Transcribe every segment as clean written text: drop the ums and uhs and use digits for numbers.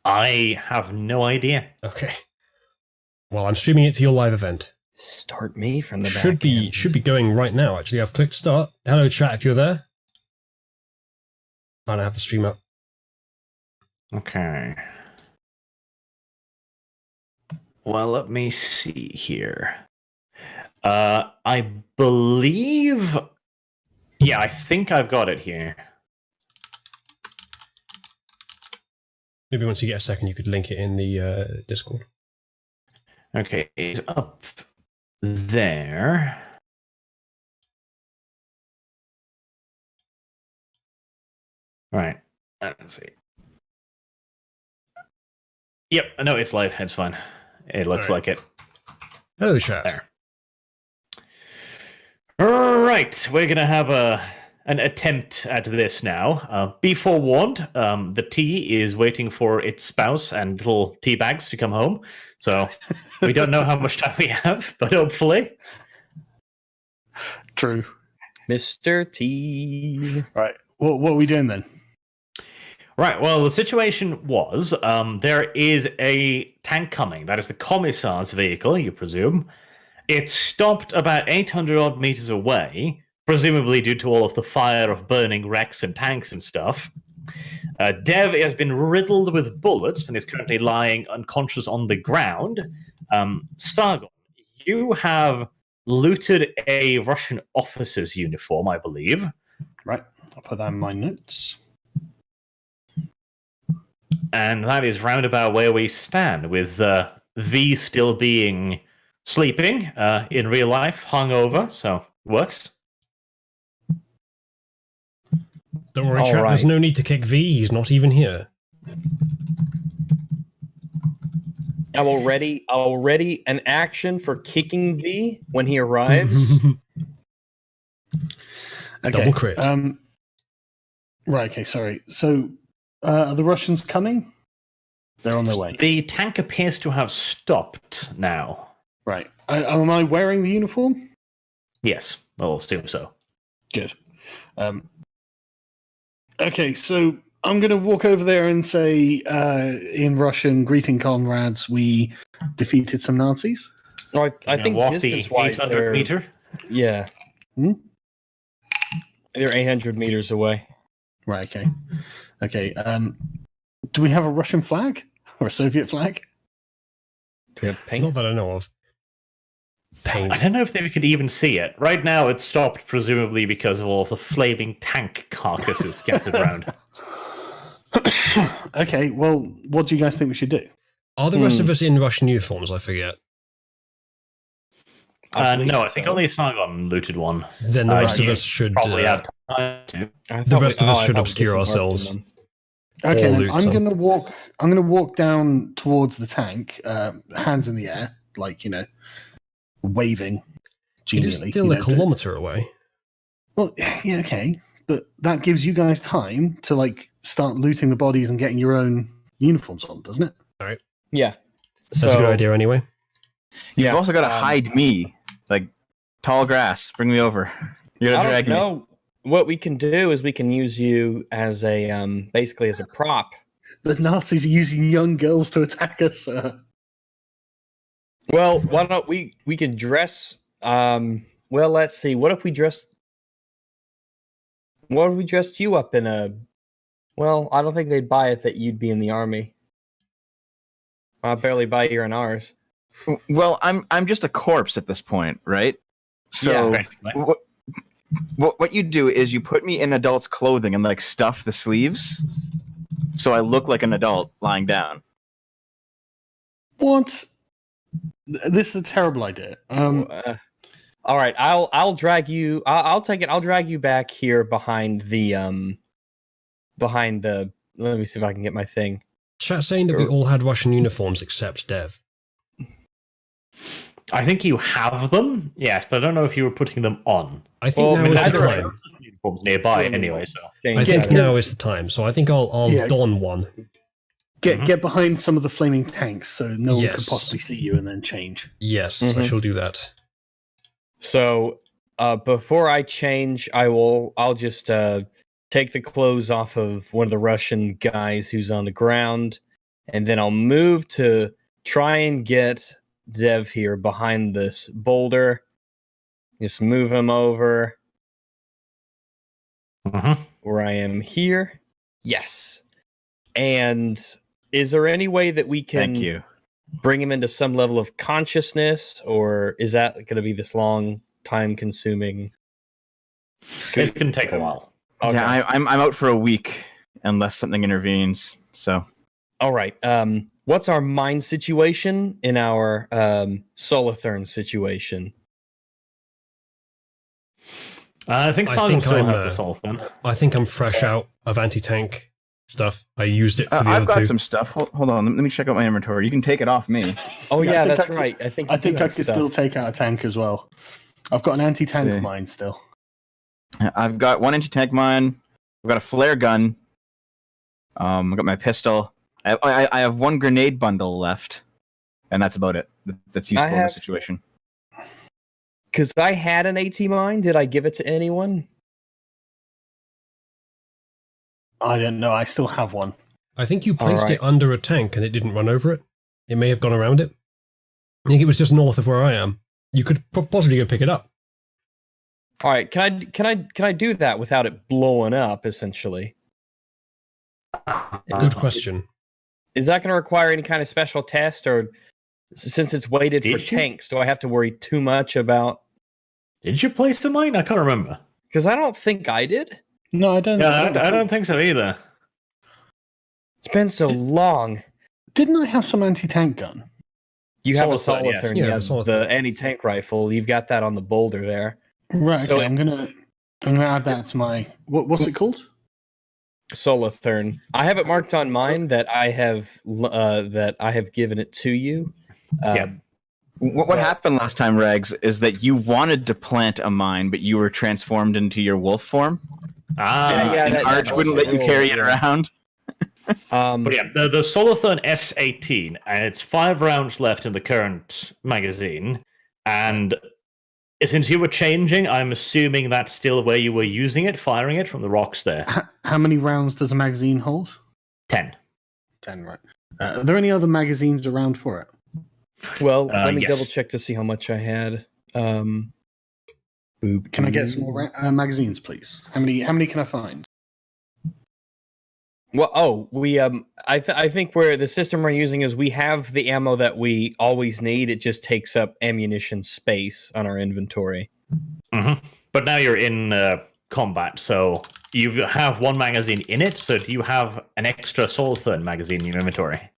I have no idea. Okay. Well, I'm streaming it to your live event. Start me from the Should back end. be going right now, actually. I've clicked start. Hello, chat, if you're there. I don't have the stream up. Okay. Well, let me see here. I believe... Yeah, I think I've got it here. Maybe once you get a second, you could link it in the Discord. Okay, it's up there. Right. Let's see. Yep, no, it's live. It's fine. It looks like it. Hello, chat. There. All right, we're gonna have an attempt at this now. Be forewarned, the tea is waiting for its spouse and little tea bags to come home. So we don't know how much time we have, but hopefully. True. Mr. T. Right. What are we doing then? Right, well, the situation was there is a tank coming. That is the Commissar's vehicle, you presume. It stopped about 800 odd meters away, presumably due to all of the fire of burning wrecks and tanks and stuff. Dev has been riddled with bullets and is currently lying unconscious on the ground. Sargon, you have looted a Russian officer's uniform, I believe. Right. I'll put that in my notes. And that is roundabout where we stand, with V still being sleeping in real life, hungover, so works. Don't worry, All chat. right. There's no need to kick V. He's not even here. I will ready an action for kicking V when he arrives. Okay. Double crit. Right. Okay. Sorry. So, are the Russians coming? They're on their way. The tank appears to have stopped now. Right. Am I wearing the uniform? Yes, I'll assume so. Good. Okay, so I'm going to walk over there and say in Russian, "Greeting, comrades. We defeated some Nazis." Oh, I think walk distance-wise, the 800 they're meter. yeah, they're 800 meters away. Right. Okay. Okay. Do we have a Russian flag or a Soviet flag? Do we have paint? Not that I know of. Paint. I don't know if we could even see it. Right now, it stopped, presumably because of all of the flaming tank carcasses scattered around. Okay. Well, what do you guys think we should do? Are the rest of us in Russian uniforms? I forget. believe No, I think so. only Sargon looted one. Then the rest of you us should. Probably have time to. The rest of us should obscure ourselves. Okay, Or then loot I'm some. gonna walk down towards the tank, hands in the air, like waving It genially. is still a kilometer away. Well, yeah, okay, but that gives you guys time to start looting the bodies and getting your own uniforms on, doesn't it? Yeah, That's a good idea, anyway. You've Yeah, also got to hide me, like tall grass. Bring me over. You're I gonna don't drag me. know. What we can do is we can use you as a basically as a prop. The Nazis are using young girls to attack us. Well, why don't we could dress well, let's see. What if we dressed you up in a well, I don't think they'd buy it that you'd be in the army. I'll barely buy you in ours. Well, I'm just a corpse at this point, right? So Yeah. Basically. what you do is you put me in adult's clothing and stuff the sleeves, so I look like an adult lying down. What? This is a terrible idea. All right, I'll drag you. I'll take it. I'll drag you back here behind the. Let me see if I can get my thing. Chat saying that we all had Russian uniforms except Dev. I think you have them, yes, but I don't know if you were putting them on. I think Well, now is the either way. time. Uniforms nearby, anyway. So I think now is the time. So I think I'll Yeah. don one. Get behind some of the flaming tanks so no one Yes. can possibly see you, and then change. Yes, I Mhm. shall do that. So, before I change, I'll just take the clothes off of one of the Russian guys who's on the ground, and then I'll move to try and get Dev here behind this boulder. Just move him over where I am here. Yes. And is there any way that we can Thank you. bring him into some level of consciousness, or is that going to be this long, time-consuming? It can take a while. Okay. Yeah, I'm out for a week unless something intervenes. So All right. What's our mind situation in our Solothurn situation? I think I Simon think still I'm, has this whole thing. I think I'm fresh out of anti-tank stuff. I used it for the I've other got two. some stuff. Hold on, let me check out my inventory. You can take it off me. Oh Yeah, I yeah, think that's I- right. I think I you do think I have could stuff. still take out a tank as well. I've got an anti-tank See. mine still. I've got one anti-tank mine. I've got a flare gun. I've got my pistol. I have one grenade bundle left, and that's about it. That's useful in have- this situation. Because I had an AT mine. Did I give it to anyone? I don't know. I still have one. I think you placed Alright. it under a tank and it didn't run over it. It may have gone around it. I think it was just north of where I am. You could possibly go pick it up. All right. Can I do that without it blowing up? Essentially, Good question. is that going to require any kind of special test, or since it's weighted for Did you? tanks, do I have to worry too much about? Did you place the mine? I can't remember. Because I don't think I did. No, I don't. Yeah, I don't think so either. It's been so long. Didn't I have some anti-tank gun? You have a Solothurn, yes. Solothurn, Yeah, yes, the the Solothurn. anti-tank rifle. You've got that on the boulder there. Right. So Okay, I'm gonna add that to my. What's it called? Solothurn. I have it marked on mine that I have given it to you. Yeah. What happened last time, Regs, is that you wanted to plant a mine, but you were transformed into your wolf form, Ah, yeah, and that- Arch that wouldn't was let you the carry rule, it yeah. around. But yeah, the Solothurn S18, and it's 5 rounds left in the current magazine. And since you were changing, I'm assuming that's still where you were using it, firing it from the rocks there. How many rounds does a magazine hold? 10. 10, right. Are there any other magazines around for it? Well, let me yes. double check to see how much I had. Boop. Can I get some more magazines, please? How many can I find? Well, we I think where the system we're using is we have the ammo that we always need. It just takes up ammunition space on our inventory. But now you're in combat, so you have one magazine in it. So do you have an extra Solothurn magazine in your inventory?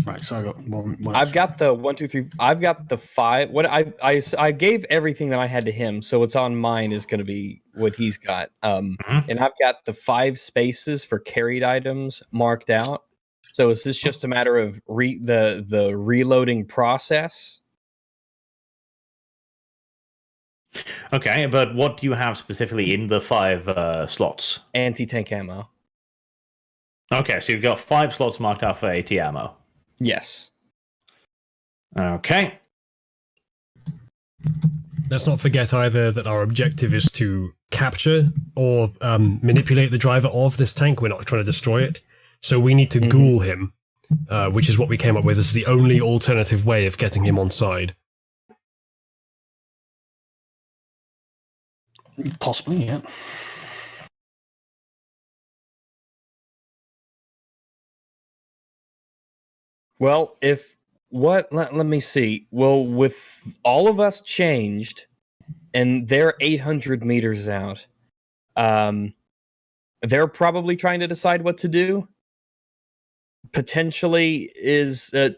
Right, so I got one. I've got the 1, 2, 3. I've got the 5. What I gave everything that I had to him, so what's on mine is going to be what he's got. And I've got the 5 spaces for carried items marked out. So is this just a matter of the reloading process? Okay, but what do you have specifically in the 5 slots? Anti-tank ammo. Okay, so you've got 5 slots marked out for AT ammo. Yes. Okay. Let's not forget either that our objective is to capture or manipulate the driver of this tank. We're not trying to destroy it. So we need to ghoul him, which is what we came up with as the only alternative way of getting him on side. Possibly, yeah. Well, let me see. Well, with all of us changed, and they're 800 meters out, they're probably trying to decide what to do. Potentially,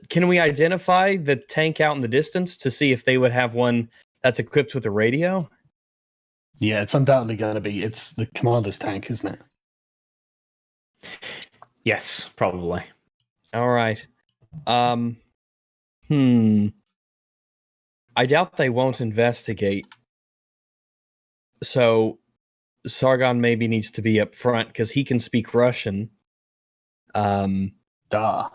can we identify the tank out in the distance to see if they would have one that's equipped with a radio? Yeah, it's undoubtedly going to be. It's the commander's tank, isn't it? Yes, probably. All right. I doubt they won't investigate. So Sargon maybe needs to be up front because he can speak Russian. Duh.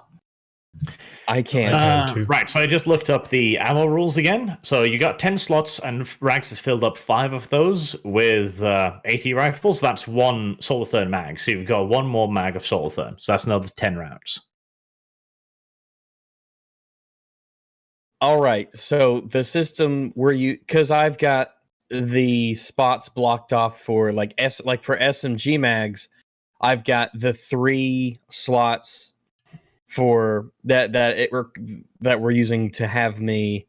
I can't. Okay, too. Right, so I just looked up the ammo rules again. So you got 10 slots, and Rags has filled up 5 of those with 80 rifles. That's 1 Solothurn mag. So you've got 1 more mag of Solothurn. So that's another 10 rounds. All right. So the system where you, because I've got the spots blocked off for like for SMG mags, I've got the 3 slots for that we're using to have me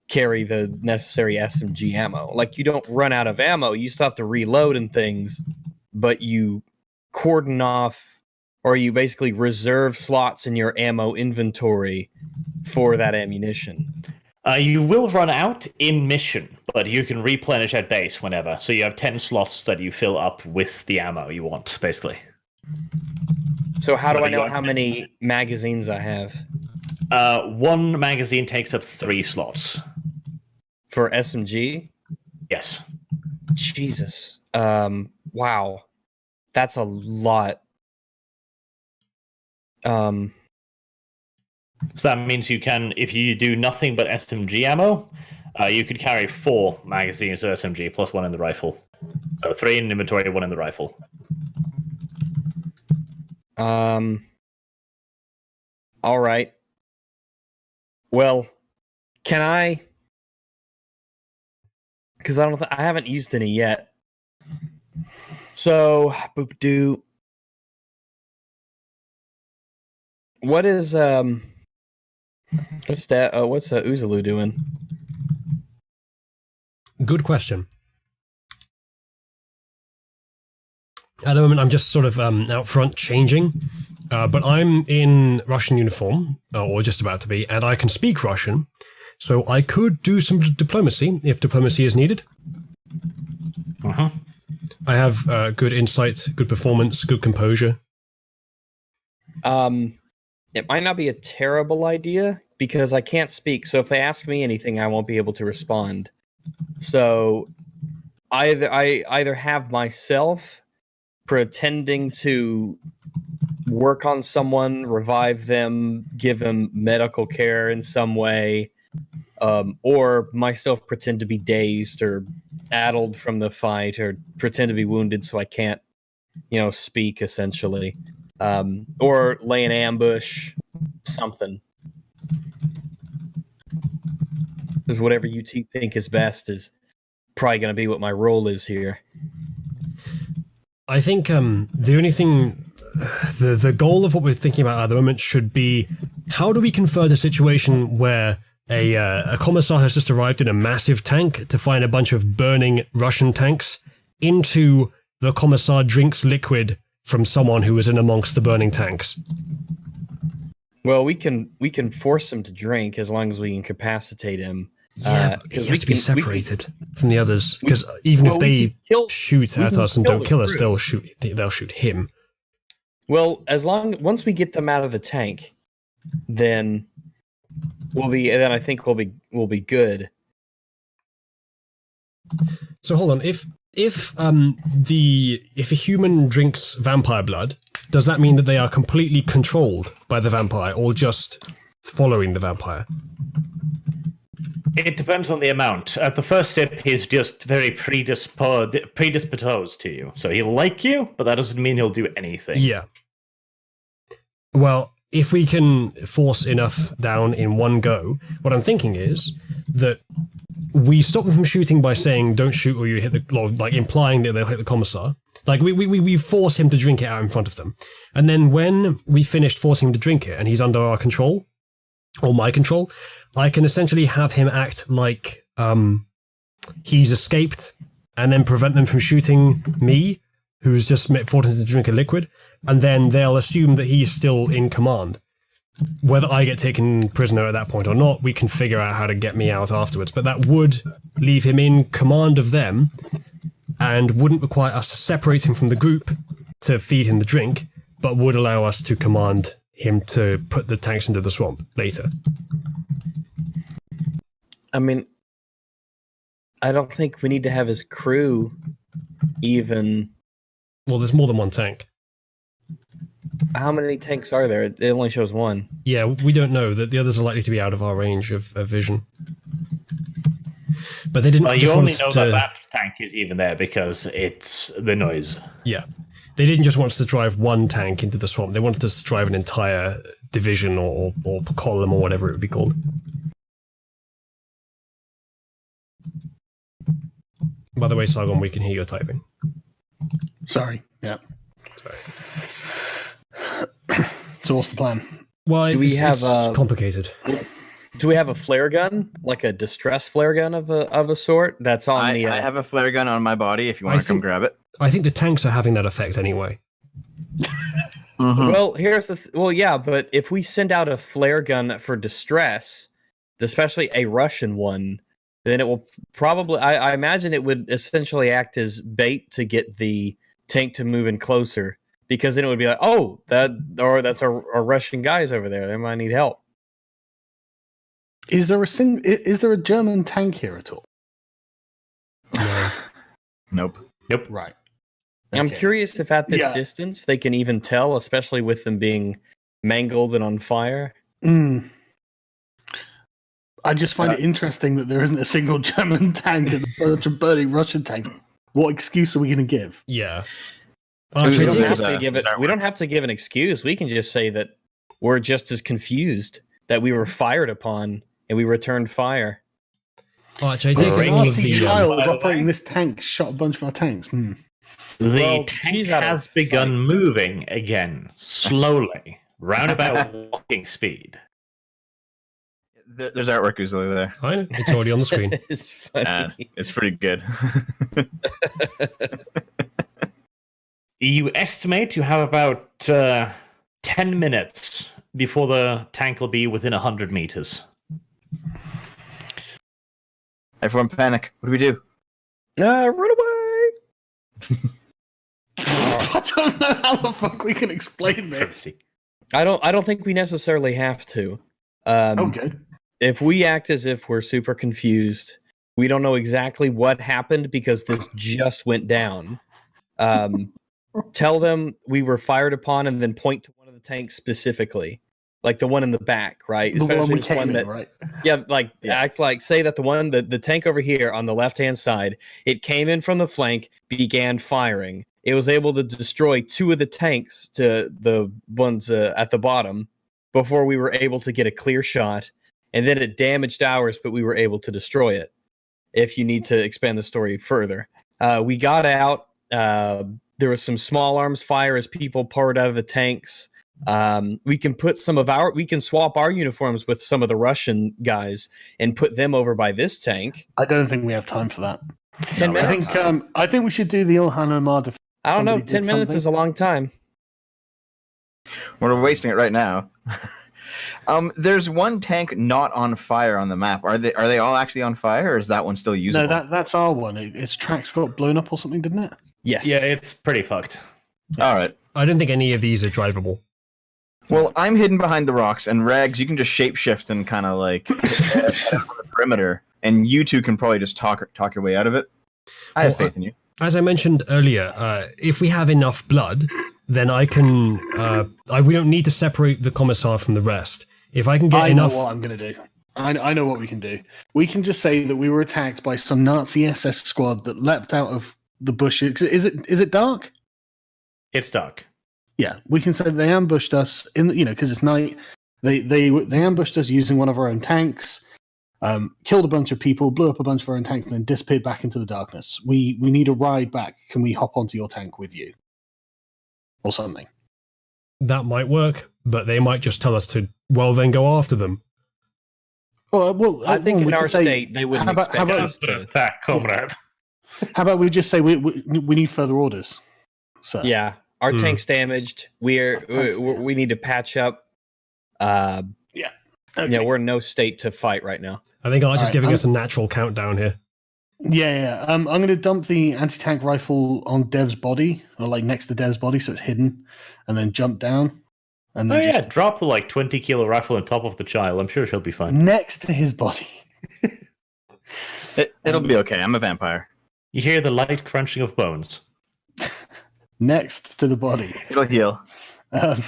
carry the necessary SMG ammo. Like, you don't run out of ammo, you still have to reload and things, but you cordon off, or you basically reserve slots in your ammo inventory for that ammunition. You will run out in mission, but you can replenish at base whenever. So you have 10 slots that you fill up with the ammo you want, basically. So how do I know how many magazines I have? 1 magazine takes up 3 slots. For SMG? Yes. Jesus. Wow. That's a lot. So that means you can, if you do nothing but SMG ammo, you could carry 4 magazines of SMG plus 1 in the rifle. So 3 in inventory, 1 in the rifle. All right. Well, can I? Because I haven't used any yet. So, boop doo. What is what's that? What's Uzalu doing? Good question. At the moment, I'm just sort of out front changing, but I'm in Russian uniform, or just about to be, and I can speak Russian, so I could do some diplomacy if diplomacy is needed. Uh-huh. I have good insight, good performance, good composure. It might not be a terrible idea because I can't speak. So if they ask me anything, I won't be able to respond. So I either have myself pretending to work on someone, revive them, give them medical care in some way, or myself pretend to be dazed or addled from the fight, or pretend to be wounded so I can't, speak essentially, or lay an ambush, something. Because whatever you think is best is probably going to be what my role is here. I think the only thing, the goal of what we're thinking about at the moment should be, how do we convert a situation where a commissar has just arrived in a massive tank to find a bunch of burning Russian tanks into the commissar drinks liquid from someone who is in amongst the burning tanks? Well, we can force him to drink as long as we incapacitate him. Yeah, he has to be separated from the others, because even if they shoot at us and don't kill us, they'll shoot him. Well, once we get them out of the tank, then I think we'll be good. So hold on, if a human drinks vampire blood, does that mean that they are completely controlled by the vampire, or just following the vampire? It depends on the amount. At the first sip, he's just very predisposed to you. So he'll like you, but that doesn't mean he'll do anything. Yeah. Well, if we can force enough down in one go, what I'm thinking is that we stop them from shooting by saying, don't shoot or you hit like implying that they'll hit the commissar. Like, we force him to drink it out in front of them. And then when we finished forcing him to drink it and he's under our control, or my control, I can essentially have him act like he's escaped and then prevent them from shooting me, who's just forced him to drink a liquid, and then they'll assume that he's still in command. Whether I get taken prisoner at that point or not, we can figure out how to get me out afterwards, but that would leave him in command of them and wouldn't require us to separate him from the group to feed him the drink, but would allow us to command him to put the tanks into the swamp later. I mean, I don't think we need to have his crew even... Well, there's more than one tank. How many tanks are there? It only shows one. Yeah, we don't know. The others are likely to be out of our range of vision. But they didn't. You only know that tank is even there because it's the noise. Yeah. They didn't just want us to drive one tank into the swamp. They wanted us to drive an entire division or column or whatever it would be called. By the way, Sargon, we can hear your typing. Sorry. Yeah. Sorry. So what's the plan? Well, Do we it's have, complicated? Do we have a flare gun, like a distress flare gun of a sort? That's on I the. have a flare gun on my body if you want to come think- grab it. I think the tanks are having that effect anyway. Well, here's the. Well, yeah, but if we send out a flare gun for distress, especially a Russian one, then it will probably. I imagine it would essentially act as bait to get the tank to move in closer, because then it would be like, oh, that's our Russian guys over there. They might need help. Is there a German tank here at all? Nope. Right. I'm Okay. curious if at this Yeah. distance they can even tell, especially with them being mangled and on fire. Mm. I just find it interesting that there isn't a single German tank and a bunch of burning Russian tanks. What excuse are we going to give? Yeah. Who's We the don't, There's have a- to give it, we don't have to give an excuse. We can just say that we're just as confused, that we were fired upon and we returned fire. Arch, I This take it all of Nazi the. child by the operating way. this tank shot a bunch of our tanks. The Well, tank she's out of has begun sight. moving again, slowly, roundabout walking speed. There's artwork over there. I know, it's already on the screen. It's funny. It's pretty good. You estimate you have about 10 minutes before the tank will be within 100 meters. Everyone panic. What do we do? Run away! I don't know how the fuck we can explain this. Privacy. I don't think we necessarily have to. Oh, good. If we act as if we're super confused, we don't know exactly what happened because this just went down. Tell them we were fired upon and then point to one of the tanks specifically, like the one in the back, right? The one we this came in, right? yeah, like act like say that the tank over here on the left hand side, it came in from the flank, began firing. It was able to destroy two of the tanks to the ones at the bottom before we were able to get a clear shot, and then it damaged ours, but we were able to destroy it. If you need to expand the story further, we got out. There was some small arms fire as people poured out of the tanks. We can swap our uniforms with some of the Russian guys and put them over by this tank. I don't think we have time for that. 10 No, minutes. I think we should do the Ilhan Omar defense. I don't know. somebody 10 did minutes something. is a long time. We're wasting it right now. There's one tank not on fire on the map. Are they all actually on fire, or is that one still usable? No, that's our one. Its tracks got blown up or something, didn't it? Yes. Yeah, it's pretty fucked. All right. I don't think any of these are drivable. Well, I'm hidden behind the rocks, and Rags, you can just shapeshift and kind of like on the perimeter, and you two can probably just talk your way out of it. I have Well, faith in you. As I mentioned earlier, if we have enough blood, then I can. We don't need to separate the commissar from the rest. If I can get I enough. know what I'm going to do. I know what we can do. We can just say that we were attacked by some Nazi SS squad that leapt out of the bushes. Is it dark? It's dark. Yeah, we can say they ambushed us because it's night. They ambushed us using one of our own tanks, killed a bunch of people, blew up a bunch of our own tanks, and then disappeared back into the darkness. We need a ride back. Can we hop onto your tank with you, or something? That might work, but they might just tell us to, well, then go after them. Well, I think we in could our say- state they wouldn't how about- expect how about- us to. Attack, comrade. How about we just say we need further orders? So Yeah, our Hmm. tank's damaged. We need to patch up. okay. Yeah, we're in no state to fight right now. I think Archer's Alright, giving I'm- us a natural countdown here. Yeah. I'm going to dump the anti-tank rifle on Dev's body, or like next to Dev's body, so it's hidden, and then jump down, and Oh then yeah, just drop the 20-kilo rifle on top of the child. I'm sure she'll be fine. next to his body. It'll be okay. I'm a vampire. You hear the light crunching of bones. Next to the body. It'll heal. Um,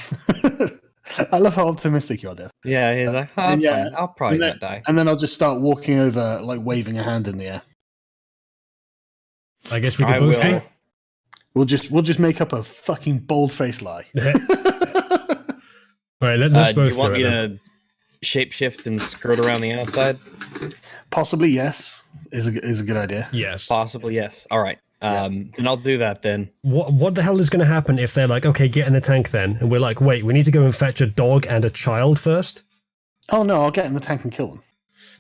I love how optimistic you are, Dev. Yeah, he's like, oh, that's Yeah, fine. I'll probably and then- not die. And then I'll just start walking over, like waving a hand in the air. I guess we could I both will. do. We'll just make up a fucking bold-faced lie. All right, let's Do you both want do me it. then. to? shapeshift and skirt around the outside? Possibly, yes. Is a good idea. Yes. Possibly, yes. All right. Then I'll do that then. What the hell is going to happen if they're like, okay, get in the tank then, and we're like, wait, we need to go and fetch a dog and a child first? Oh no, I'll get in the tank and kill them.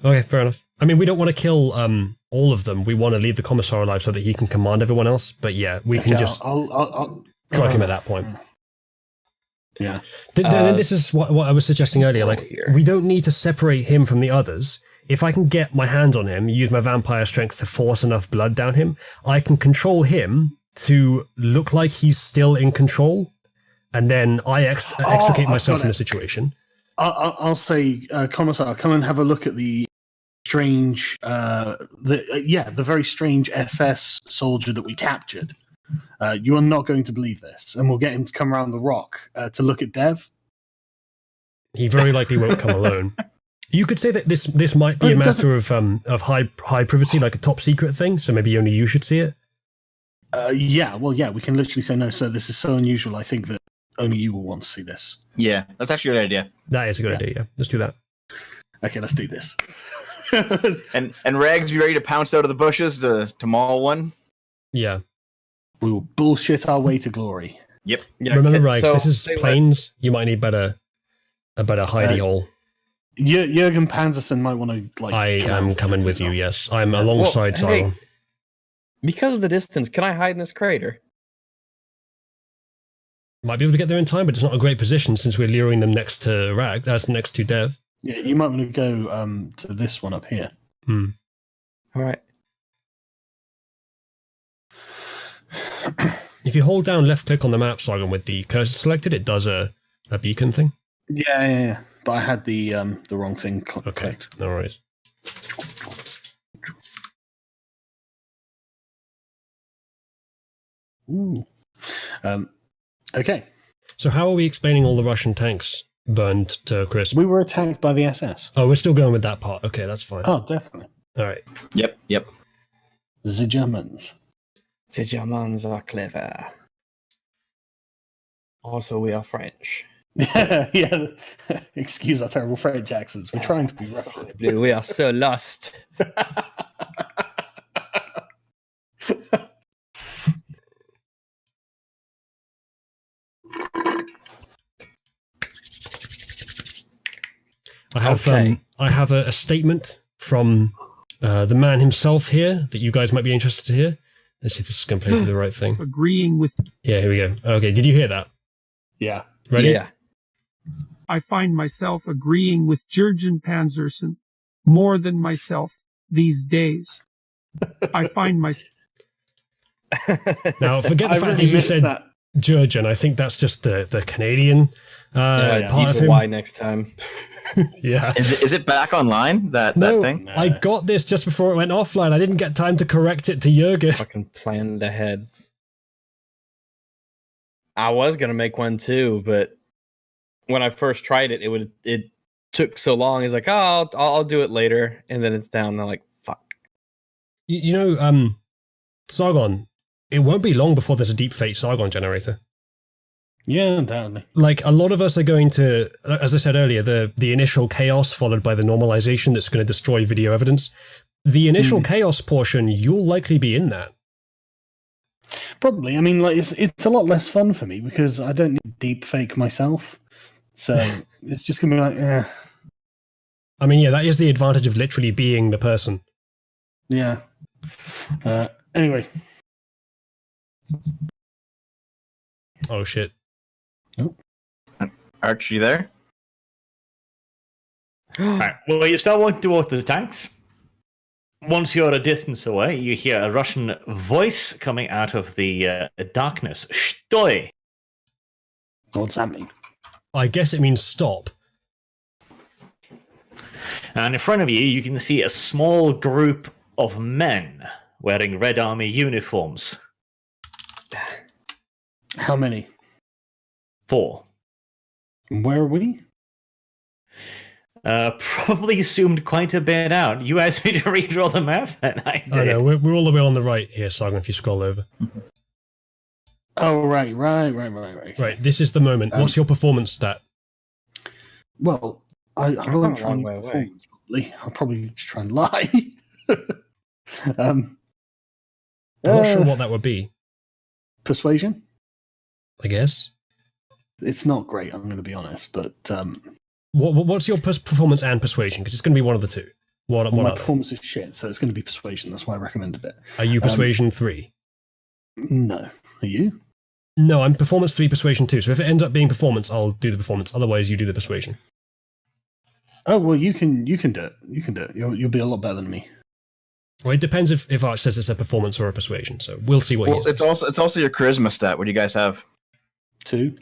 Okay, fair enough. I mean, we don't want to kill all of them. We want to leave the commissar alive so that he can command everyone else. But yeah, we can just I'll drug him at that point. Yeah. This is what I was suggesting earlier. Like, here. we don't need to separate him from the others. If I can get my hands on him, use my vampire strength to force enough blood down him, I can control him to look like he's still in control, and then I extricate I've myself got from it. the situation. I'll say, Commissar, come and have a look at the strange, the very strange SS soldier that we captured. You are not going to believe this, and we'll get him to come around the rock to look at Dev. He very likely won't come alone. You could say that this might be But a it matter of high privacy, like a top secret thing. So maybe only you should see it. Yeah, we can literally say, no, sir, this is so unusual, I think that only you will want to see this. Yeah, that's actually a good idea. That is a good idea. Yeah, let's do that. Okay, let's do this. And Rags, be ready to pounce out of the bushes to maul one. Yeah. We will bullshit our way to glory. Yep. Yeah, Remember, okay, Rags, so- this is say what- plains. You might need a better hidey hole. Jurgen Panzerson might want to, like... I come am out. coming with you, yes. I'm alongside Well, hey. Sargon. Because of the distance, can I hide in this crater? Might be able to get there in time, but it's not a great position since we're luring them next to Rag. That's next to Dev. Yeah, you might want to go to this one up here. All right. If you hold down left click on the map, Sargon, with the cursor selected, it does a beacon thing. Yeah. But I had the wrong thing Okay, clicked. no worries. Ooh. Okay. So how are we explaining all the Russian tanks burned to crisp? We were attacked by the SS. Oh, we're still going with that part. Okay, that's fine. Oh, definitely. All right. Yep. The Germans. The Germans are clever. Also, we are French. Yeah. Excuse our terrible French accents. We're trying to be Russian. Blue, we are so lost. I have a statement from the man himself here that you guys might be interested to hear. Let's see if this is going to play through the right thing. Agreeing with, Yeah, here we go. Okay, did you hear that? Yeah. Ready? Yeah. I find myself agreeing with Jurgen Panzerson more than myself these days. I find myself. Now, forget the I fact really that you missed said that. Jurgen. I think that's just the Canadian part of Use a him. Y next time. Yeah. Is it back online? That No, thing? I got this just before it went offline. I didn't get time to correct it to Jurgen. Fucking planned ahead. I was gonna make one too, but when I first tried it, it took so long. It's like, oh, I'll do it later, and then it's down. And I'm like, fuck. You know, Sargon, it won't be long before there's a deep fate Sargon generator. Yeah, undoubtedly. Like, a lot of us are going to, as I said earlier, the initial chaos followed by the normalization that's going to destroy video evidence. The initial chaos portion, you'll likely be in that. Probably. I mean, like it's a lot less fun for me because I don't need deep fake myself. So it's just gonna be like, I mean, yeah, that is the advantage of literally being the person. yeah. Anyway, Oh, shit. Arch, you there? Right. Well, you start walking towards the tanks. Once you're a distance away, you hear a Russian voice coming out of the darkness. Stoi! what's that mean? I guess it means stop. And in front of you, you can see a small group of men wearing Red Army uniforms. How many? 4. Where are we? Probably zoomed quite a bit out. You asked me to redraw the map, and I did. Oh, no, we're all the way on the right here, Sargon, if you scroll over. Oh, right. Right, this is the moment. What's your performance stat? Well, I a won't try long and way away. performance, probably. I'll probably just try and lie. I'm not sure what that would be. Persuasion? I guess. It's not great, I'm going to be honest, but What's your performance and persuasion? Because it's going to be one of the two. What my are they? performance is shit, so it's going to be persuasion. That's why I recommended it. Are you persuasion 3? No. Are you? No, I'm performance 3, persuasion 2. So if it ends up being performance, I'll do the performance. Otherwise, you do the persuasion. Oh, well, you can do it. You can do it. You'll be a lot better than me. Well, it depends if Arch says it's a performance or a persuasion. So we'll see what he Well, says. it's also your charisma stat. What do you guys have? 2.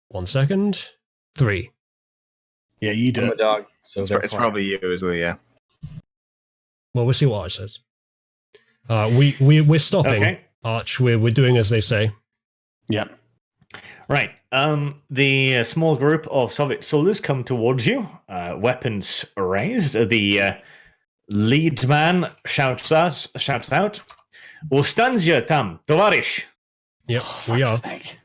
1 second. 3. Yeah, you do I'm a it. dog, so It's probably you, usually, yeah. Well, we'll see what Arch says. We're stopping. Okay. Arch, we're doing as they say. Yeah. Right. The small group of Soviet soldiers come towards you, weapons raised. The lead man shouts out, "Ustanzia tam, tovarish." Yep, we are. Fuck's sake.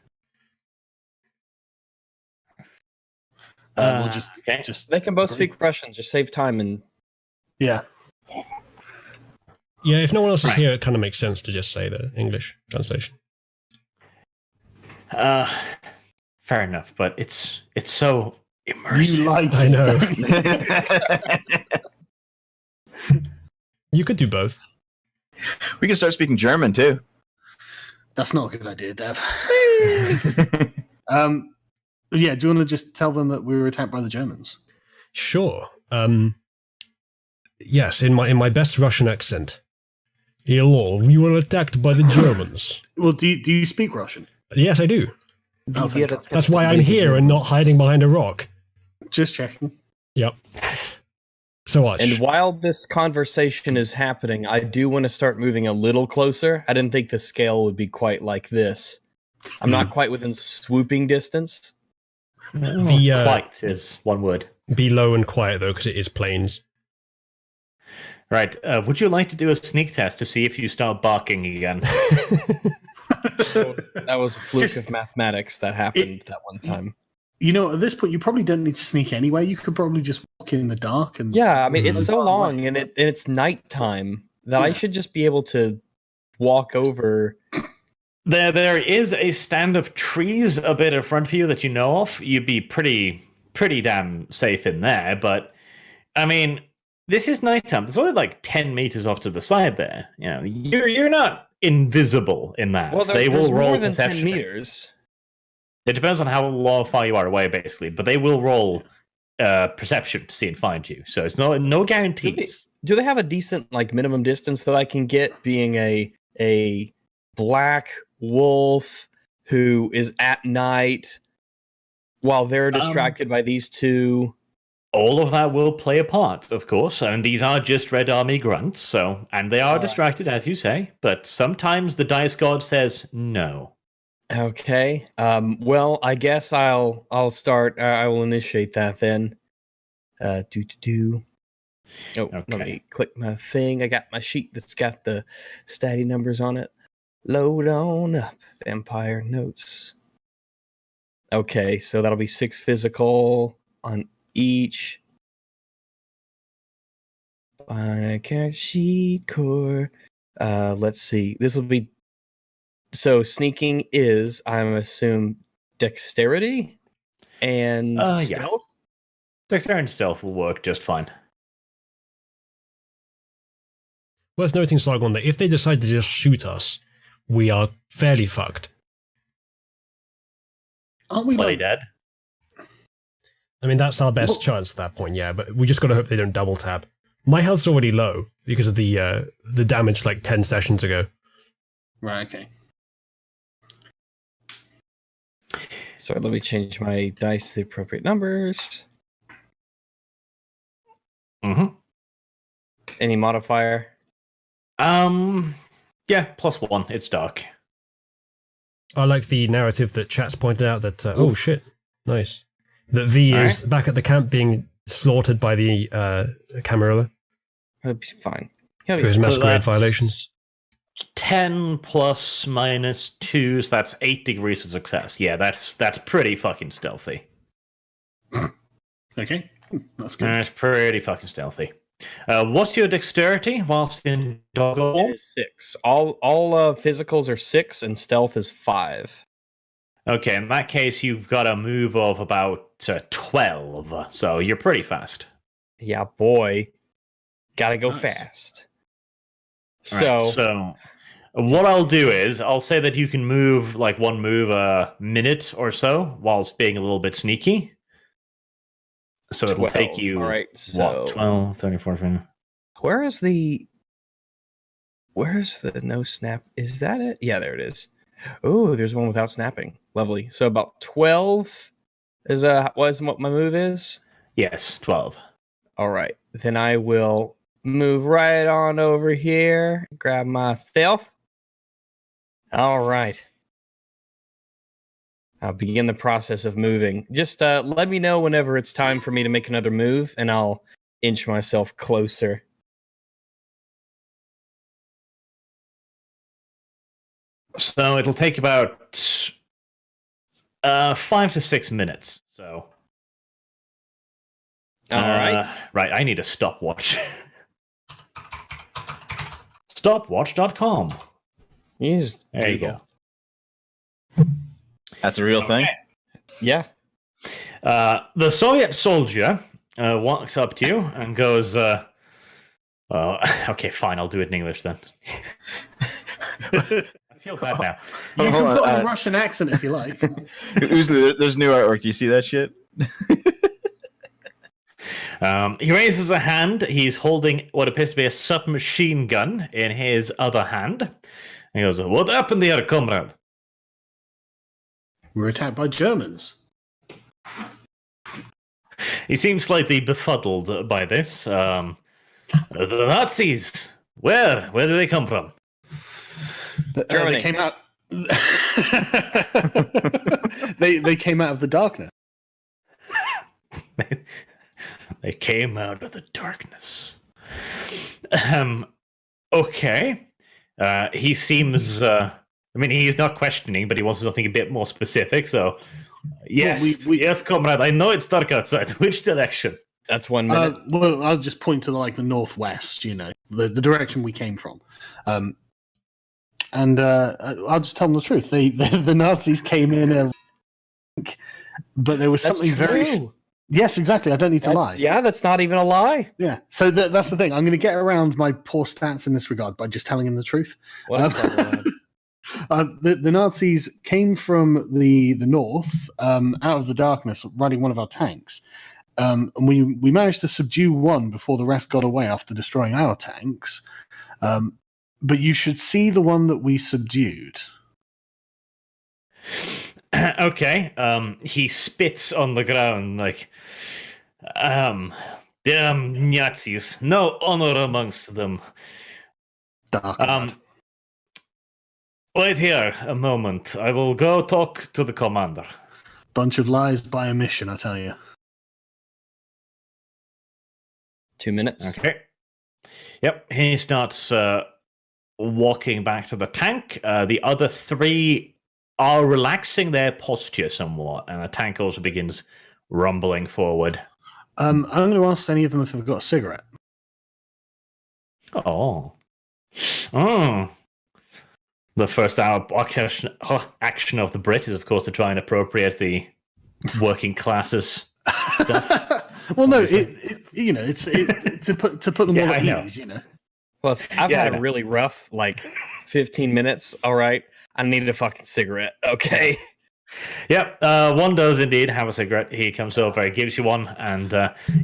We'll just They can both speak Russian. Just save time and yeah. Yeah, if no one else is Right. here, it kind of makes sense to just say the English translation. Fair enough, but it's so immersive. You like I it, know. don't you? You could do both. We can start speaking German, too. That's not a good idea, Dev. Yeah, do you want to just tell them that we were attacked by the Germans? Sure. Yes, in my best Russian accent. Hello, we were attacked by the Germans. Well, do you speak Russian? Yes, I do. Oh, thank God. That's why I'm here and not hiding behind a rock. Just checking. Yep. So Arch. And while this conversation is happening, I do want to start moving a little closer. I didn't think the scale would be quite like this. I'm not quite within swooping distance. The, Quite is one word. Be low and quiet, though, because it is planes. Right. Would you like to do a sneak test to see if you start barking again? That was a fluke Just- of mathematics that happened that one time. You know, at this point, you probably don't need to sneak anyway. You could probably just walk in the dark and Yeah, I mean it's Mhm. so long and it's nighttime that I Yeah. should just be able to walk over. There is a stand of trees a bit in front of you that you know of. You'd be pretty damn safe in there. But I mean, this is nighttime. There's only like 10 meters off to the side there. You know, you're not invisible in that. Well, they there's will roll more than 10 perception. meters. It depends on how far you are away, basically. But they will roll perception to see and find you. So it's no guarantees. Do they have a decent like minimum distance that I can get being a black wolf who is at night while they're distracted by these two? All of that will play a part, of course. And these are just Red Army grunts, and they are Alright. distracted, as you say. But sometimes the dice god says no. Okay. Well, I guess I'll start. I will initiate that then. Oh, let Okay. me click my thing. I got my sheet that's got the statty numbers on it. Load on up, vampire notes. Okay, so that'll be 6 physical on each. Character sheet core. Let's see. This will be. So sneaking is, I'm assume, dexterity and Yeah. stealth. Dexterity and stealth will work just fine. Worth noting, Sargon, that if they decide to just shoot us, we are fairly fucked. aren't we? Play Like, dead. I mean, that's our best Well- chance at that point, yeah, but we just gotta hope they don't double tap. My health's already low because of the damage like 10 sessions ago. right. Okay. So let me change my dice to the appropriate numbers. Mm-hmm. Any modifier? Yeah, +1. It's dark. I like the narrative that chat's pointed out that, oh shit, nice. That V All is back at the camp being slaughtered by the Camarilla That'd be fine. for his So masquerade that's violations. 10 plus minus 2, so that's 8 degrees of success. Yeah, that's pretty fucking stealthy. Okay. That's good. It's pretty fucking stealthy. What's your dexterity whilst in doggo It form? is 6. All physicals are 6, and stealth is 5. Okay, in that case, you've got a move of about 12, so you're pretty fast. Yeah, boy, gotta go Nice. fast. Right, so what I'll do is I'll say that you can move like one move a minute or so whilst being a little bit sneaky. So it'll take 12. you All right, what, 12, 34, 40. where's the no snap? Is that it? Yeah, there it is. Oh, there's one without snapping. Lovely. So about 12 is what my move is. Yes, 12. All right, then I will move right on over here, grab my stealth. All right. I'll begin the process of moving. Just let me know whenever it's time for me to make another move, and I'll inch myself closer. So it'll take about 5 to 6 minutes. So All right. Right, I need a stopwatch. Stopwatch.com. Use There you Google. go. That's a real thing. Yeah. The Soviet soldier walks up to you and goes, okay, fine, I'll do it in English then. I feel bad now. You Hold can on, put on a Russian accent if you like. There's new artwork. Do you see that shit? He raises a hand. He's holding what appears to be a submachine gun in his other hand. He goes, "What happened there, comrade?" We were attacked by Germans. He seems slightly befuddled by this. The Nazis. Where? Where did they come from? Germany. They came out. they came out of the darkness. They came out of the darkness. Okay. He seems. I mean, he's not questioning, but he wants something a bit more specific. So, yes, yes, comrade. I know it's dark outside. Which direction? That's 1 minute. Well, I'll just point to the northwest. The direction we came from. And I'll just tell them the truth. The Nazis came in, but there was That's something very. true. Yes, exactly. I don't need to lie. Yeah, that's not even a lie. Yeah. So that's the thing. I'm going to get around my poor stats in this regard by just telling him the truth. What a clever lad. The Nazis came from the north, out of the darkness, riding one of our tanks. And we managed to subdue one before the rest got away after destroying our tanks. But you should see the one that we subdued. Okay. He spits on the ground like, damn Nazis. No honor amongst them. Dark. Wait here a moment. I will go talk to the commander. Bunch of lies by omission, I tell you. 2 minutes. Okay. Yep. He starts walking back to the tank. The other three are relaxing their posture somewhat, and the tank also begins rumbling forward. I'm going to ask any of them if they've got a cigarette. Oh. The first hour action of the Brit is, of course, to try and appropriate the working classes stuff. Well, no, Obviously. it's to put them Yeah, all I at know. ease. Plus, I've Yeah, I had know. a really rough 15 minutes. All right, I needed a fucking cigarette. Okay. Yep, one does indeed have a cigarette. He comes over, he gives you one, and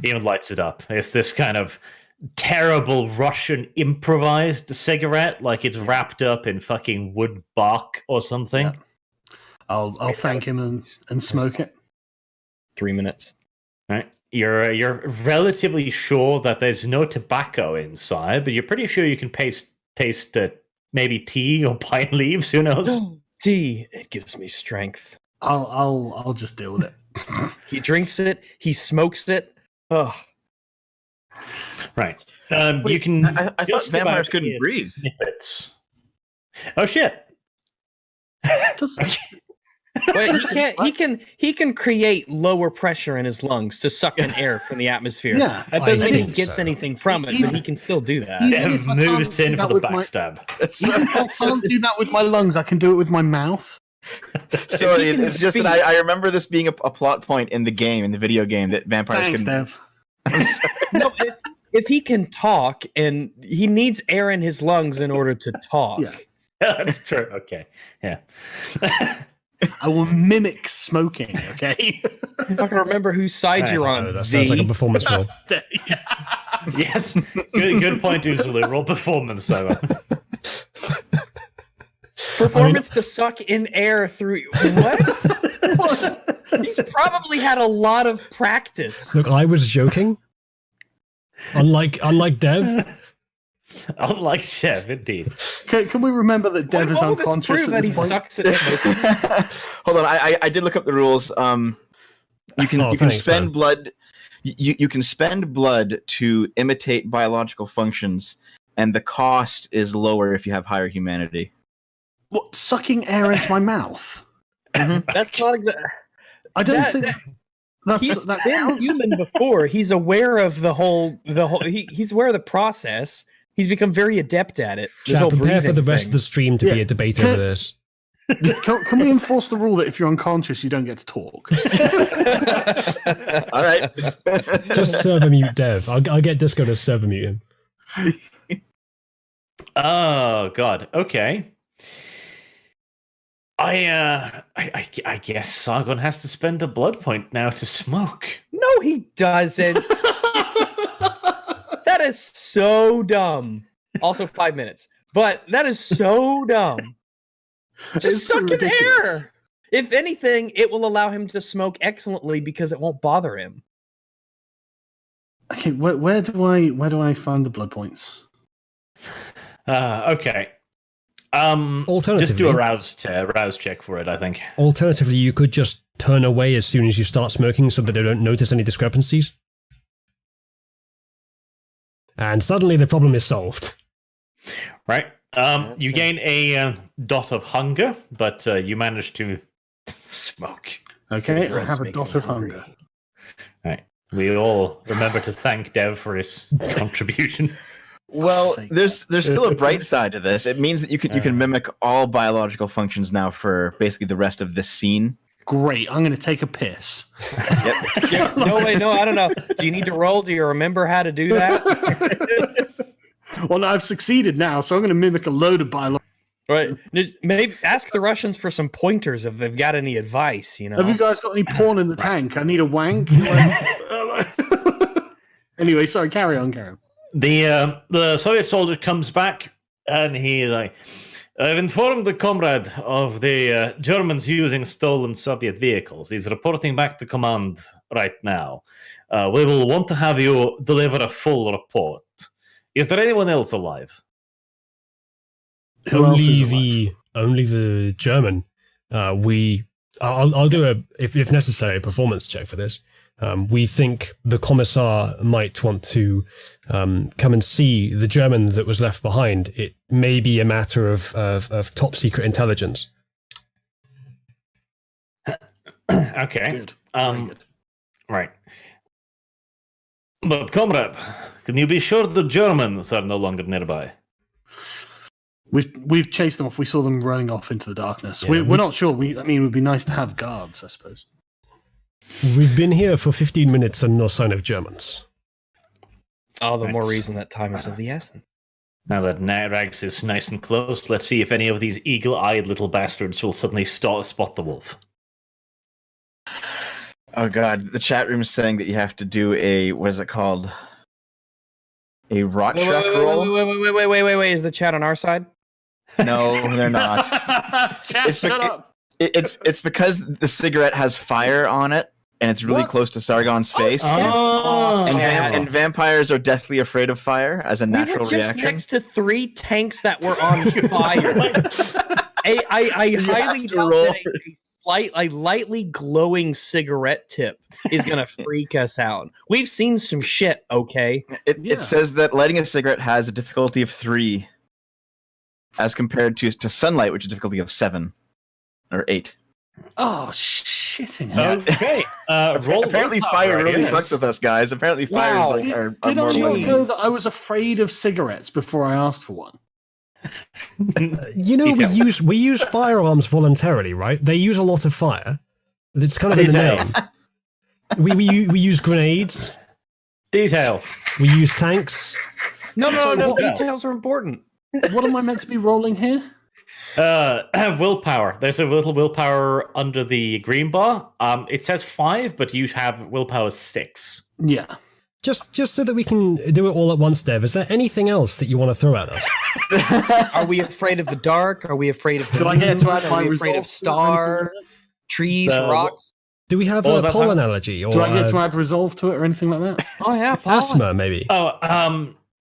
even lights it up. It's this kind of terrible Russian improvised cigarette, like it's wrapped up in fucking wood bark or something. Yeah. I'll thank him and smoke it. 3 minutes. Right? You're relatively sure that there's no tobacco inside, but you're pretty sure you can taste maybe tea or pine leaves. Who knows? Tea. It gives me strength. I'll just deal with it. He drinks it. He smokes it. Oh, Right. You can. I thought just vampires about couldn't hear breathe. Snippets. Oh shit! Does- Okay. But he can't. He can create lower pressure in his lungs to suck in air from the atmosphere. Yeah, That I doesn't mean he think gets so. anything from it, but he can still do that. Even Dev if I moves can't in do for that the with my- backstab. Even if I can't do that with my lungs, I can do it with my mouth. Sorry, He can it's just that speak. I remember this being a plot point in the game, in the video game, that vampires Thanks, can. Dev. No, if he can talk and he needs air in his lungs in order to talk. Yeah. That's true. Okay. Yeah. I will mimic smoking. Okay. Fucking remember whose side Right. you're on. Oh, that sounds like a V. performance roll. Yes. Good point, Usually. Roll performance, though. Performance to suck in air through what? He's probably had a lot of practice. Look, I was joking. Unlike Dev. Unlike Chef, indeed. Can we remember that Dev is What will this unconscious prove at that he this point? sucks at smoking? Hold on, I did look up the rules. You can Oh, you can thanks, spend man. blood. You can spend blood to imitate biological functions, and the cost is lower if you have higher humanity. What, sucking air into my mouth? That's not exactly. I don't That- think He's that been counts. human before. He's aware of the whole. He's aware of the process. He's become very adept at it. This Chat, whole prepare for the breathing rest of the stream to be Yeah. a debate over this. Can we enforce the rule that if you're unconscious, you don't get to talk? thing. All right. Just server mute Dev. I'll get Disco to server mute him. Oh, God. Okay. I guess Sargon has to spend a blood point now to smoke. No, he doesn't. That is so dumb. Also, 5 minutes. But that is so dumb. It's Just so suck in ridiculous. air. If anything, it will allow him to smoke excellently because it won't bother him. Okay, where do I find the blood points? Okay. Just Alternatively, do a rouse check for it, I think. alternatively, you could just turn away as soon as you start smoking so that they don't notice any discrepancies. And suddenly the problem is solved. Right. You gain a dot of hunger, but you manage to smoke. Okay, I Cigarettes have a make dot me of hunger. hungry. Right. We all remember to thank Dev for his contribution. Well, sake. there's still a bright side to this. It means that you can mimic all biological functions now for basically the rest of this scene. Great, I'm going to take a piss. Yep. No, wait, no, I don't know. Do you need to roll? Do you remember how to do that? Well, no, I've succeeded now, so I'm going to mimic a load of biology. Right. Maybe ask the Russians for some pointers if they've got any advice, you know? Have you guys got any porn in the tank? I need a wank. Anyway, sorry, carry on. The Soviet soldier comes back and he's like, I've informed the comrade of the Germans using stolen Soviet vehicles. He's reporting back to command right now. We will want to have you deliver a full report. Is there anyone else alive? Who else is alive? Only the German. I'll do if necessary a performance check for this. We think the commissar might want to come and see the German that was left behind. It may be a matter of top secret intelligence. Okay. Good. Very good. Right. But comrade, can you be sure the Germans are no longer nearby? We've chased them off. We saw them running off into the darkness. Yeah, We're not sure. I mean, it would be nice to have guards, I suppose. We've been here for 15 minutes and no sign of Germans. All the more Thanks. reason that time is of the essence. Now that Rags is nice and close, let's see if any of these eagle-eyed little bastards will suddenly spot the wolf. Oh god, the chat room is saying that you have to do a what is it called? A Rorschach roll? Wait. Is the chat on our side? No, they're not. Chat, It's shut bec- up. It's because the cigarette has fire on it, and it's really What? close to Sargon's face. Oh. And vampires are deathly afraid of fire as a We natural were just reaction. next to 3 tanks that were on fire. I highly to doubt roll that a lightly glowing cigarette tip is going to freak us out. We've seen some shit, okay? Yeah. It says that lighting a cigarette has a difficulty of 3, as compared to sunlight, which is a difficulty of 7 or 8. Oh, shitting hell. Okay. Roll Apparently, willpower, fire I really guess. fucks with us, guys. Apparently, fire is Wow. like are Did more I not like- know that I was afraid of cigarettes before I asked for one? You know, Details. we use firearms voluntarily, right? They use a lot of fire. It's kind of in the Details. name. We use grenades. Details. We use tanks. No, what else? details are important. What am I meant to be rolling here? Willpower. There's a little willpower under the green bar. It says 5, but you have willpower 6. Yeah. Just so that we can do it all at once, Dev, is there anything else that you want to throw at us? Are we afraid of the dark? Are we afraid of the Do I get to add moon? my Are we afraid resolve of to it or star, anything like trees, The- rocks? Do we have What was a that, pollen Sam? allergy that? or Do I get to add resolve to it or anything like that? Oh yeah, asthma, maybe? Oh,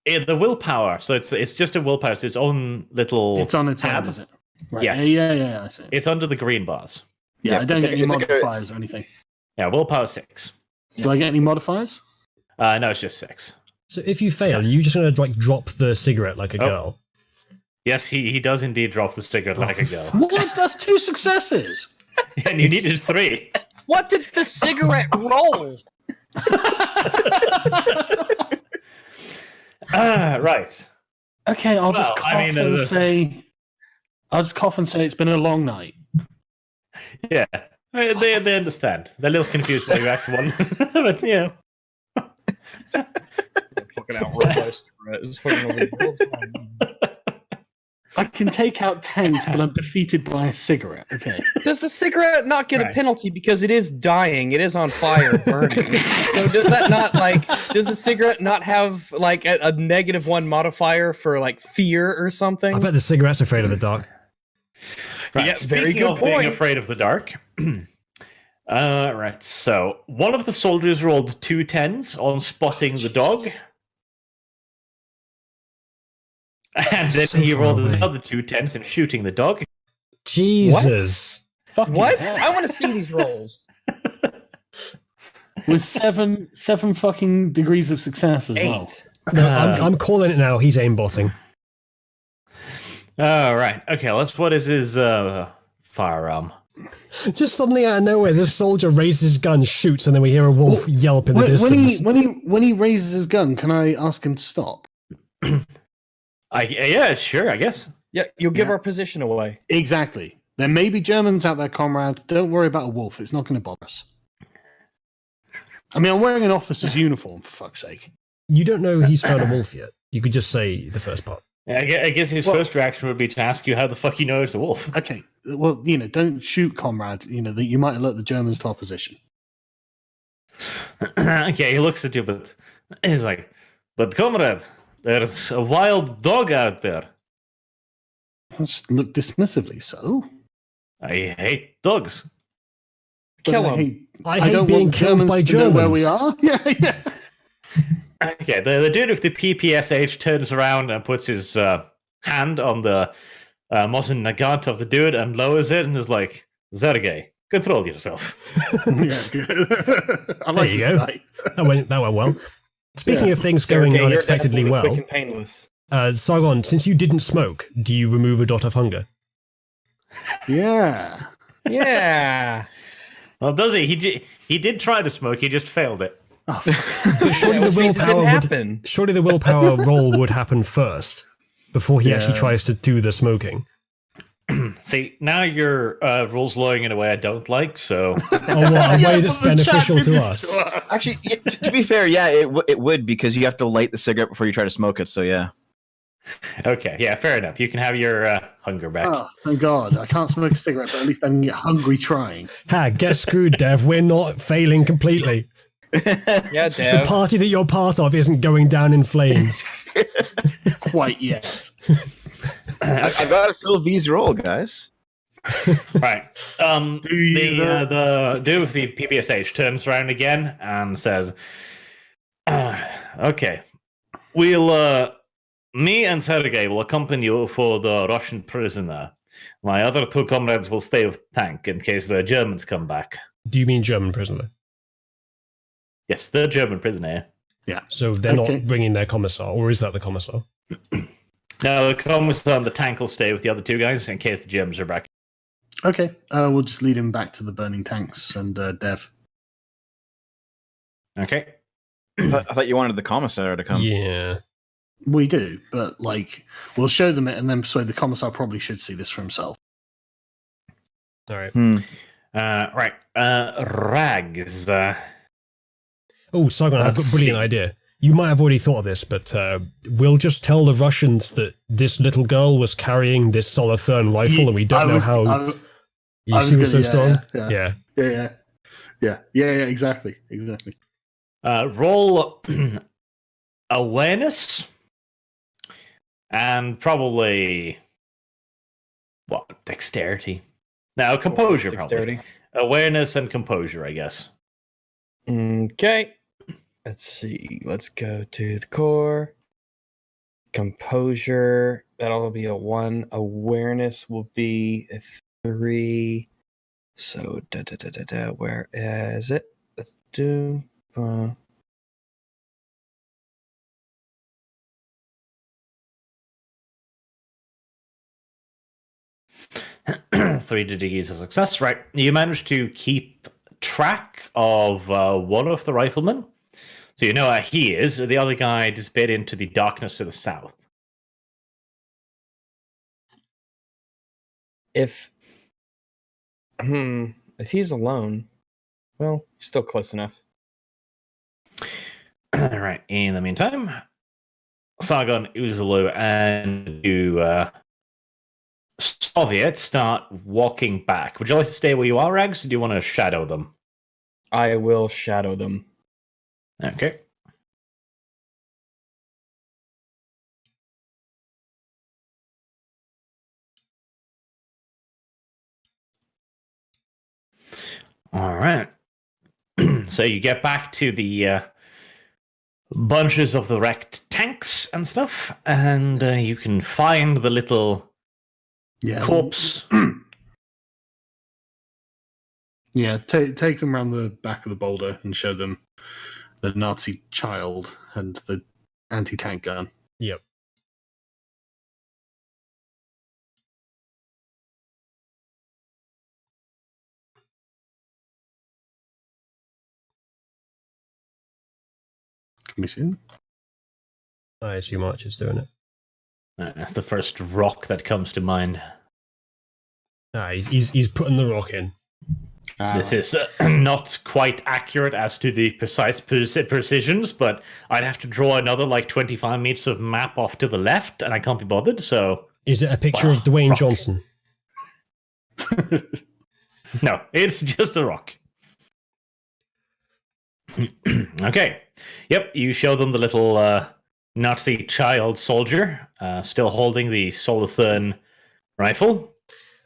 the willpower. So it's just a willpower. It's its own little. It's on its tab. own, is it? Right. Yes. Yeah, I see. It's under the green bars. Yeah, I don't it's get like- any it's like a- modifiers or anything. Yeah, willpower 6. Do I get any modifiers? No, it's just 6. So if you fail, you're just going to like drop the cigarette like a Oh. girl. Yes, he does indeed drop the cigarette like a girl. What? That's 2 successes. And you needed 3. What did the cigarette roll? Right. Okay, I'll just Well, cough I mean, and say. I'll just cough and say it's been a long night. Yeah. They understand. They're a little confused by your actual one. But, you know. Fucking outrolled by a cigarette. It was fucking over the I can take out tanks, but I'm defeated by a cigarette. Okay. Does the cigarette not get a Right. penalty because it is dying? It is on fire, burning. So does that not like? Does the cigarette not have like a -1 modifier for like fear or something? I bet the cigarette's afraid of the dark. Right. Yeah, very Speaking good of being point. afraid of the dark. Right. So one of the soldiers rolled 2 10s on spotting the dog. And then So he far rolled away. another 2 10s in shooting the dog. Jesus. Fucking What? hell. I want to see these rolls. With seven fucking degrees of success as well. 8. No, I'm calling it now. He's aimbotting. All right. Okay. What is his firearm? Just suddenly out of nowhere, this soldier raises his gun, shoots, and then we hear a wolf yelp in the distance. When he raises his gun, can I ask him to stop? Yeah, sure. I guess. Yeah, you'll give Yeah. our position away. Exactly. There may be Germans out there, comrade. Don't worry about a wolf. It's not going to bother us. I mean, I'm wearing an officer's uniform, for fuck's sake. You don't know he's found a wolf yet. You could just say the first part. I guess his Well- first reaction would be to ask you how the fuck you know it's a wolf. Okay. Well, don't shoot, comrade. That you might alert the Germans to our position. Okay, he looks at you, but he's like, "But comrade, there's a wild dog out there. Just look dismissively. So, I hate dogs." But Kill I him. hate- I I hate don't being want killed Germans by to know Germans. where we are. Yeah. Okay, the dude with the PPSH turns around and puts his hand on the Mosin Nagant of the dude and lowers it and is like, "Sergey, control yourself." Yeah, good. I like you this go. guy. That went well. Speaking of things going Sergey, you're unexpectedly definitely well, quick and painless. Sargon, since you didn't smoke, do you remove a dot of hunger? Yeah. Yeah. Well, does he? He did try to smoke. He just failed it. Oh, But surely Which the means it willpower didn't would, happen. surely the willpower roll would happen first before he actually Yeah. tries to do the smoking. See, now your rules lowering in a way I don't like. So Oh, what a way that's beneficial to us. Actually, yeah, to be fair, yeah, it would because you have to light the cigarette before you try to smoke it. So yeah. okay, yeah, fair enough. You can have your hunger back. Oh, thank God. I can't smoke a cigarette, but at least I can get hungry trying. Ha, get screwed, Dev. We're not failing completely. Yeah, The Dev. party that you're part of isn't going down in flames. Quite yet. I gotta fill V's role, guys. Right. you The dude with the PPSH turns around again and says, "Okay, we'll me and Sergey will accompany you for the Russian prisoner. My other 2 comrades will stay with tank in case the Germans come back." Do you mean German prisoner? Yes, the German prisoner. So they're Okay. not bringing their commissar, or is that the commissar? No, the commissar and the tank will stay with the other 2 guys in case the Germans are back. Okay, we'll just lead him back to the burning tanks and Dev. Okay. I thought you wanted the commissar to come. Yeah. We do, but like we'll show them it and then persuade the commissar probably should see this for himself. All right. Right. Rags. Oh, Sargon, I've got a Let's brilliant see. idea. You might have already thought of this, but we'll just tell the Russians that this little girl was carrying this Solothurn rifle, and we don't know how she was so strong. Yeah. Exactly. Roll awareness and probably dexterity. No, composure. Dexterity. Probably. Awareness and composure, I guess. Okay. Let's see. Let's go to the core. Composure. That'll be a 1. Awareness will be a 3. So where is it? Let's do. 3 degrees of success. Right. You managed to keep track of one of the riflemen. So you know where he is. The other guy disappeared into the darkness to the south. If he's alone, well, he's still close enough. All right. In the meantime, Sargon, Uzulu, and you Soviets start walking back. Would you like to stay where you are, Rags, or do you want to shadow them? I will shadow them. Okay. All right. So you get back to the bunches of the wrecked tanks and stuff, and you can find the little corpse. Yeah, take them around the back of the boulder and show them the Nazi child and the anti-tank gun. Yep. Can we see them? I assume Archer's doing it. That's the first rock that comes to mind. He's putting the rock in. This is not quite accurate as to the precise precisions, but I'd have to draw another 25 meters of map off to the left, and I can't be bothered, so... Is it a picture of Dwayne rock. Johnson? No, it's just a rock. Okay. Yep, you show them the little Nazi child soldier still holding the Solothurn rifle.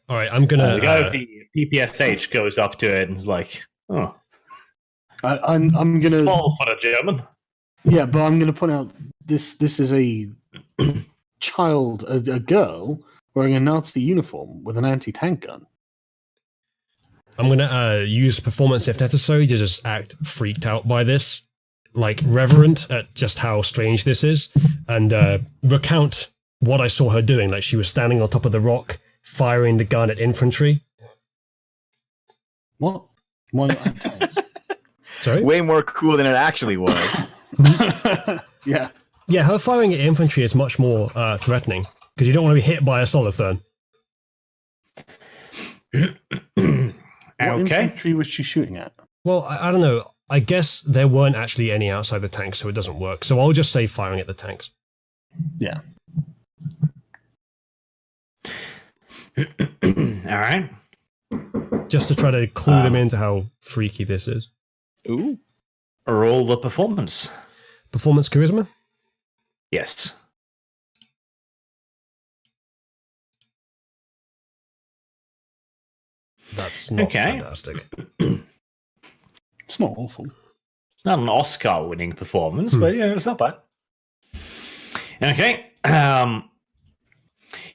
All right, I'm gonna. The guy with the PPSH goes up to it and is like, "Oh, I'm gonna small for a German." Yeah, but I'm gonna point out this is a child, a girl wearing a Nazi uniform with an anti-tank gun. I'm gonna use performance if necessary to just act freaked out by this, reverent at just how strange this is, and recount what I saw her doing. Like she was standing on top of the rock, firing the gun at infantry. What? Why not anti-tanks? Sorry? Way more cool than it actually was. Yeah. Yeah, her firing at infantry is much more threatening, because you don't want to be hit by a Solothurn. What Okay. infantry was she shooting at? Well, I don't know. I guess there weren't actually any outside the tanks, so it doesn't work. So I'll just say firing at the tanks. Yeah. All right. Just to try to clue them into how freaky this is. Ooh. Roll the performance. Performance charisma? Yes. That's not Okay. fantastic. It's not awful. Not an Oscar-winning performance, but yeah, it's not bad. Okay.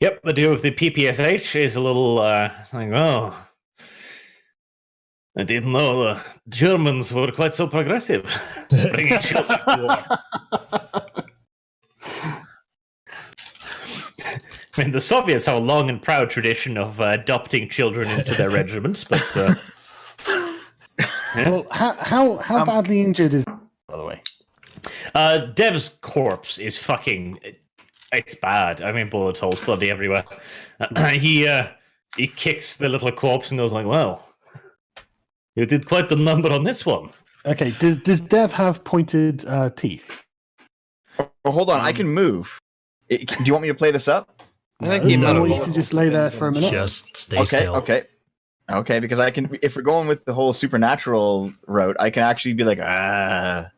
Yep, the deal with the PPSH is a little oh, I didn't know the Germans were quite so progressive, bringing children to war. I mean, the Soviets have a long and proud tradition of adopting children into their regiments, but Well, how badly injured is by the way? Dev's corpse is fucking. It's bad. I mean, bullet holes bloody everywhere. He kicks the little corpse and goes like, "Well, you did quite the number on this one." Okay, does Dev have pointed teeth? Well, hold on, I can move. Do you want me to play this up? I think No, he No. I might want you have to just lay there for a minute. Just stay Okay, still. okay, because I can. If we're going with the whole supernatural route, I can actually be like, No, I'm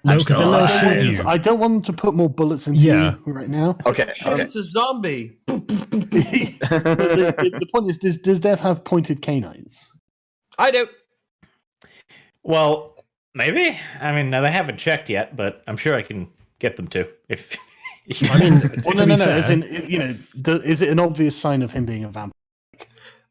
because still then they'll alive. shoot you. I don't want them to put more bullets into Yeah. you right now. Okay, okay. It's a zombie. But the point is, does Dev have pointed canines? I do. Well, maybe. I mean, they haven't checked yet, but I'm sure I can get them to. If I mean, Well, to no, be fair, as in, is it an obvious sign of him being a vampire?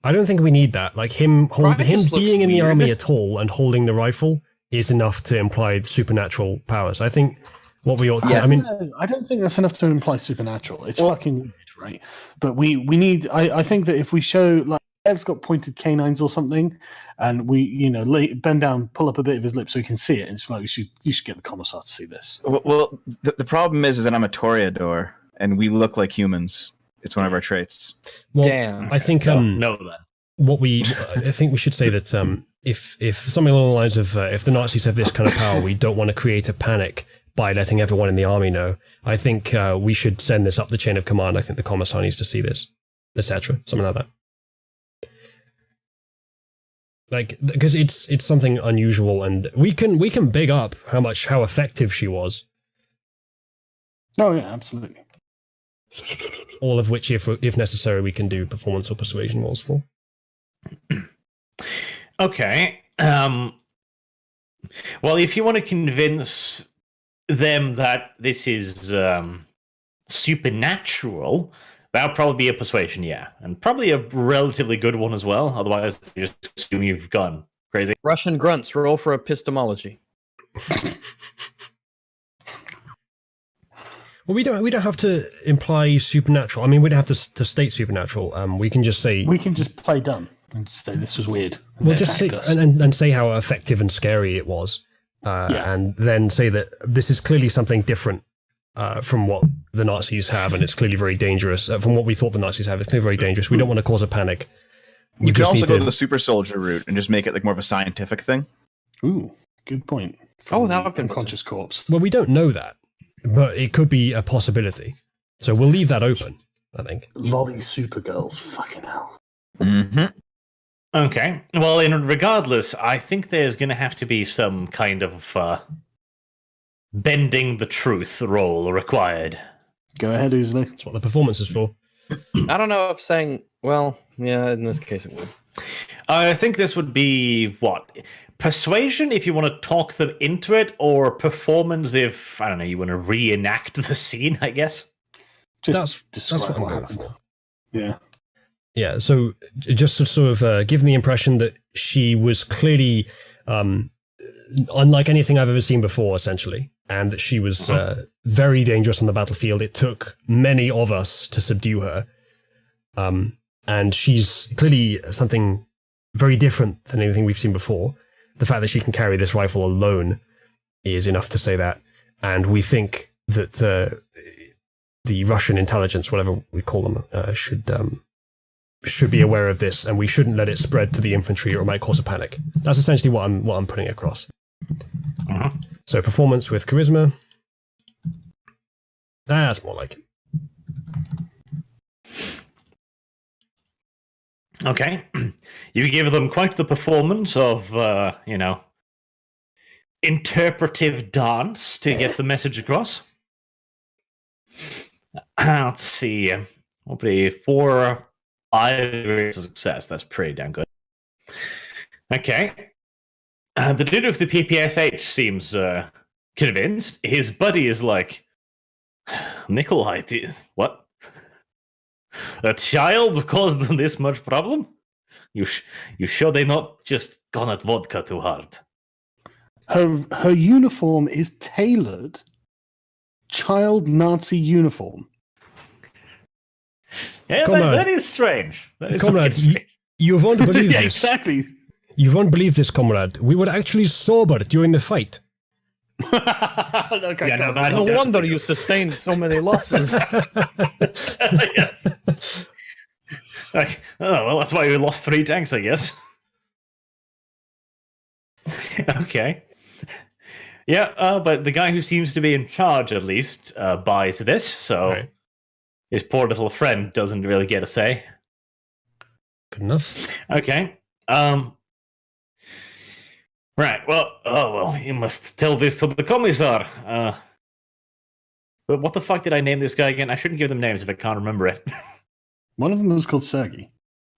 I don't think we need that. Like him Private just looks being in the weird. army at all and holding the rifle is enough to imply supernatural powers. I think what we ought to. Yeah. I mean, No, I don't think that's enough to imply supernatural. It's fucking weird, right? But we need. I think that if we show like Dev's got pointed canines or something, and we bend down, pull up a bit of his lip so he can see it, and it's like you should get the commissar to see this. Well, the problem is that I'm a Toreador, and we look like humans. It's one of our traits. well, Damn. I think no, then. I think we should say that if something along the lines of if the Nazis have this kind of power, we don't want to create a panic by letting everyone in the army know. I think we should send this up the chain of command. I think the commissar needs to see this, etc. Something like that. Like, because it's something unusual, and we can big up how effective she was. Oh yeah, absolutely. All of which, if necessary, we can do performance or persuasion rolls for. Okay. Well, if you want to convince them that this is supernatural, that'll probably be a persuasion, yeah, and probably a relatively good one as well. Otherwise, they just assume you've gone crazy. Russian grunts, roll for epistemology. Well, we don't have to imply supernatural. I mean, we don't have to state supernatural. We can just say We can just play dumb and say this was weird. and we'll they just say attacked us. and say how effective and scary it was, and then say that this is clearly something different from what the Nazis have, and it's clearly very dangerous. From what we thought the Nazis have, it's clearly very dangerous. We don't want to cause a panic. We You could just also need go to. the super soldier route and just make it like more of a scientific thing. Ooh, good point. Oh, From that the would be unconscious corpse. Well, we don't know that, but it could be a possibility. So we'll leave that open, I think. Volley Supergirls. Fucking hell. Mm-hmm. Okay. Well, regardless, I think there's going to have to be some kind of bending the truth role required. Go ahead, Oozley. That's what the performance is for. I don't know if saying, well, yeah, in this case it would. I think this would be what? Persuasion if you want to talk them into it, or performance if, I don't know, you want to reenact the scene, I guess. Just That's describe what I'm what going happened. for. Yeah. Yeah, so just to sort of give the impression that she was clearly unlike anything I've ever seen before, essentially, and that she was very dangerous on the battlefield. It took many of us to subdue her. And she's clearly something very different than anything we've seen before. The fact that she can carry this rifle alone is enough to say that. And we think that the Russian intelligence, whatever we call them, should be aware of this, and we shouldn't let it spread to the infantry or it might cause a panic. That's essentially what I'm putting across. So performance with charisma. That's more like it. Okay. You give them quite the performance of, interpretive dance to get the message across. Let's see. Hopefully 4 or 5 degrees of success. That's pretty damn good. Okay. The dude with the PPSH seems convinced. His buddy is like, Nikolai, what? A child caused them this much problem? You sure they not just gone at vodka too hard? Her uniform is tailored child Nazi uniform. Yeah, Comrade. that is strange. That is Comrade, fucking strange. you won't believe Yeah, this. exactly. You won't believe this, comrade. We were actually sober during the fight. Okay, Yeah, no, come that- on. No wonder you sustained so many losses. Yes. Like, oh, well, that's why we lost 3 tanks, I guess. Okay. Yeah, but the guy who seems to be in charge, at least, buys this, so Right. his poor little friend doesn't really get a say. Good enough. Okay. Right. Well, you must tell this to the commissar. But what the fuck did I name this guy again? I shouldn't give them names if I can't remember it. One of them was called Sergey.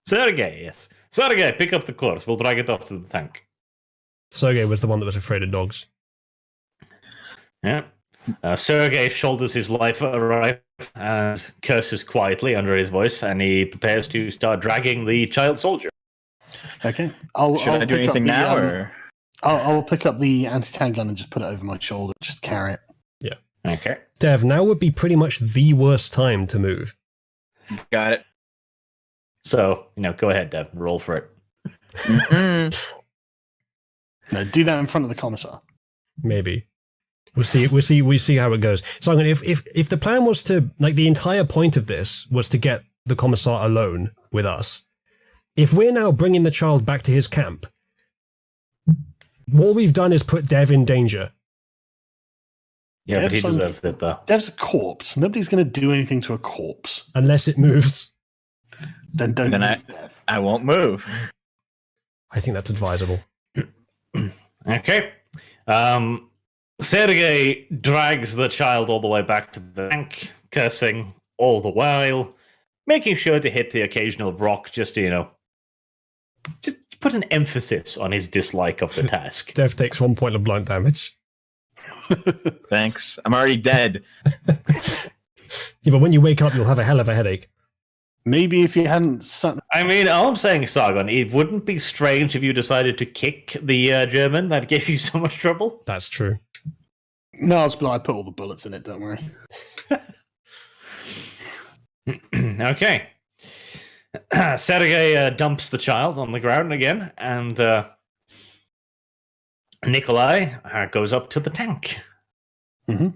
Sergey, yes. Sergey, pick up the corpse. We'll drag it off to the tank. Sergey was the one that was afraid of dogs. Yeah. Sergey shoulders his life rifle and curses quietly under his voice, and he prepares to start dragging the child soldier. Okay. Should I'll I do pick up anything the, now, or I'll pick up the anti-tank gun and just put it over my shoulder. Just carry it. Okay. Dev, now would be pretty much the worst time to move. got it? So, go ahead, Dev. Roll for it. Mm-mm. No, do that in front of the commissar. Maybe. We'll see how it goes. So I'm gonna, if the plan was to, like, the entire point of this was to get the commissar alone with us, if we're now bringing the child back to his camp, what we've done is put Dev in danger. Yeah, but he Dev's on- deserves it, though. Dev's a corpse. Nobody's going to do anything to a corpse. Unless it moves. Then don't. Then move, Dev. I won't move. I think that's advisable. Okay. Sergey drags the child all the way back to the tank, cursing all the while, making sure to hit the occasional rock just to, just put an emphasis on his dislike of the task. Dev takes 1 point of blunt damage. Thanks. I'm already dead. Yeah, but when you wake up, you'll have a hell of a headache. Maybe if you hadn't. I mean, all I'm saying, Sargon, it wouldn't be strange if you decided to kick the German that gave you so much trouble. That's true. No, I'll just be like, I put all the bullets in it. Don't worry. Okay. Sergey dumps the child on the ground again, and Nikolai goes up to the tank. Mhm.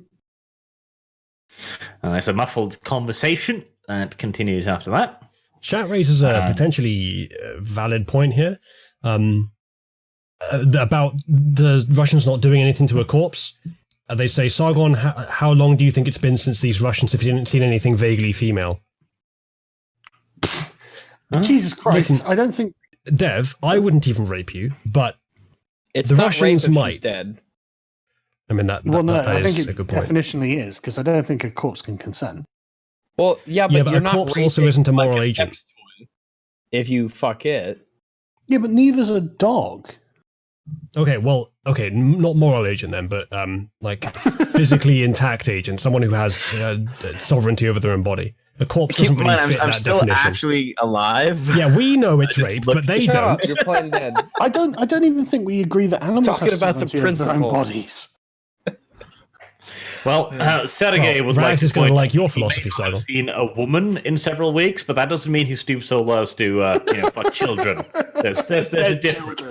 And there's a muffled conversation that continues after that. Chat raises a potentially valid point here about the Russians not doing anything to a corpse. They say, Sargon, how long do you think it's been since these Russians have seen anything vaguely female? Jesus Christ! Listen. I don't think. Dev, I wouldn't even rape you, but It's The not Russians rape if she's might. dead. I mean, that Well, no, that I is think a it good point. definitionally is because I don't think a corpse can consent. Well, yeah, but Yeah, but you're a not corpse also raping isn't a like moral sex agent. toy if you fuck it. Yeah, but neither's a dog. Okay, well, not moral agent then, but like physically intact agent, someone who has sovereignty over their own body. A corpse Keep doesn't in really mind, fit I'm that still definition. actually alive. Yeah, we know it's just rape, look- but they Shut don't. up, you're playing dead. I don't even think we agree that animals Talking have about the sovereignty over their own principle. bodies. Well, Sergey Well, was Rags like, is gonna point like your he may philosophy, not have Sargon. seen a woman in several weeks, but that doesn't mean he stoops so low as to, fuck children. There's a difference.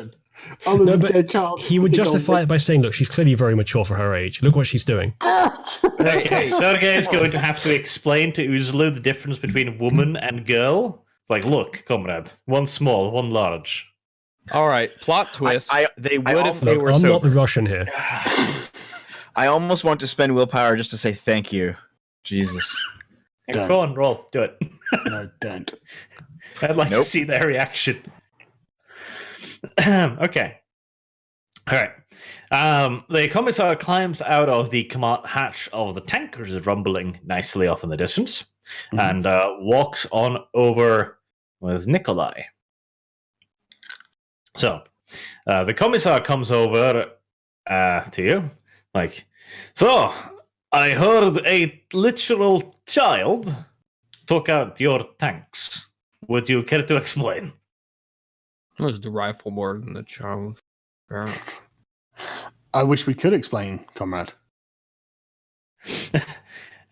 Oh, there's No, a but dead child. He would Big old justify it by saying, look, she's clearly very mature for her age. Look what she's doing. Okay, Sergey is going to have to explain to Uzlu the difference between woman and girl. Like, look, comrade, one small, one large. All right, plot twist. I- they would I if they Look, were I'm sober. not the Russian here. I almost want to spend willpower just to say thank you. Jesus. Don't. Go on, roll, do it. No, don't. I'd like to Nope. see their reaction. Okay. All right. The commissar climbs out of the command hatch of the tank, which is rumbling nicely off in the distance, and walks on over with Nikolai. So, the commissar comes over to you, like, so, I heard a literal child took out your tanks. Would you care to explain? It was the rifle more than the child. Yeah. I wish we could explain, comrade.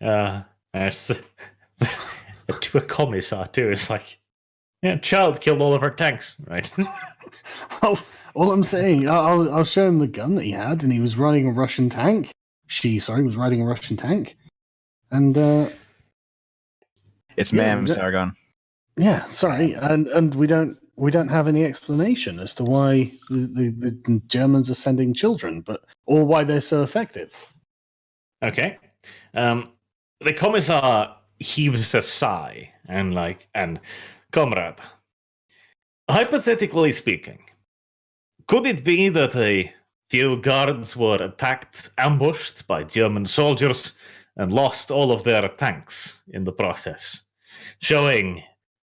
There's to a commissar too. It's like, yeah, child killed all of our tanks, right? Well, all I'm saying, I'll show him the gun that he had, and he was riding a Russian tank. Was riding a Russian tank, and It's Yeah, ma'am, that- Sargon. yeah, sorry, and we don't have any explanation as to why the Germans are sending children, or why they're so effective. Okay. The commissar heaves a sigh and comrade, hypothetically speaking, could it be that a few guards were ambushed by German soldiers and lost all of their tanks in the process, showing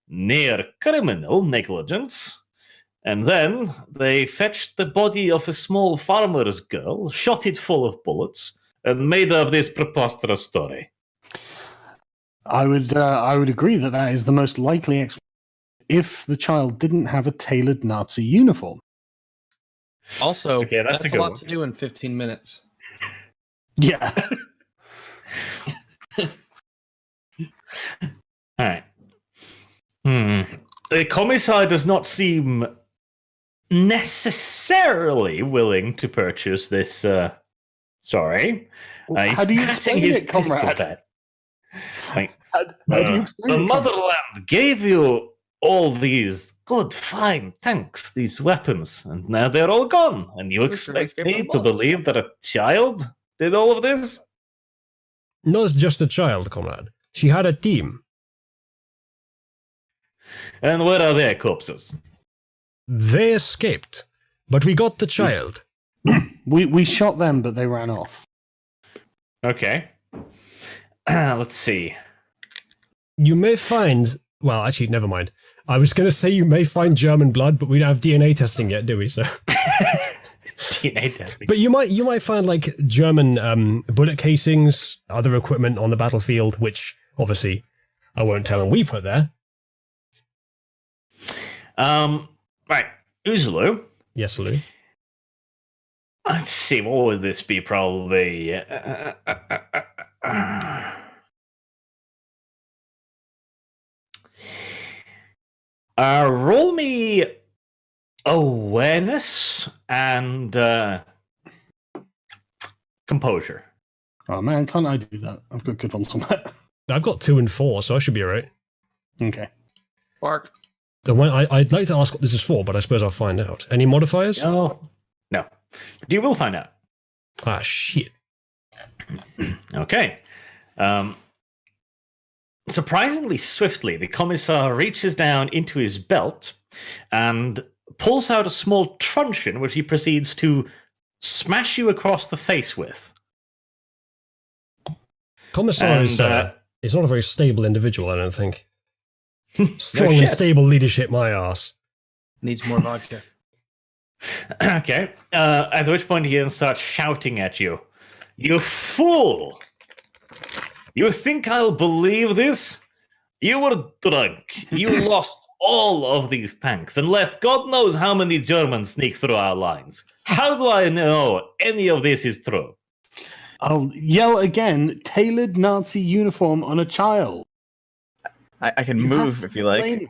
near criminal negligence? And then they fetched the body of a small farmer's girl, shot it full of bullets, and made up this preposterous story. I would agree that is the most likely explanation if the child didn't have a tailored Nazi uniform. Also, Okay, that's a good lot one. to do in 15 minutes. Yeah. All right. The commissar does not seem necessarily willing to purchase this. Sorry. He's How do you patting explain his it, comrade? pistol back. Like, How do you explain the it, comrade? motherland gave you all these good, fine tanks, these weapons, and now they're all gone. And you expect me to believe that a child did all of this? Not just a child, comrade. She had a team. And where are their corpses? They escaped, but we got the child. We shot them, but they ran off. Okay. Let's see. You may find... Well, actually, never mind. I was going to say you may find German blood, but we don't have DNA testing yet, do we? So, DNA testing. but you might find like German bullet casings, other equipment on the battlefield, which obviously I won't tell them we put there. Right. Uzulu. Yes, Lou. Let's see, what would this be? Probably. Roll me awareness and composure. Oh man, can't I do that? I've got good ones on that. I've got 2 and 4, so I should be alright. Okay. Bark. The one I'd like to ask what this is for, but I suppose I'll find out. Any modifiers? No. But you will find out. Ah, shit. Okay. Surprisingly swiftly, the commissar reaches down into his belt and pulls out a small truncheon, which he proceeds to smash you across the face with. Commissar is not a very stable individual, I don't think. Strong and shit. stable leadership, my ass. Needs more vodka. Okay. At which point he then starts shouting at you. You fool! You think I'll believe this? You were drunk. You lost all of these tanks and let God knows how many Germans sneak through our lines. How do I know any of this is true? I'll yell again, tailored Nazi uniform on a child. I can You move have if to you like.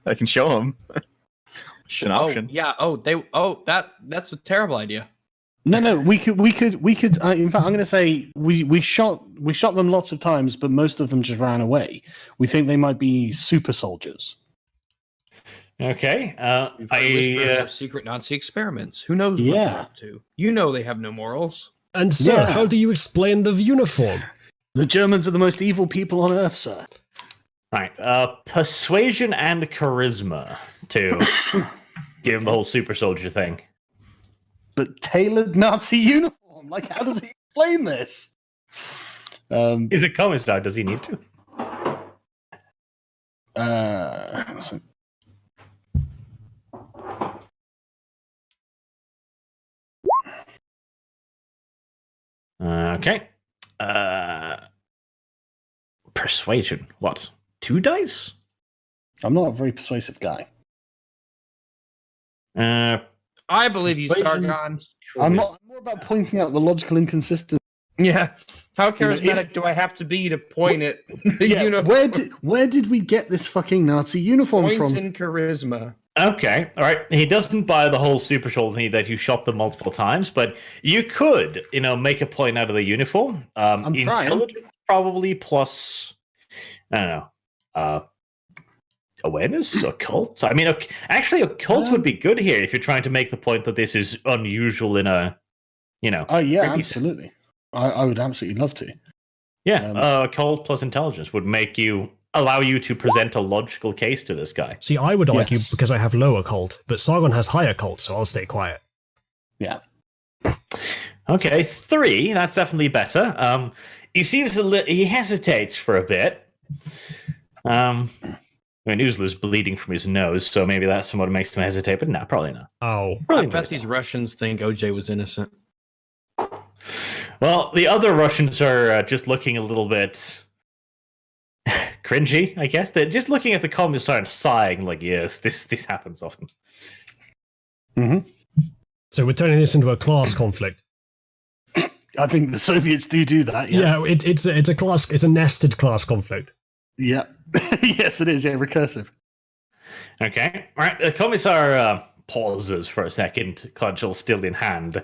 I can show him. It's an option. Yeah. That's a terrible idea. No, we could. In fact, I'm going to say we shot them lots of times, but most of them just ran away. We think they might be super soldiers. Okay. We've heard whispers of secret Nazi experiments. Who knows what Yeah. they're up to? You know they have no morals. And sir, Yeah. how do you explain the uniform? The Germans are the most evil people on earth, sir. Right. Persuasion and charisma to give him the whole super soldier thing. But tailored Nazi uniform. Like, how does he explain this? He's a commissar. Does he need to? So- Okay. Persuasion. What? 2 dice? I'm not a very persuasive guy. I believe you, Persuasion. Sargon. I'm more about pointing out the logical inconsistency. Yeah. How You know, charismatic do I have to be to point at the Yeah, uniform? where did we get this fucking Nazi uniform Points from? and charisma. Okay, all right. He doesn't buy the whole super shoulder thing that you shot them multiple times, but you could, make a point out of the uniform. I'm trying. Intelligence probably plus, I don't know, awareness, occult. I mean, actually, occult would be good here if you're trying to make the point that this is unusual in a, Oh yeah, creepy absolutely. I would absolutely love to. Yeah, occult plus intelligence would allow you to present a logical case to this guy. See, I would argue Yes. because I have low occult, but Sargon has high occult, so I'll stay quiet. Yeah. Okay, 3. That's definitely better. He seems he hesitates for a bit. I mean, Uzla's bleeding from his nose, so maybe that's what makes him hesitate. But no, probably not. Oh, I Probably bet not. these Russians think OJ was innocent. Well, the other Russians are just looking a little bit cringy, I guess. They're just looking at the commissar and sighing, like, yes, this happens often. so we're turning this into a class conflict. I think the Soviets do that. Yeah. Yeah, it's a nested class conflict. Yeah. Yes, it is. Yeah, recursive. Okay, all right. The commissar pauses for a second, cudgel still in hand,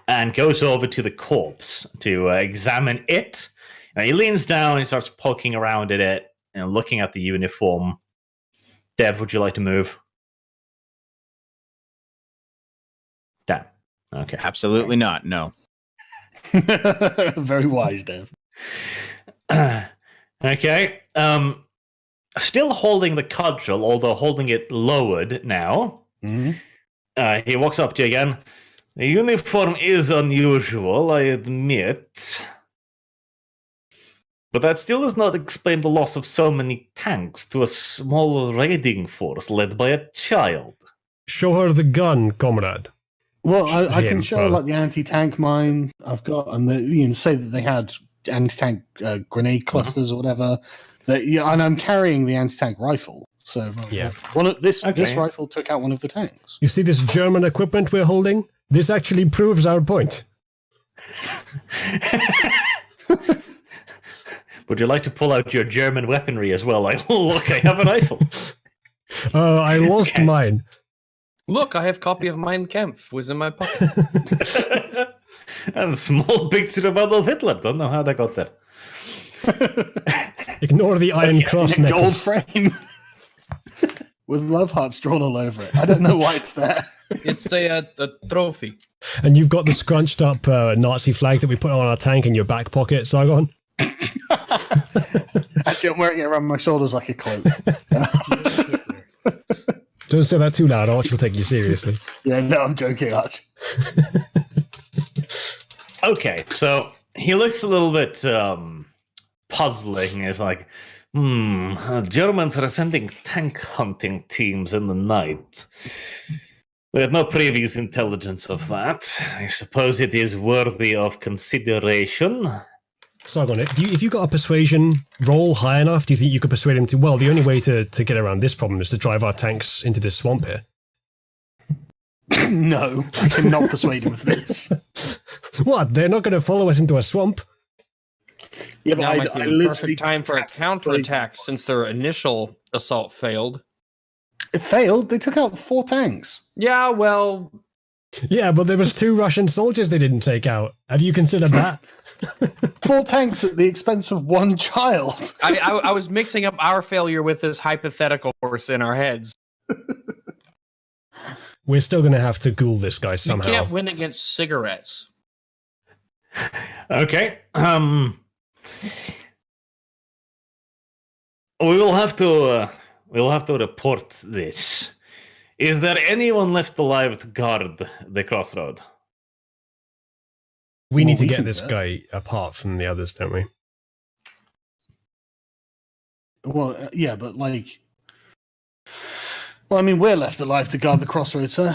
and goes over to the corpse to examine it. And he leans down and starts poking around at it and looking at the uniform. Dev, would you like to move? Dan. Okay. Absolutely not. No. Very wise, Dev. Okay. Still holding the cudgel, although holding it lowered now. Mhm. He walks up to you again. The uniform is unusual, I admit. But that still does not explain the loss of so many tanks to a small raiding force led by a child. Show her the gun, comrade. Well, I can Him, show rather. like the anti-tank mine I've got, and say that they had anti-tank grenade clusters or whatever. And I'm carrying the anti-tank rifle. So Yeah. this Okay. rifle took out one of the tanks. You see this German equipment we're holding? This actually proves our point. Would you like to pull out your German weaponry as well? Like, look, I have a rifle. Oh, I lost Okay. mine. Look, I have a copy of Mein Kampf was in my pocket. And a small picture of Adolf Hitler. Don't know how that got there. Ignore the Iron Cross In a gold necklace. frame with love hearts drawn all over it. I don't know why it's there. It's a trophy. And you've got the scrunched up Nazi flag that we put on our tank in your back pocket, Sargon. Actually, I'm wearing it around my shoulders like a cloak. Don't say that too loud, Arch will take you seriously. Yeah, no, I'm joking, Arch. Okay, so he looks a little bit puzzling. It's like, Germans are sending tank hunting teams in the night. We had no previous intelligence of that. I suppose it is worthy of consideration. Sargon, if you got a persuasion roll high enough, do you think you could persuade him to, well, the only way to get around this problem is to drive our tanks into this swamp here? No, I cannot persuade him of this. What? They're not going to follow us into a swamp? Yeah, but Now I might be the literally perfect time for a counterattack since their initial assault failed. It failed. They took out 4 tanks. Yeah, well, Yeah, but there was 2 Russian soldiers they didn't take out. Have you considered that? 4 tanks at the expense of 1 child. I was mixing up our failure with this hypothetical force in our heads. We're still going to have to ghoul this guy You somehow. can't win against cigarettes. Okay. We'll have to report this. Is there anyone left alive to guard the crossroad? We need Well, to we get can this do it. guy apart from the others, don't we? Well, yeah, but like... Well, I mean, we're left alive to guard the crossroads, sir.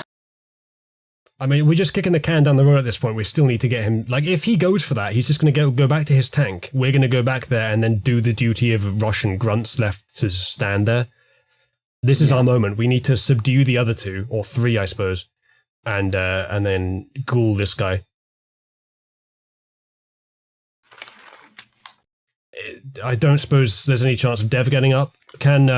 I mean, we're just kicking the can down the road at this point. We still need to get him. Like, if he goes for that, he's just going to go back to his tank. We're going to go back there and then do the duty of Russian grunts left to stand there. This is our moment. We need to subdue the other 2, or 3, I suppose, and then ghoul this guy. I don't suppose there's any chance of Dev getting up and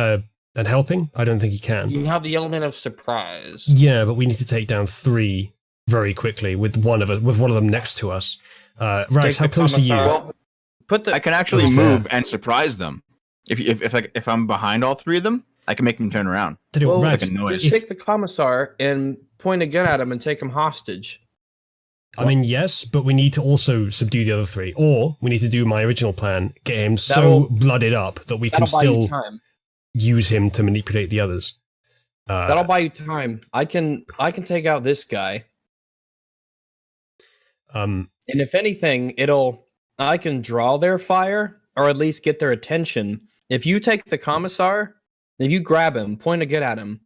helping. I don't think he can. You have the element of surprise. Yeah, but we need to take down 3 very quickly with one of them next to us. Rags, how close are you? Well, I can actually Who's move there? and surprise them. If I'm behind all 3 of them, I can make them turn around. Well, Rags, like a noise. just take the commissar and point a gun at him and take him hostage. I mean, yes, but we need to also subdue the other 3, or we need to do my original plan: get him so That'll- blooded up that we can That'll buy you still time. use him to manipulate the others. That'll buy you time. I can take out this guy, Um, and if anything, I can draw their fire or at least get their attention. If you take the commissar, if you grab him, point a gun at him,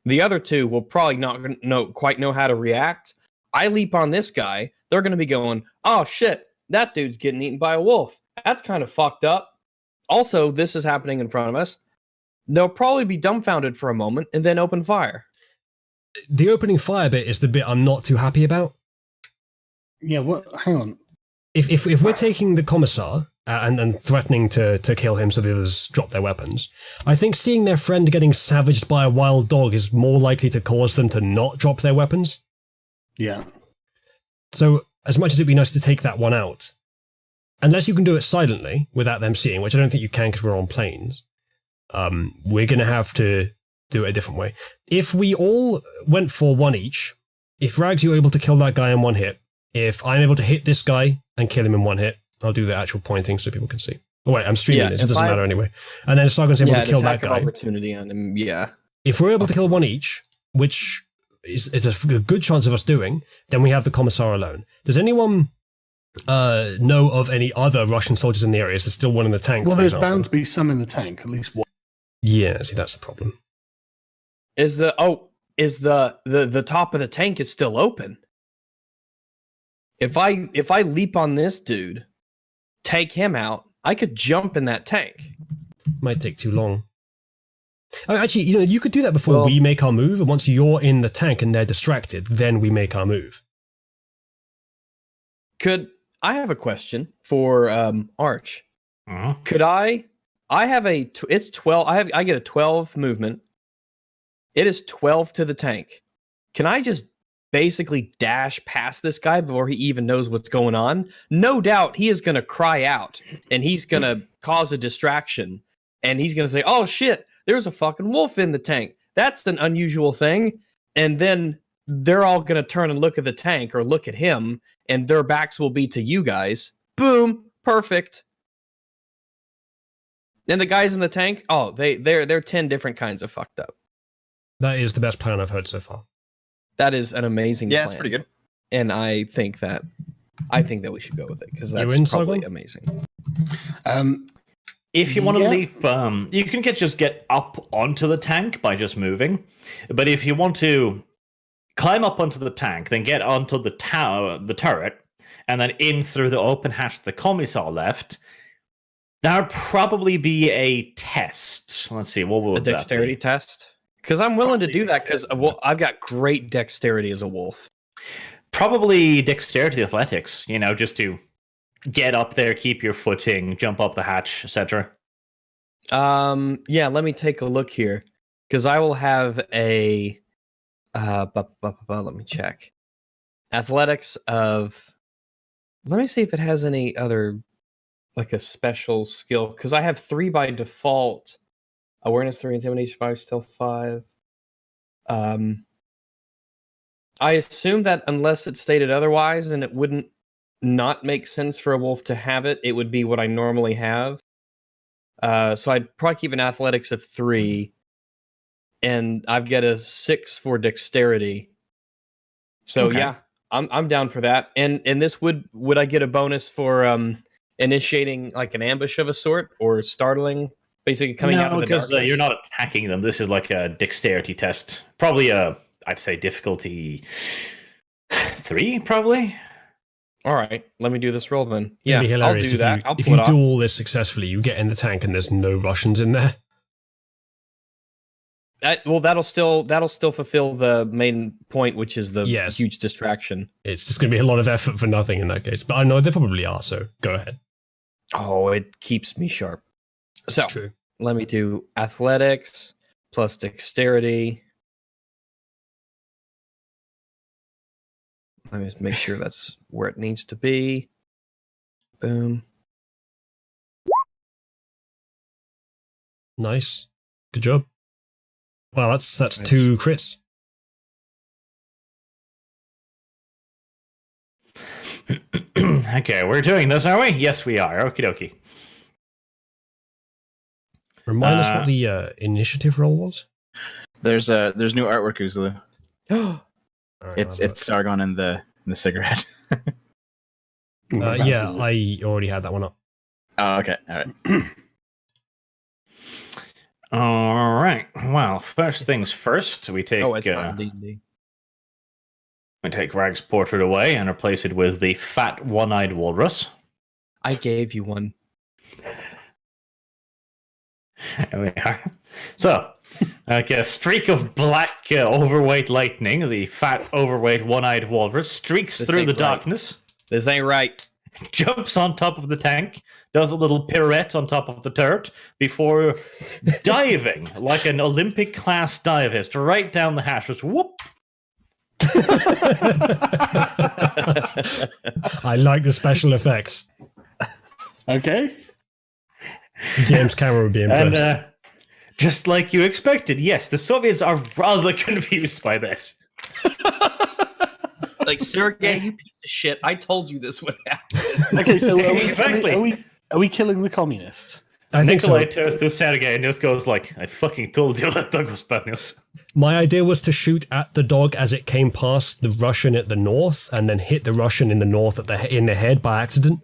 the other 2 will probably not quite know how to react. I leap on this guy, they're going to be going, "Oh shit, that dude's getting eaten by a wolf. That's kind of fucked up." Also, this is happening in front of us. They'll probably be dumbfounded for a moment and then open fire. the opening fire bit is the bit I'm not too happy about. Yeah, what? Hang on. If we're taking the commissar and threatening to kill him so the others drop their weapons, I think seeing their friend getting savaged by a wild dog is more likely to cause them to not drop their weapons. Yeah. So, as much as it'd be nice to take that one out, unless you can do it silently without them seeing, which I don't think you can because we're on planes, we're going to have to do it a different way. If we all went for 1 each, if Rags, you're able to kill that guy in 1 hit, if I'm able to hit this guy and kill him in 1 hit, I'll do the actual pointing so people can see. Oh wait, I'm streaming this, it doesn't matter anyway. And then Sargon's able to kill that guy. Opportunity on him, yeah. If we're able to kill 1 each, which is a good chance of us doing, then we have the commissar alone. Does anyone know of any other Russian soldiers in the area? Is there still one in the tank? Well, for there's example? bound to be some in the tank, at least one. Yeah, see, that's the problem. Is the top of the tank is still open? If I leap on this dude, take him out, I could jump in that tank. Might take too long. Oh, actually, you could do that before Well- we make our move, and once you're in the tank and they're distracted, then we make our move. I have a question for Arch. Mhm. Could I have it's 12. I get a 12 movement. It is 12 to the tank. Can I just basically dash past this guy before he even knows what's going on? No doubt he is going to cry out and he's going to cause a distraction and he's going to say, "Oh shit, there's a fucking wolf in the tank. That's an unusual thing." And then they're all going to turn and look at the tank or look at him and their backs will be to you guys. Boom, perfect. And the guys in the tank, oh, they're 10 different kinds of fucked up. That is the best plan I've heard so far. That is an amazing Yeah, plan. it's pretty good. And I think that we should go with it because You that's in, probably Sargon? amazing. If you want to Yeah. leap, you can just get up onto the tank by just moving. But if you want to climb up onto the tank, then get onto the turret, and then in through the open hatch the commissar left, that would probably be a test. Let's see, what would A dexterity test? Because I'm willing to do that because I've got great dexterity as a wolf. Probably dexterity athletics, just to get up there, keep your footing, jump up the hatch, etc. Yeah, let me take a look here because I will have a let me check. Athletics of, let me see if it has any other, like a special skill, because I have 3 by default. Awareness 3, intimidation 5, stealth 5. I assume that unless it's stated otherwise, and it wouldn't not make sense for a wolf to have it, it would be what I normally have. So I'd probably keep an athletics of 3, and I've got a 6 for dexterity. So Okay. yeah, I'm down for that. And this would I get a bonus for initiating like an ambush of a sort or startling, basically coming out of the because darkness? you're not attacking them. This is like a dexterity test. Probably I'd say difficulty 3, probably. All right, let me do this roll then. It'd Yeah, be hilarious I'll do that. I'll if pull you it do off. all this successfully, you get in the tank and there's no Russians in there. Well, that'll still fulfill the main point, which is the Yes. huge distraction. It's just going to be a lot of effort for nothing in that case. But I know there probably are, so go ahead. Oh, it keeps me sharp. That's So true. let me do athletics plus dexterity. Let me just make sure that's where it needs to be. Boom. Nice. Good job. Wow, that's Nice. 2 crits. Okay, we're doing this, are we? Yes, we are. Okie dokie. Remind us what the initiative roll was. There's new artwork, Uzulu. All right, It's Sargon and the cigarette. yeah, I already had that one up. Oh, okay. All right. All right. Well, first things first, we take Oh, it's not D&D. we take Rag's portrait away and replace it with the fat one-eyed walrus. I gave you one. There we are. So, like a streak of black, overweight lightning, the fat, overweight, one-eyed walrus streaks This through ain't the right. darkness, This ain't right. jumps on top of the tank, does a little pirouette on top of the turret before diving like an Olympic-class divist right down the hatch. Just whoop. I like the special effects. Okay. James Cameron would be impressed. And just like you expected, yes, the Soviets are rather confused by this. Like, Sergey, you piece of shit. I told you this would happen. Okay, so Exactly. are we killing the communists? I think so. Nikolai turns to Sergei and just goes like, I fucking told you that dog was bad news. My idea was to shoot at the dog as it came past the Russian at the north, and then hit the Russian in the north in the head by accident.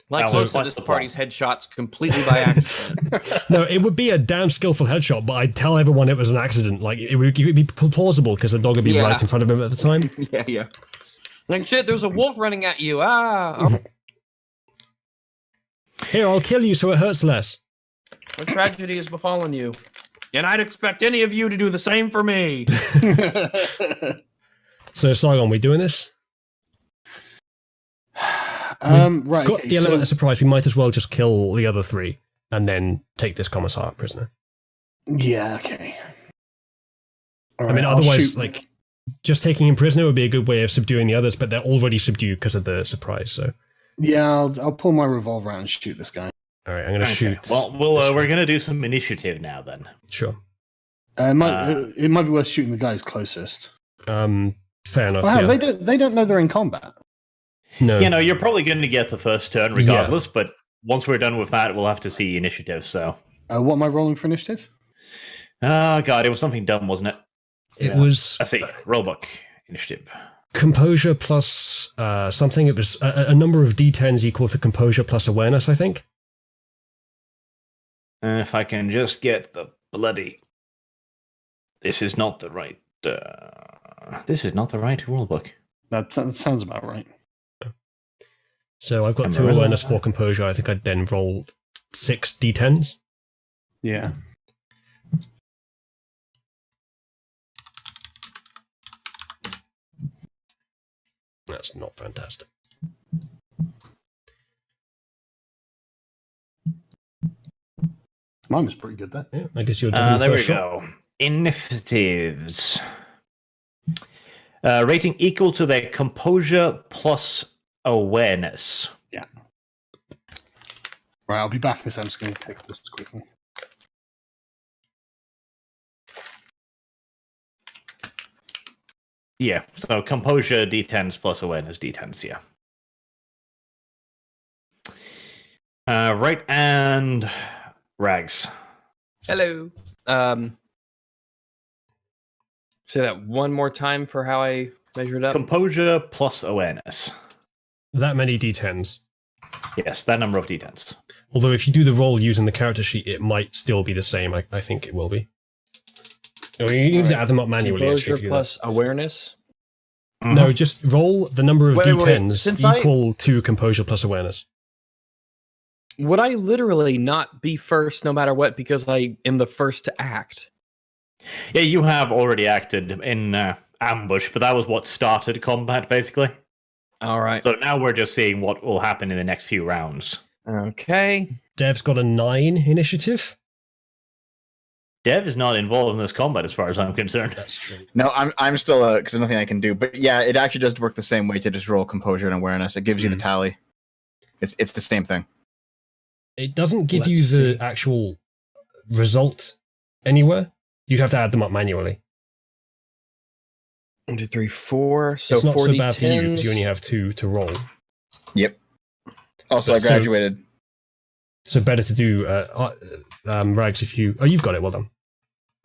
Like That most was of quite this the party's headshots completely by accident. No, it would be a damn skillful headshot, but I'd tell everyone it was an accident. Like, it would be plausible because the dog would be Yeah. right in front of him at the time. Yeah. Like, shit, there's a wolf running at you. Ah! Here, I'll kill you so it hurts less. What tragedy has befallen you? And I'd expect any of you to do the same for me. So, Sargon, we doing this? Right. Got okay, the element so- of surprise. We might as well just kill the other 3 and then take this commissar prisoner. Yeah. Okay. All I mean, right, I'll otherwise, shoot- like, just taking him prisoner would be a good way of subduing the others, but they're already subdued because of the surprise. So, yeah, I'll pull my revolver out and shoot this guy. all right, I'm going to Okay. shoot. Well, this we're guy. going to do some initiative now then. Sure. It might be worth shooting the guys closest. Fair enough. Wow, yeah. they don't know they're in combat. No. You know, you're probably going to get the first turn regardless, but once we're done with that, we'll have to see initiative, so. What am I rolling for initiative? Oh, God, it was something dumb, wasn't it? It Yeah. was Let's see. Rollbook. Initiative. composure plus something. It was a number of d10s equal to composure plus awareness, I think. If I can just get the bloody... This is not the right... This is not the right rulebook. That sounds about right. So I've got 2 Amarillo. awareness, 4 composure. I think I'd then roll 6 d10s. Yeah. That's not fantastic. Mine was pretty good there. Yeah, I guess you're done the There we first shot. go. Initiatives. Rating equal to their composure plus awareness. Right, I'll be back in this. I'm just going to take this quickly. Yeah, so composure d10s plus awareness d10s, yeah. Right, and Rags. Hello. Say that one more time for how I measured up. Composure plus awareness. That many d10s. Yes, that number of d10s. Although if you do the roll using the character sheet, it might still be the same. I think it will be. Oh, you need to add them up manually. Actually, Composure if you do that. plus awareness. No, just roll the number of Wait, wait, wait. d10s Since I- equal to composure plus awareness. Would I literally not be first no matter what because I am the first to act? Yeah, you have already acted in ambush, but that was what started combat, basically. All right. So now we're just seeing what will happen in the next few rounds. Okay. Dev's got a 9 initiative. Dev is not involved in this combat, as far as I'm concerned. That's true. No, I'm still because there's nothing I can do. But yeah, it actually does work the same way to just roll composure and awareness. It gives you the tally. It's the same thing. It doesn't give you Let's the see. actual result anywhere. You'd have to add them up manually. 1, 2, 3, 4. So It's not 40 so bad for you because you only 10s. have 2 to roll. Yep. Also, I But so- graduated. So better to do Rags if you... Oh, you've got it. Well done.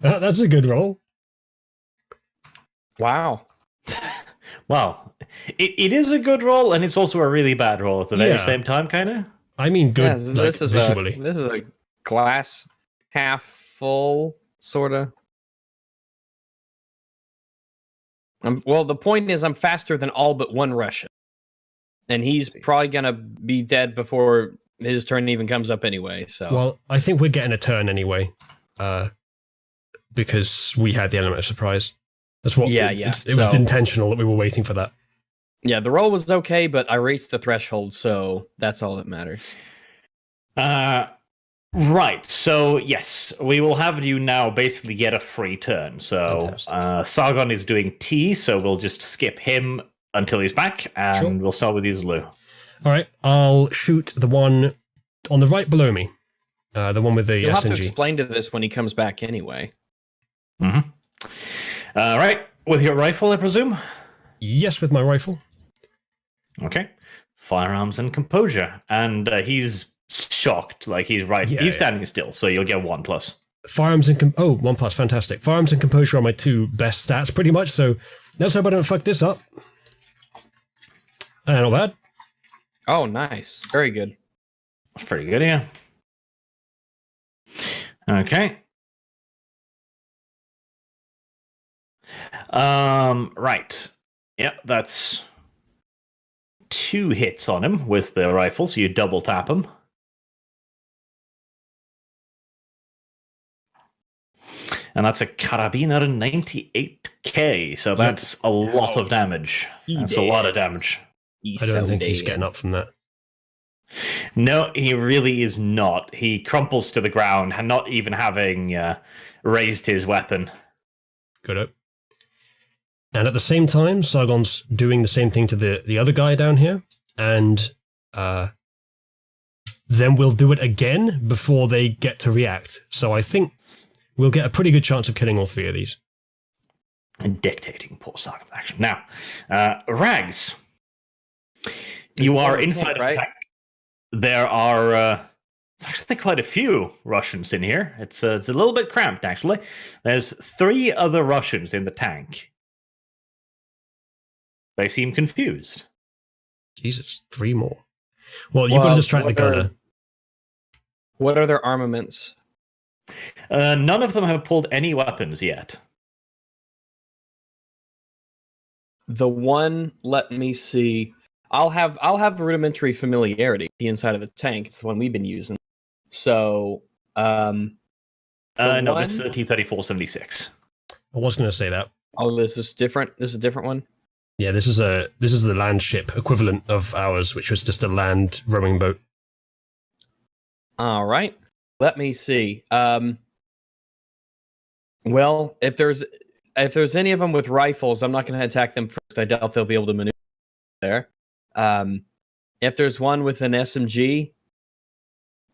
That's a good roll. Wow. Wow. It is a good roll, and it's also a really bad roll at the very Yeah. same time, kind of. I mean, good Yeah, like, visually. this is a glass half full sort of. Well, the point is, I'm faster than all but one Russian, and he's probably gonna be dead before his turn even comes up anyway. So, Well, I think we're getting a turn anyway, because we had the element of surprise. That's what. Yeah, It was so- intentional that we were waiting for that. yeah, the roll was okay, but I reached the threshold, so that's all that matters. Right. So yes, we will have you now basically get a free turn. So Fantastic. Sargon is doing T, so we'll just skip him until he's back, and Sure. we'll start with you, Zulu. All right, I'll shoot the one on the right below me, the one with the You'll have to SMG. explain to this when he comes back anyway. Mm-hmm. All right, with your rifle, I presume. Yes, with my rifle. Okay. Firearms and composure, and he's shocked, like he's Yeah, he's yeah. standing still, so you'll get 1+. Firearms and 1+, fantastic. Firearms and composure are my 2 best stats, pretty much. So let's hope I don't fuck this up. Not bad. Oh, nice. Very good. That's pretty good, yeah. Okay. Right. Yeah, that's 2 hits on him with the rifle, so you double tap him. And that's a Carabiner 98k, so that's a lot of damage. That's a lot of damage. I don't think he's getting up from that. No, he really is not. He crumples to the ground, and not even having raised his weapon. Good up. And at the same time, Sargon's doing the same thing to the other guy down here, and then we'll do it again before they get to react. So I think we'll get a pretty good chance of killing all 3 of these. And dictating poor Sargon's action. Now, Rags, you There's are one in the inside tank, of right? tank. There are it's actually quite a few Russians in here. It's a little bit cramped, actually. There's 3 other Russians in the tank. They seem confused. Jesus, 3 more. Well, you've got to distract the gunner. What are their armaments? None of them have pulled any weapons yet. The one, let me see. I'll have rudimentary familiarity. The inside of the tank. It's the one we've been using. So, The No, one- this is a T-34-76. I was going to say that. oh, this is different. This is a different one. Yeah, this is the land ship equivalent of ours, which was just a land rowing boat. All right. Let me see. Well, if there's any of them with rifles, I'm not going to attack them first. I doubt they'll be able to maneuver there. If there's one with an SMG,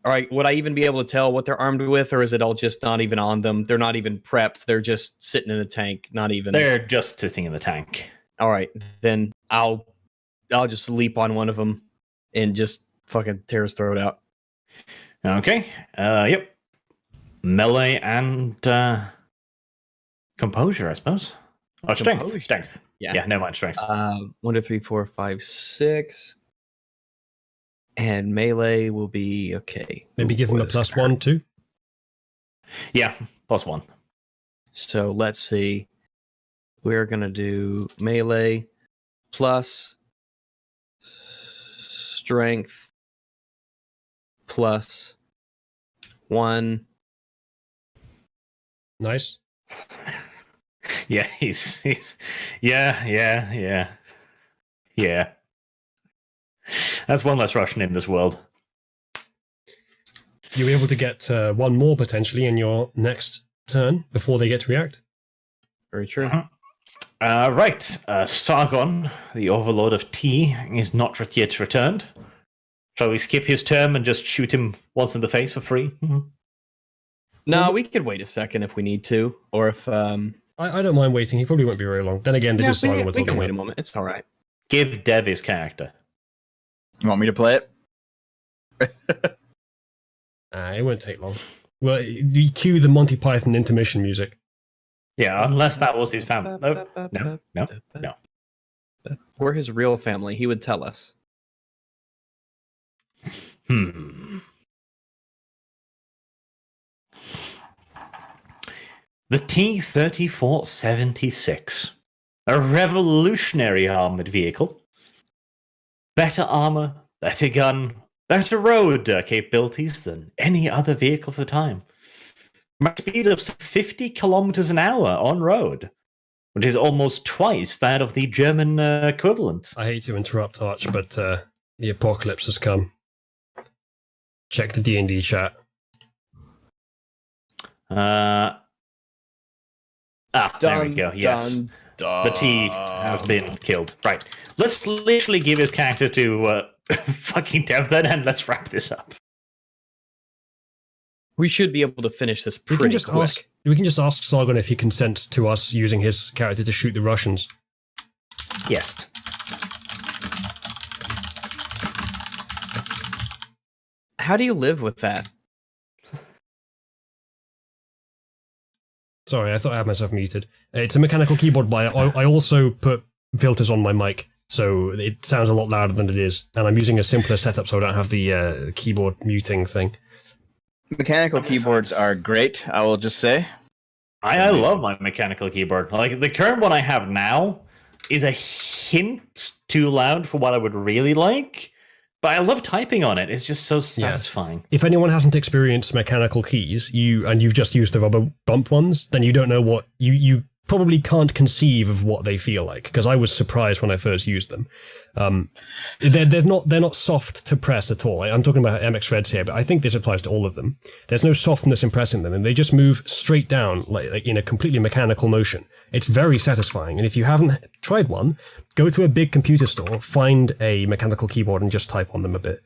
all right, would I even be able to tell what they're armed with, or is it all just not even on them? They're not even prepped. They're just sitting in a tank, not even. They're just sitting in the tank. All right, then I'll just leap on one of them and just fucking tear his throat out. Okay. Yep. Melee and composure, I suppose. Oh, strength. Composure. Strength. Yeah. Yeah, never mind, strength. 1, 2, 3, 4, 5, 6. And melee will be okay. Maybe Ooh, give him boy, a this is gonna +1 hurt. too. Yeah, +1. So let's see. We're gonna do melee plus strength plus 1. Nice. Yeah, he's yeah. That's one less Russian in this world. You're able to get one more potentially in your next turn before they get to react. Very true. Right. Sargon, the overlord of T, is not yet returned. Shall we skip his turn and just shoot him once in the face for free? No, we could wait a second if we need to, or if I don't mind waiting. He probably won't be very long. Then again, it is Sargon we're we talking can wait a about. moment. It's all right. Give Dev his character. You want me to play it? It won't take long. Well, you cue the Monty Python intermission music. Yeah, unless that was his family. No. We're his real family. He would tell us. The T-3476. A revolutionary armored vehicle. Better armor, better gun, better road capabilities than any other vehicle of the time. Max speed of 50 kilometers an hour on road, which is almost twice that of the German equivalent. I hate to interrupt, Arch, but the apocalypse has come. Check the D&D chat. There we go. Yes. The T has been killed. Right. Let's literally give his character to fucking Dev then, and let's wrap this up. We should be able to finish this We pretty can just quick. ask Sargon if he consents to us using his character to shoot the Russians. Yes. How do you live with that? Sorry, I thought I had myself muted. It's a mechanical keyboard, but I also put filters on my mic, so it sounds a lot louder than it is. And I'm using a simpler setup, so I don't have the keyboard muting thing. Mechanical keyboards are great, I will just say. I love my mechanical keyboard. Like, the current one I have now is a hint too loud for what I would really like, but I love typing on it. It's just so satisfying. If anyone hasn't experienced mechanical keys, you've just used the rubber bump ones, then you don't know what you probably can't conceive of what they feel like. Because I was surprised when I first used them. They're not soft to press at all. I'm talking about MX Reds here, but I think this applies to all of them. There's no softness in pressing them, and they just move straight down like in a completely mechanical motion. It's very satisfying. And if you haven't tried one, go to a big computer store, find a mechanical keyboard, and just type on them a bit.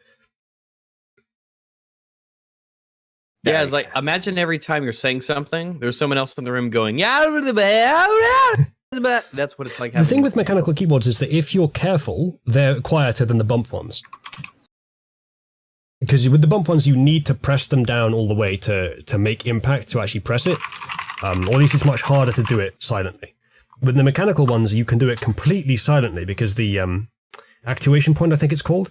Yeah, it's like, imagine every time you're saying something, there's someone else in the room going, yeah, that's what it's like. The thing with mechanical keyboards is that if you're careful, they're quieter than the bump ones. Because with the bump ones, you need to press them down all the way to make impact to actually press it. Or at least it's much harder to do it silently. With the mechanical ones, you can do it completely silently because the actuation point, I think it's called,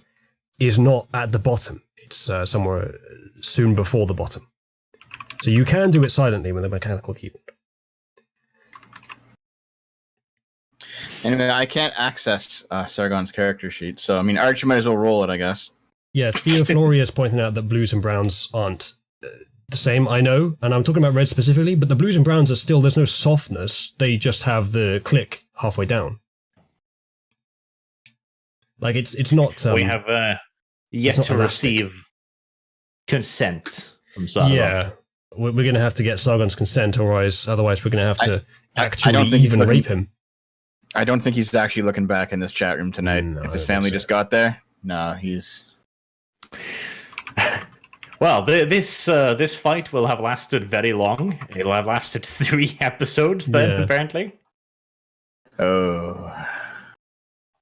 is not at the bottom. It's somewhere soon before the bottom. So you can do it silently with a mechanical keyboard. Anyway, I can't access Sargon's character sheet, so I mean, Arch, you might as well roll it, I guess. Yeah, Theo Floria is pointing out that blues and browns aren't the same, I know, and I'm talking about red specifically, but the blues and browns are still, there's no softness, they just have the click halfway down. Like, it's not... we have yet not to elastic. receive consent from Sargon. Yeah, we're going to have to get Sargon's consent, otherwise we're going to have to I actually don't think he's even looking- rape him. I don't think he's actually looking back in this chat room tonight. No, if I his don't family think so. just got there, no, he's... Well, this fight will have lasted very long. It'll have lasted 3 episodes then, Yeah. apparently. Oh.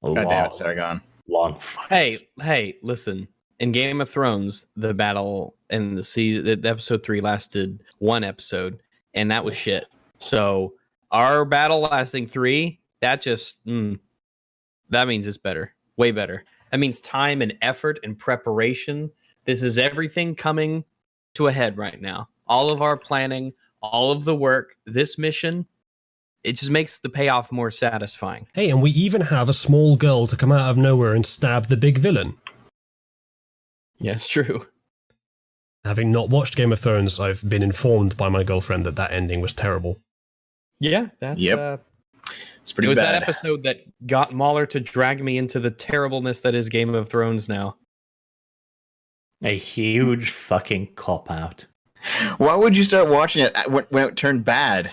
God damn Long, it, Sargon. long fight. Hey, listen. In Game of Thrones, the battle in the episode 3 lasted 1 episode, and that was shit. So our battle lasting 3, that just that means it's better, way better. That means time and effort and preparation. This is everything coming to a head right now. All of our planning, all of the work, this mission, it just makes the payoff more satisfying. Hey, and we even have a small girl to come out of nowhere and stab the big villain. Yeah, it's true. Having not watched Game of Thrones, I've been informed by my girlfriend that ending was terrible. Yeah, that's Yep. It's pretty It was bad. that episode that got Mahler to drag me into the terribleness that is Game of Thrones now. A huge fucking cop out. Why would you start watching it when it turned bad?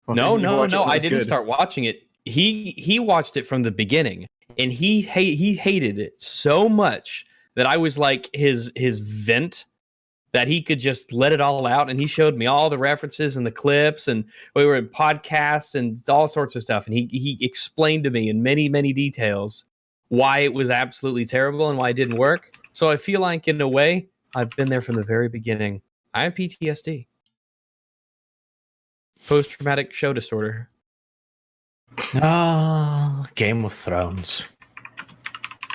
Why No, didn't you watch it when it I was didn't good? start watching it. He watched it from the beginning, and he hated it so much that I was like his vent, that he could just let it all out. And he showed me all the references and the clips, and we were in podcasts and all sorts of stuff. And he explained to me in many details why it was absolutely terrible and why it didn't work. So I feel like, in a way, I've been there from the very beginning. I have PTSD, post-traumatic show disorder. Ah, Game of Thrones.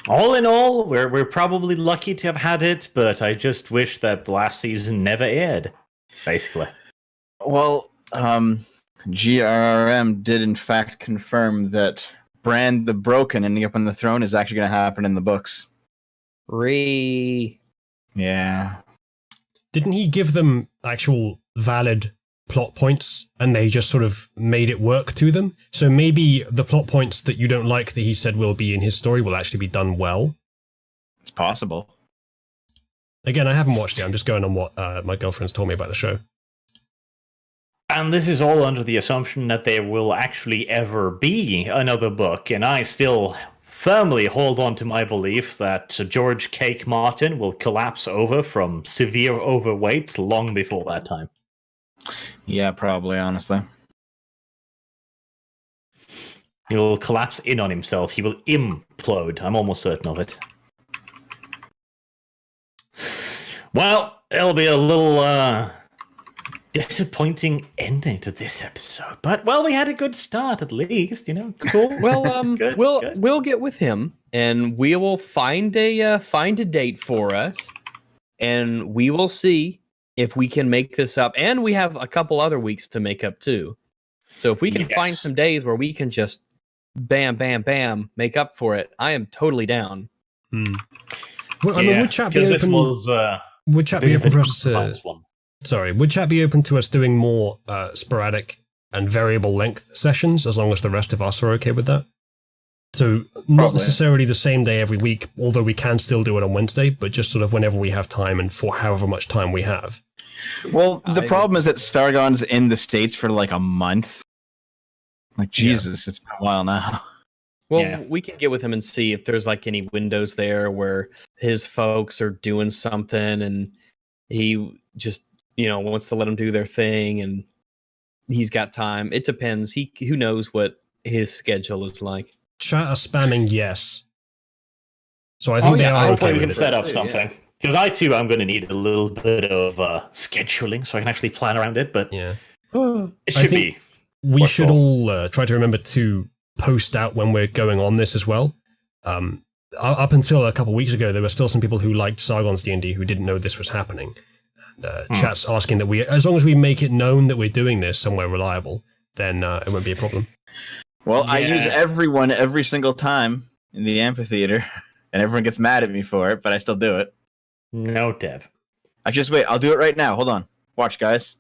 All in all, we're probably lucky to have had it, but I just wish that the last season never aired. Basically, Well, GRRM did in fact confirm that Bran the Broken ending up on the throne is actually going to happen in the books. Yeah. Didn't he give them actual valid plot points and they just sort of made it work to them? So maybe the plot points that you don't like that he said will be in his story will actually be done well. It's possible. Again, I haven't watched it. I'm just going on what my girlfriend's told me about the show. and this is all under the assumption that there will actually ever be another book, and I still firmly hold on to my belief that George Cake Martin will collapse over from severe overweight long before that time. Yeah, probably, honestly. He will collapse in on himself. He will implode. I'm almost certain of it. Well, it'll be a little disappointing ending to this episode, but well, we had a good start at least. You know, cool. Well, Good, we'll good. we'll get with him, and we will find a date for us, and we will see if we can make this up. And we have a couple other weeks to make up too. So if we can find Yes. some days where we can just bam, bam, bam, make up for it, I am totally down. Hmm. Well, I mean, would chat be 'cause this open? was, Would chat a be bit of open a for us to? compromise one. Sorry, would chat be open to us doing more sporadic and variable length sessions as long as the rest of us are okay with that? So not Probably. necessarily the same day every week, although we can still do it on Wednesday, but just sort of whenever we have time and for however much time we have. Well, the I- problem is that Stargon's in the States for like a month. Like, Jesus, it's been a while now. Well, Yeah. we can get with him and see if there's like any windows there where his folks are doing something and he just, wants to let them do their thing and he's got time. It depends. Who knows what his schedule is like. Chat are spamming yes. So I think they yeah, are Hopefully okay we with can it. set up too, something. Because I too am going to need a little bit of scheduling so I can actually plan around it, but Yeah. it I should think- be. We What should for? all try to remember to post out when we're going on this as well. Up until a couple of weeks ago, there were still some people who liked Sargon's D&D who didn't know this was happening. And chat's asking that as long as we make it known that we're doing this somewhere reliable, then it won't be a problem. Well, I use Yeah. everyone every single time in the amphitheater, and everyone gets mad at me for it, but I still do it. No, Dev. Just wait, I'll do it right now. Hold on. Watch, guys.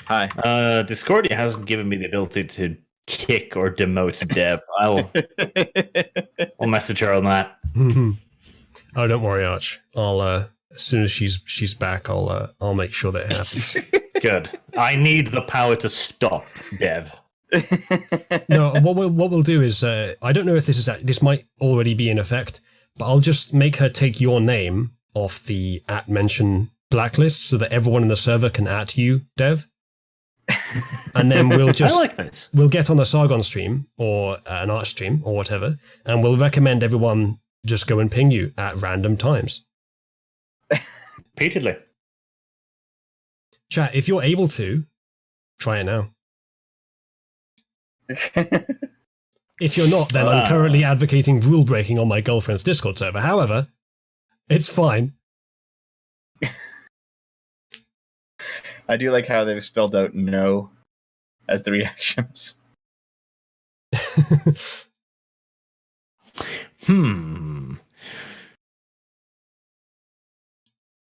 Hi. Discordia hasn't given me the ability to kick or demote Dev. I'll message her on that. Oh, don't worry, Arch. I'll as soon as she's back, I'll make sure that it happens. Good. I need the power to stop Dev. No, what we'll do is I don't know if this might already be in effect, but I'll just make her take your name off the @mention blacklist so that everyone in the server can @ you, Dev. And then we'll just I like this. we'll get on a Sargon stream or an Arch stream or whatever, and we'll recommend everyone just go and ping you at random times. Repeatedly. Chat, if you're able to, try it now. If you're not, then I'm currently advocating rule breaking on my girlfriend's Discord server. However, it's fine. I do like how they've spelled out no as the reactions.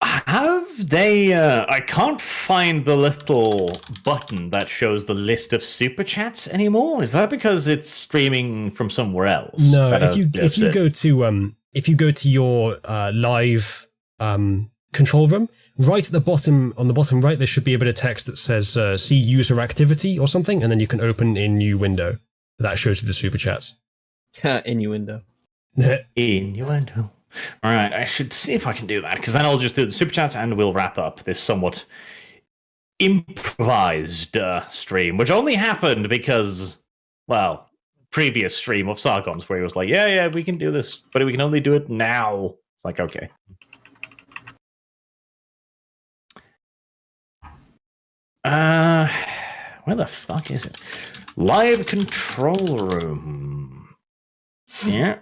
Have they? I can't find the little button that shows the list of super chats anymore. Is that because it's streaming from somewhere else? No, that if you go to your live control room, right at the bottom, on the bottom right, there should be a bit of text that says "See user activity" or something, and then you can open a new window that shows you the super chats. Innuendo. Innuendo. All right, I should see if I can do that, because then I'll just do the super chats and we'll wrap up this somewhat improvised stream, which only happened because, well, previous stream of Sargon's where he was like, yeah, we can do this, but we can only do it now. It's like, okay. Where the fuck is it? Live control room. Yeah.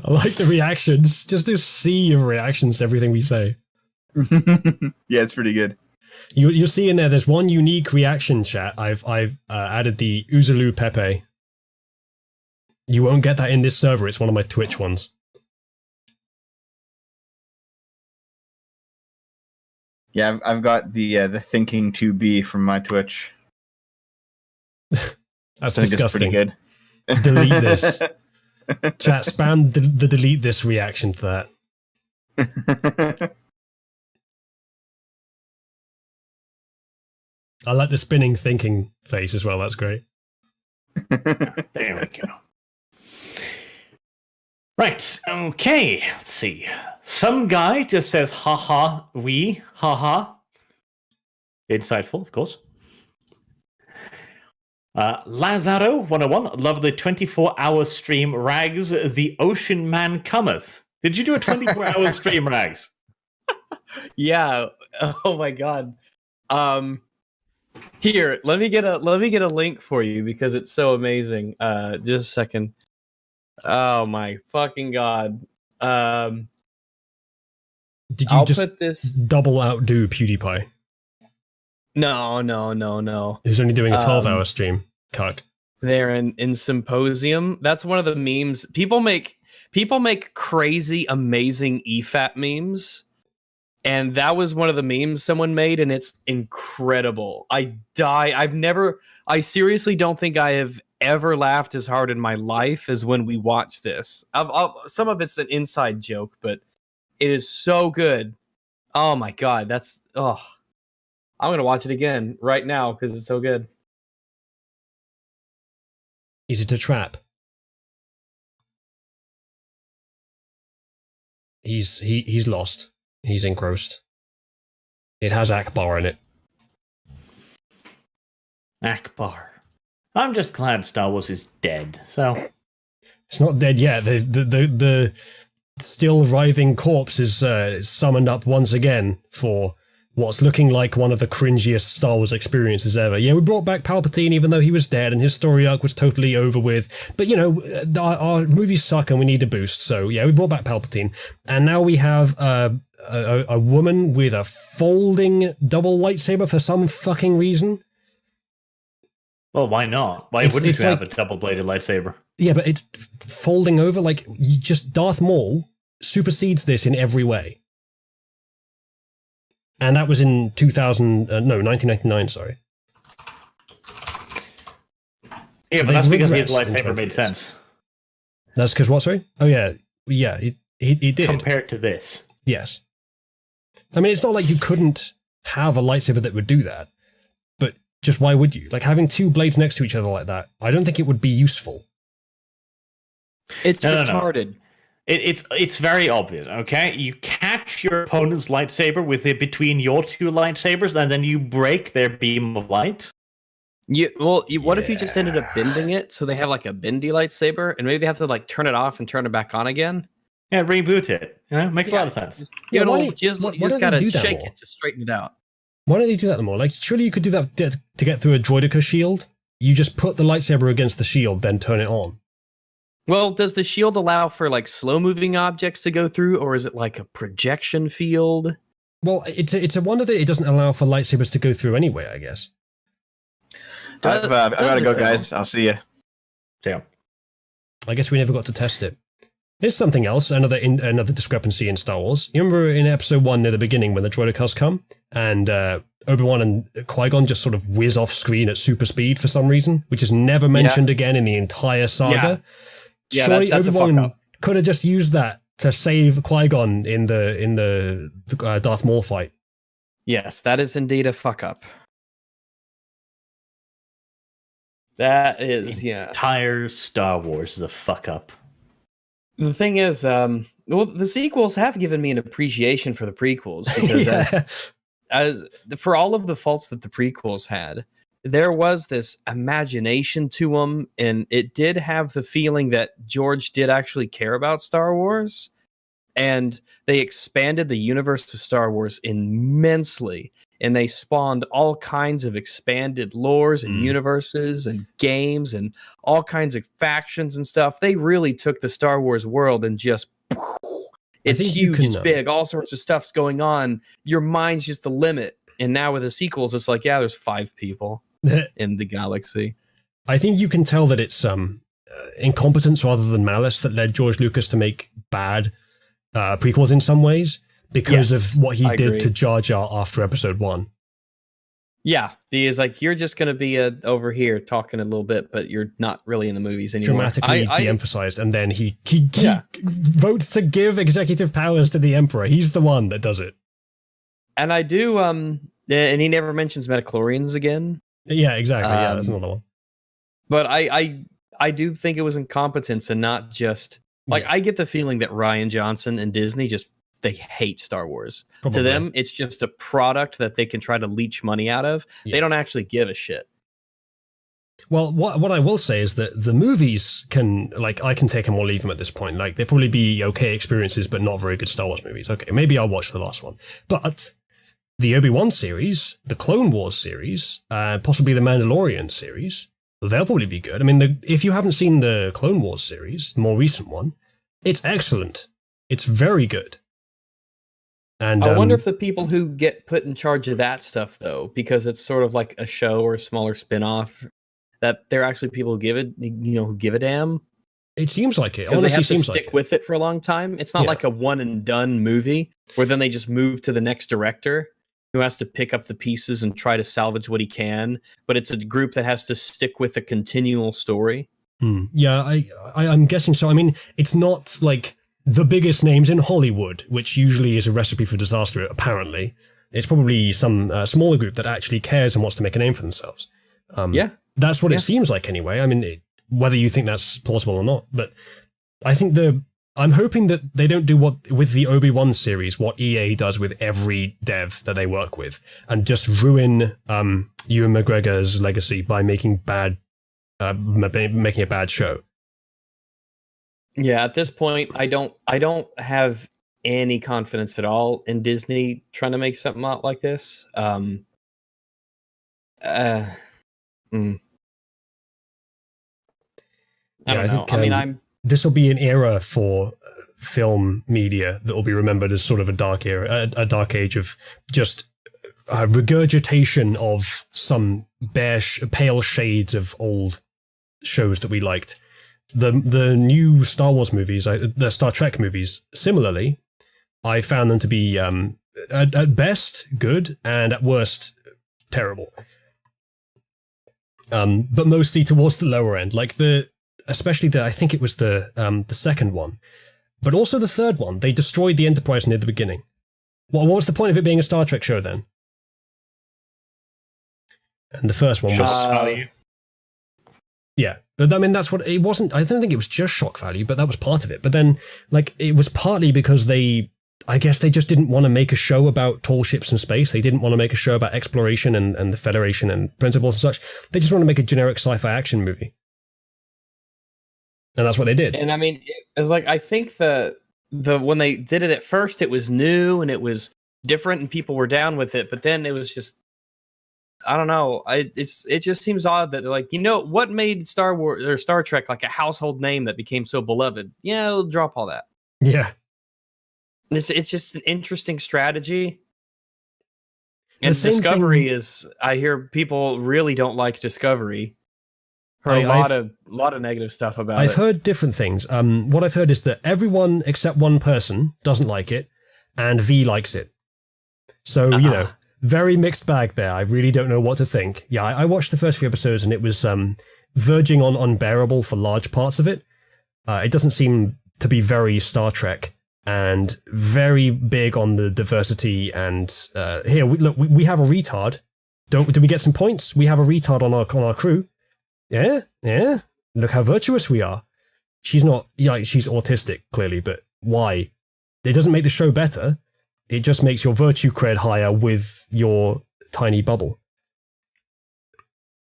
I like the reactions. Just do sea of reactions to everything we say. Yeah, it's pretty good. You'll see in there. There's one unique reaction chat. I've added the Uzulu Pepe. You won't get that in this server. It's one of my Twitch ones. Yeah, I've got the thinking to be from my Twitch. That's I think disgusting. it's pretty good. Delete this. Chat, spam the delete this reaction to that. I like the spinning thinking face as well. That's great. There we go. Right, okay, let's see. Some guy just says, haha, haha. Insightful, of course. Lazaro 101, love the 24-hour stream, Rags, the ocean man cometh. Did you do a 24-hour stream, Rags? Yeah. Oh my god. Here, let me get a link for you because it's so amazing. Just a second. Oh my fucking god. Did you I'll just put this. double outdo PewDiePie, No. who's only doing a 12-hour stream? Cuck. They're in Symposium. That's one of the memes. People make crazy, amazing EFAT memes. And that was one of the memes someone made, and it's incredible. I seriously don't think I have ever laughed as hard in my life as when we watched this. Some of it's an inside joke, but it is so good. Oh my god, I'm gonna watch it again right now because it's so good. Is it a trap? He's lost. He's engrossed. It has Akbar in it. Akbar. I'm just glad Star Wars is dead, so... It's not dead yet. The still writhing corpse is summoned up once again for what's looking like one of the cringiest Star Wars experiences ever. Yeah, we brought back Palpatine even though he was dead and his story arc was totally over with. But, you know, our movies suck and we need a boost. So, yeah, we brought back Palpatine. And now we have a woman with a folding double lightsaber for some fucking reason. Well, why not? Why wouldn't you have a double-bladed lightsaber? Yeah, but it's folding over, like, Darth Maul supersedes this in every way. And that was in 1999, sorry. Yeah, but that's because his lightsaber made sense. That's because what, sorry? Oh, yeah. Yeah, it did. Compared to this. Yes. I mean, it's not like you couldn't have a lightsaber that would do that. But just why would you? Like, having two blades next to each other like that, I don't think it would be useful. It's retarded. No. It's very obvious, okay? You catch your opponent's lightsaber with it between your two lightsabers, and then you break their beam of light. What if you just ended up bending it so they have like a bendy lightsaber, and maybe they have to like turn it off and turn it back on again? Yeah, reboot it. You know, makes a lot of sense. Yeah, you just gotta shake it to straighten it out. Why don't they do that more? Like, surely you could do that to get through a droidica shield. You just put the lightsaber against the shield, then turn it on. Well, does the shield allow for like slow moving objects to go through, or is it like a projection field? Well, it's a wonder that it doesn't allow for lightsabers to go through anyway, I guess. I've got to go, guys. I'll see you. So, I guess we never got to test it. Here's something else, another discrepancy in Star Wars. You remember in episode 1 near the beginning when the droid cars come and Obi-Wan and Qui-Gon just sort of whiz off screen at super speed for some reason, which is never mentioned again in the entire saga. Yeah, Surely that's a fuck Obi-Wan up. could have just used that to save Qui-Gon in the Darth Maul fight. Yes, that is indeed a fuck up. That is, yeah. entire Star Wars is a fuck up. The thing is, well, the sequels have given me an appreciation for the prequels because Yeah. as for all of the faults that the prequels had, there was this imagination to them, and it did have the feeling that George did actually care about Star Wars, and they expanded the universe of Star Wars immensely, and they spawned all kinds of expanded lores and universes and games and all kinds of factions and stuff. They really took the Star Wars world and just it's think you huge, can, it's big, all sorts of stuff's going on. Your mind's just the limit. And now with the sequels, it's like, yeah, there's 5 people in the galaxy. I think you can tell that it's incompetence rather than malice that led George Lucas to make bad prequels in some ways because Yes, of what he I did agree. to Jar Jar after episode 1. Yeah, because like you're just gonna be over here talking a little bit, but you're not really in the movies anymore. Dramatically I- de-emphasized, and then he Yeah. votes to give executive powers to the Emperor. He's the one that does it. and I do, and he never mentions metachlorians again. Yeah, exactly. Yeah, that's Um, another one. But I do think it was incompetence and not just like Yeah. I get the feeling that Ryan Johnson and Disney just they hate Star Wars. Probably. To them, it's just a product that they can try to leech money out of. Yeah. They don't actually give a shit. Well, what I will say is that the movies can, like, I can take them or leave them at this point. Like, they'll probably be okay experiences, but not very good Star Wars movies. Okay, maybe I'll watch the last one. But the Obi-Wan series, the Clone Wars series, possibly the Mandalorian series, they'll probably be good. I mean, if you haven't seen the Clone Wars series, the more recent one, it's excellent. It's very good. And I wonder if the people who get put in charge of that stuff, though, because it's sort of like a show or a smaller spin-off, that they're actually people who give it, who give a damn. it seems like it. Because they Honestly, have to seems stick like it. with it for a long time. It's not Yeah. like a one and done movie where then they just move to the next director who has to pick up the pieces and try to salvage what he can. But it's a group that has to stick with a continual story. Yeah, I'm guessing so. I mean, it's not like the biggest names in Hollywood, which usually is a recipe for disaster, apparently. It's probably some smaller group that actually cares and wants to make a name for themselves. Yeah. That's what Yeah. it seems like anyway. I mean, whether you think that's plausible or not, but I think I'm hoping that they don't do what with the Obi-Wan series, what EA does with every dev that they work with, and just ruin Ewan McGregor's legacy by making making a bad show. Yeah, at this point, I don't have any confidence at all in Disney trying to make something out like this. I don't know. think, I mean, this will be an era for film media that will be remembered as sort of a dark era, a dark age of just regurgitation of some pale shades of old shows that we liked. The new Star Wars movies, the Star Trek movies, similarly, I found them to be at best good and at worst terrible. But mostly towards the lower end, like especially I think it was the second one, but also the third one. They destroyed the Enterprise near the beginning. What was the point of it being a Star Trek show then? And the first one was yeah. But I mean, that's what it wasn't. I don't think it was just shock value, but that was part of it. But then, like, it was partly because I guess they just didn't want to make a show about tall ships in space. They didn't want to make a show about exploration and the Federation and principles and such. They just want to make a generic sci-fi action movie. And that's what they did. and I mean, it's like I think the when they did it at first, it was new and it was different, and people were down with it. But then it was just, I don't know. It just seems odd that they're like, what made Star Wars or Star Trek like a household name that became so beloved? Yeah, we'll drop all that. Yeah. It's just an interesting strategy. And same Discovery thing- is, I hear people really don't like Discovery. Heard Oh, a lot of negative stuff about I've it. heard different things. What I've heard is that everyone except one person doesn't like it, and V likes it. So, you know, very mixed bag there. I really don't know what to think. Yeah, I watched the first few episodes, and it was verging on unbearable for large parts of it. It doesn't seem to be very Star Trek, and very big on the diversity. And here, we have a retard. Do we get some points? We have a retard on our crew. Yeah. Look how virtuous we are. She's not, she's autistic, clearly, but why? It doesn't make the show better. It just makes your virtue cred higher with your tiny bubble.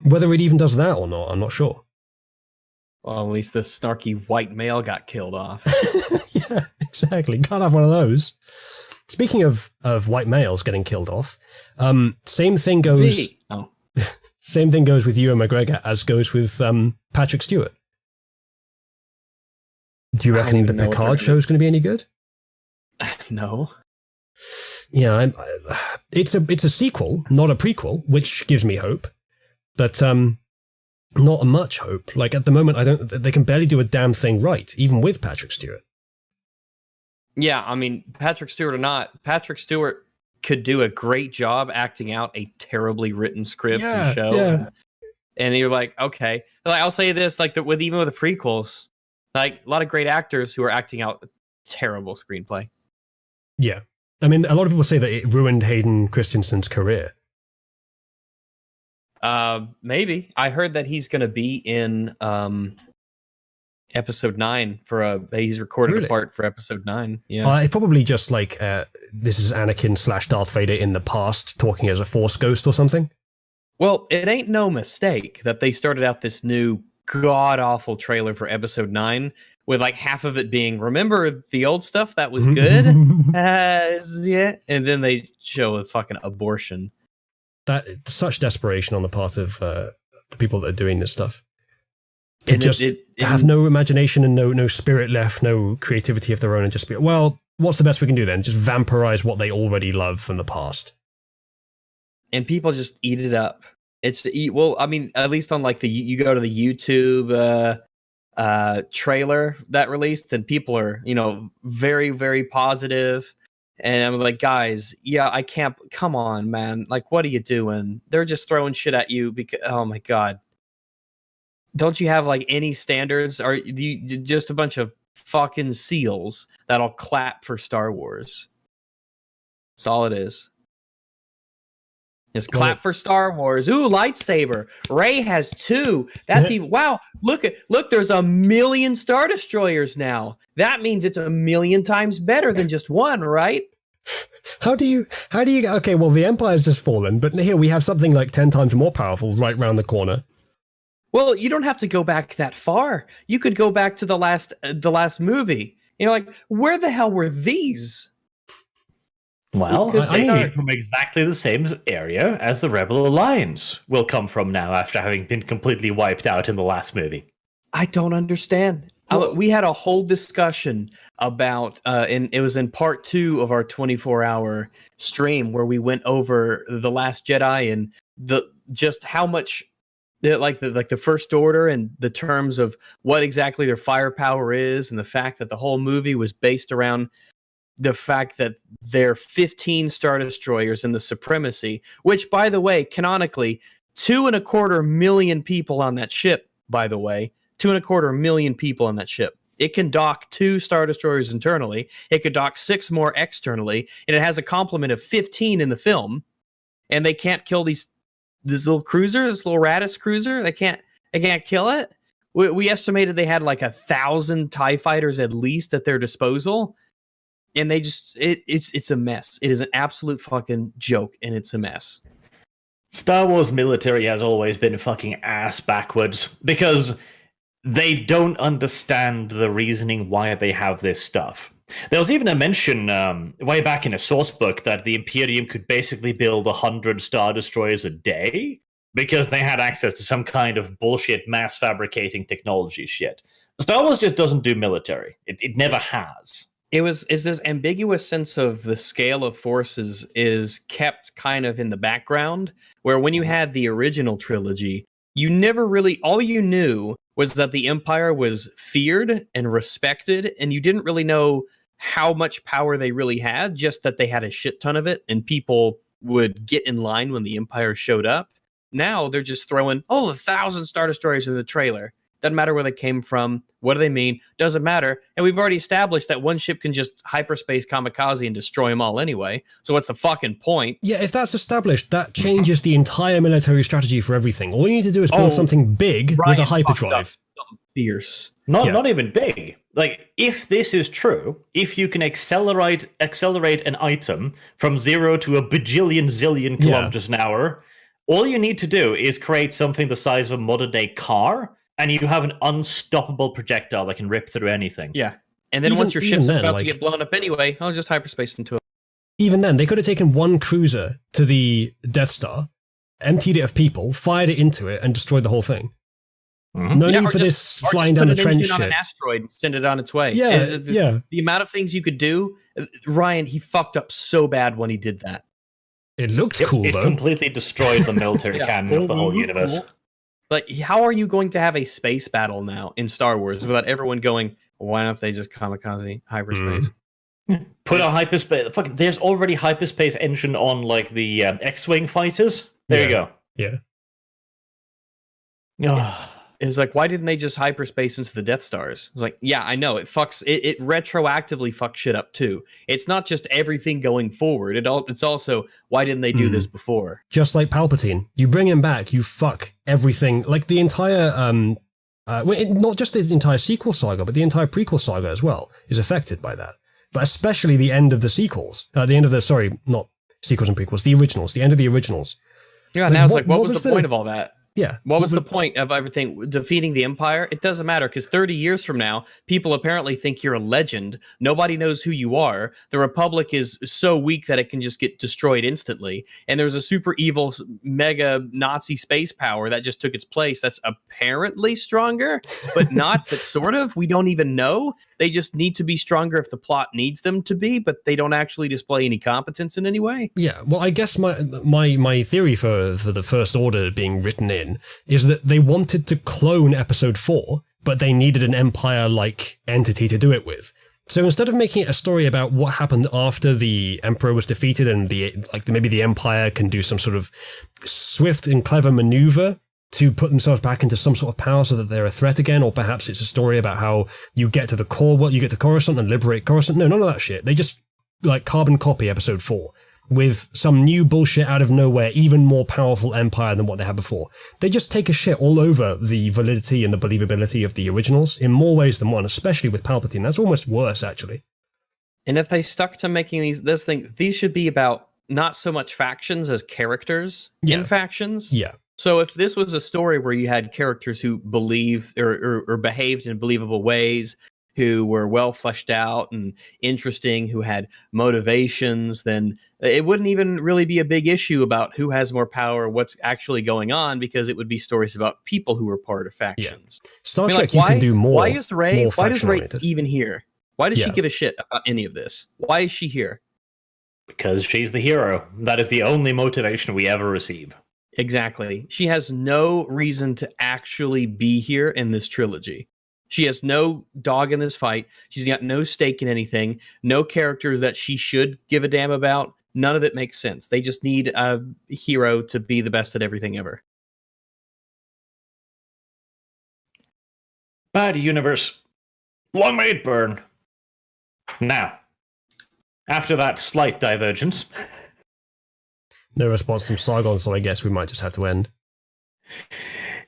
Whether it even does that or not, I'm not sure. Well, at least the snarky white male got killed off. Yeah, exactly. Can't have one of those. Speaking of white males getting killed off, same thing goes. V. Oh. Same thing goes with Ewan McGregor as goes with Patrick Stewart. Do you I don't reckon the even know what Picard they're show is going to be any good? No. Yeah, it's a sequel, not a prequel, which gives me hope, but not much hope. Like at the moment, they can barely do a damn thing right, even with Patrick Stewart. Yeah, I mean, Patrick Stewart or not, Patrick Stewart could do a great job acting out a terribly written script and show. Yeah. And you're like, okay. Like, I'll say this, like even with the prequels, like a lot of great actors who are acting out terrible screenplay. Yeah. I mean, a lot of people say that it ruined Hayden Christensen's career. Maybe. I heard that he's going to be in episode 9 he's recorded Really? a part for episode 9. Yeah. It's probably just like this is Anakin / Darth Vader in the past talking as a Force ghost or something. Well, it ain't no mistake that they started out this new god-awful trailer for episode 9 with like half of it being, remember the old stuff that was good? Yeah. And then they show a fucking abortion. That such desperation on the part of the people that are doing this stuff. To And just to have no imagination and no spirit left, no creativity of their own, and just be, well, what's the best we can do then? Just vampirize what they already love from the past. And people just eat it up. Well, I mean, at least on like you go to the YouTube trailer that released, and people are, very, very positive. And I'm like, guys, yeah, I can't. Come on, man. Like, what are you doing? They're just throwing shit at you because, oh my god. Don't you have like any standards? Are you just a bunch of fucking seals that'll clap for Star Wars? That's all it is. Just clap for Star Wars. Ooh, lightsaber. Rey has 2. That's even wow. Look, there's 1 million Star Destroyers now. That means it's 1 million times better than just one, right? How do you okay, well the Empire's just fallen, but here we have something like 10 times more powerful right round the corner. Well, you don't have to go back that far. You could go back to the last movie. Like, where the hell were these? Well, Because they they came are- from exactly the same area as the Rebel Alliance will come from now after having been completely wiped out in the last movie. I don't understand. We had a whole discussion about, and it was in part 2 of our 24-hour stream where we went over The Last Jedi and just how much, the First Order and the terms of what exactly their firepower is, and the fact that the whole movie was based around the fact that there are 15 Star Destroyers and the supremacy, which, by the way, canonically, 2.25 million people on that ship, by the way. 2.25 million people on that ship. It can dock 2 Star Destroyers internally. It could dock 6 more externally, and it has a complement of 15 in the film. And they can't kill this little cruiser, this little Raddus cruiser. They can't kill it. We estimated they had like 1,000 TIE fighters at least at their disposal, and they just it's a mess. It is an absolute fucking joke, and it's a mess. Star Wars military has always been fucking ass backwards because they don't understand the reasoning why they have this stuff. There was even a mention way back in a source book that the Imperium could basically build 100 Star Destroyers a day because they had access to some kind of bullshit mass fabricating technology shit. Star Wars just doesn't do military. It never has. is this ambiguous sense of the scale of forces is kept kind of in the background, where when you had the original trilogy, you never really, all you knew was that the Empire was feared and respected, and you didn't really know how much power they really had, just that they had a shit ton of it, and people would get in line when the Empire showed up. Now they're just throwing, 1,000 Star Destroyers in the trailer. Doesn't matter where they came from. What do they mean? Doesn't matter. And we've already established that one ship can just hyperspace kamikaze and destroy them all anyway. So what's the fucking point? Yeah, if that's established, that changes the entire military strategy for everything. All you need to do is build something big with a Ryan fucked hyperdrive. up something fierce. Not even big. Like, if this is true, if you can accelerate an item from 0 to a bajillion zillion kilometers an hour, all you need to do is create something the size of a modern day car, and you have an unstoppable projectile that can rip through anything. Yeah. And then Even- once your even ship's then, about like- to get blown up anyway, I'll just hyperspace into it. Even then, they could have taken one cruiser to the Death Star, emptied it of people, fired it into it, and destroyed the whole thing. Mhm. No Yeah, need or for just- this or flying just down put the an trench engine on shit. an asteroid and send it on its way. Yeah, yeah. The amount of things you could do, Ryan, he fucked up so bad when he did that. It looked cool, It though. completely destroyed the military Yeah. canon of the whole universe. Like, how are you going to have a space battle now in Star Wars without everyone going, why don't they just kamikaze hyperspace? Put a hyperspace. Fuck, there's already hyperspace engine on like the X-wing fighters. There you go. Yeah. Ah. It's like, why didn't they just hyperspace into the Death Stars? It's like, yeah, I know it fucks. It retroactively fucks shit up too. It's not just everything going forward. It's also, why didn't they do this before? Just like Palpatine. You bring him back, you fuck everything. Like the entire, not just the entire sequel saga, but the entire prequel saga as well is affected by that. But especially the end of the sequels. The end of the, sorry, not sequels and prequels, the originals. The end of the originals. Yeah, Like, now it's what- like, what what was was the the- point of all that? Yeah. What was the point of everything? Defeating the Empire? It doesn't matter, because 30 years from now, people apparently think you're a legend. Nobody knows who you are. The Republic is so weak that it can just get destroyed instantly. And there's a super evil mega Nazi space power that just took its place that's apparently stronger, but not, but sort of. We don't even know. They just need to be stronger if the plot needs them to be, but they don't actually display any competence in any way. Yeah, well, I guess my theory for the First Order being written in is that they wanted to clone Episode 4, but they needed an Empire-like entity to do it with. So instead of making it a story about what happened after the Emperor was defeated and maybe the Empire can do some sort of swift and clever maneuver to put themselves back into some sort of power so that they're a threat again, or perhaps it's a story about how you get to the core, you get to Coruscant and liberate Coruscant. No, none of that shit. They just carbon copy Episode 4 with some new bullshit out of nowhere, even more powerful empire than what they had before. They just take a shit all over the validity and the believability of the originals in more ways than one, especially with Palpatine. That's almost worse, actually. And if they stuck to making these should be about not so much factions as characters in factions. Yeah. So if this was a story where you had characters who believe or behaved in believable ways, who were well fleshed out and interesting, who had motivations, then it wouldn't even really be a big issue about who has more power, what's actually going on, because it would be stories about people who were part of factions. Star I mean, Trek, like, you can do more. Why is Rey? more Why does Rey faction-oriented. even here? Why does she Yeah. give a shit about any of this? Why is she here? Because she's the hero. That is the only motivation we ever receive. Exactly. She has no reason to actually be here in this trilogy. She has no dog in this fight. She's got no stake in anything. No characters that she should give a damn about. None of it makes sense. They just need a hero to be the best at everything ever. Bad universe. Long may it burn. Now, after that slight divergence, No response from Sargon, so I guess we might just have to end.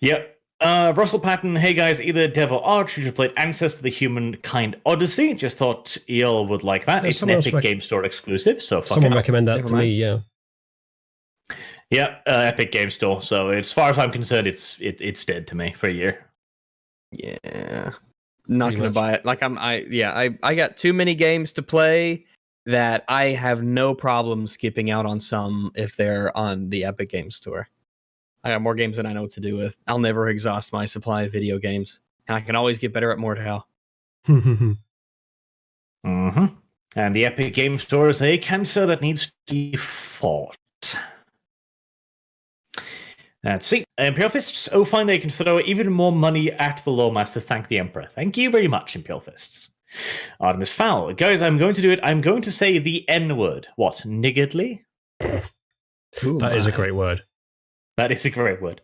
yep. Russell Patton, hey guys, either Dev or Arch, you played Ancestor the Humankind Odyssey. Just thought y'all would like that. Yeah, It's an someone else Epic Game Store exclusive, so fuck Someone it up. recommend that Never to mind. me, yeah. Yeah, Epic Game Store. So as far as I'm concerned, it's dead to me for a year. Yeah. Not Pretty gonna much. buy it. Like I got too many games to play that I have no problem skipping out on some if they're on the Epic Game Store. I got more games than I know what to do with. I'll never exhaust my supply of video games. And I can always get better at Mordhau. Mm-hmm. And the Epic Game Store is a cancer that needs to be fought. Let's see. Imperial Fists. Oh, fine. They can throw even more money at the Lawmaster to thank the Emperor. Thank you very much, Imperial Fists. Artemis Fowl. Guys, I'm going to do it. I'm going to say the N word. What? Niggardly? That is a great word. That is a great word.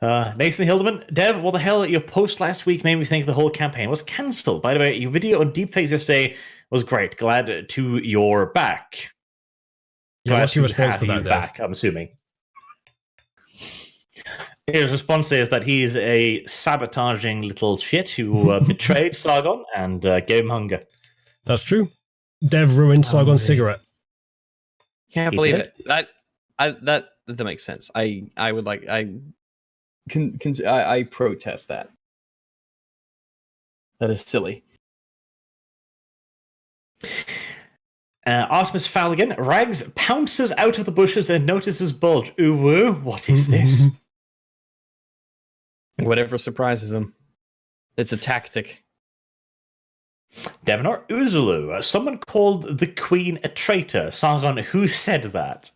Nathan Hildeman. Dev, what the hell? Your post last week made me think the whole campaign was cancelled. By the way, your video on Deepface yesterday was great. Glad to you're back. Yeah, what's your response have to that, you Dev? back, I'm assuming. His response is that he's a sabotaging little shit who betrayed Sargon and gave him hunger. That's true. Dev ruined Sargon's cigarette. Can't He believe did. it. That makes sense. I would like I protest that. That is silly. Artemis Falligan. Rags pounces out of the bushes and notices Bulge. Ooh, woo, what is this? Whatever surprises him. It's a tactic. Devenor Uzulu. Someone called the Queen a traitor. Sargon, who said that?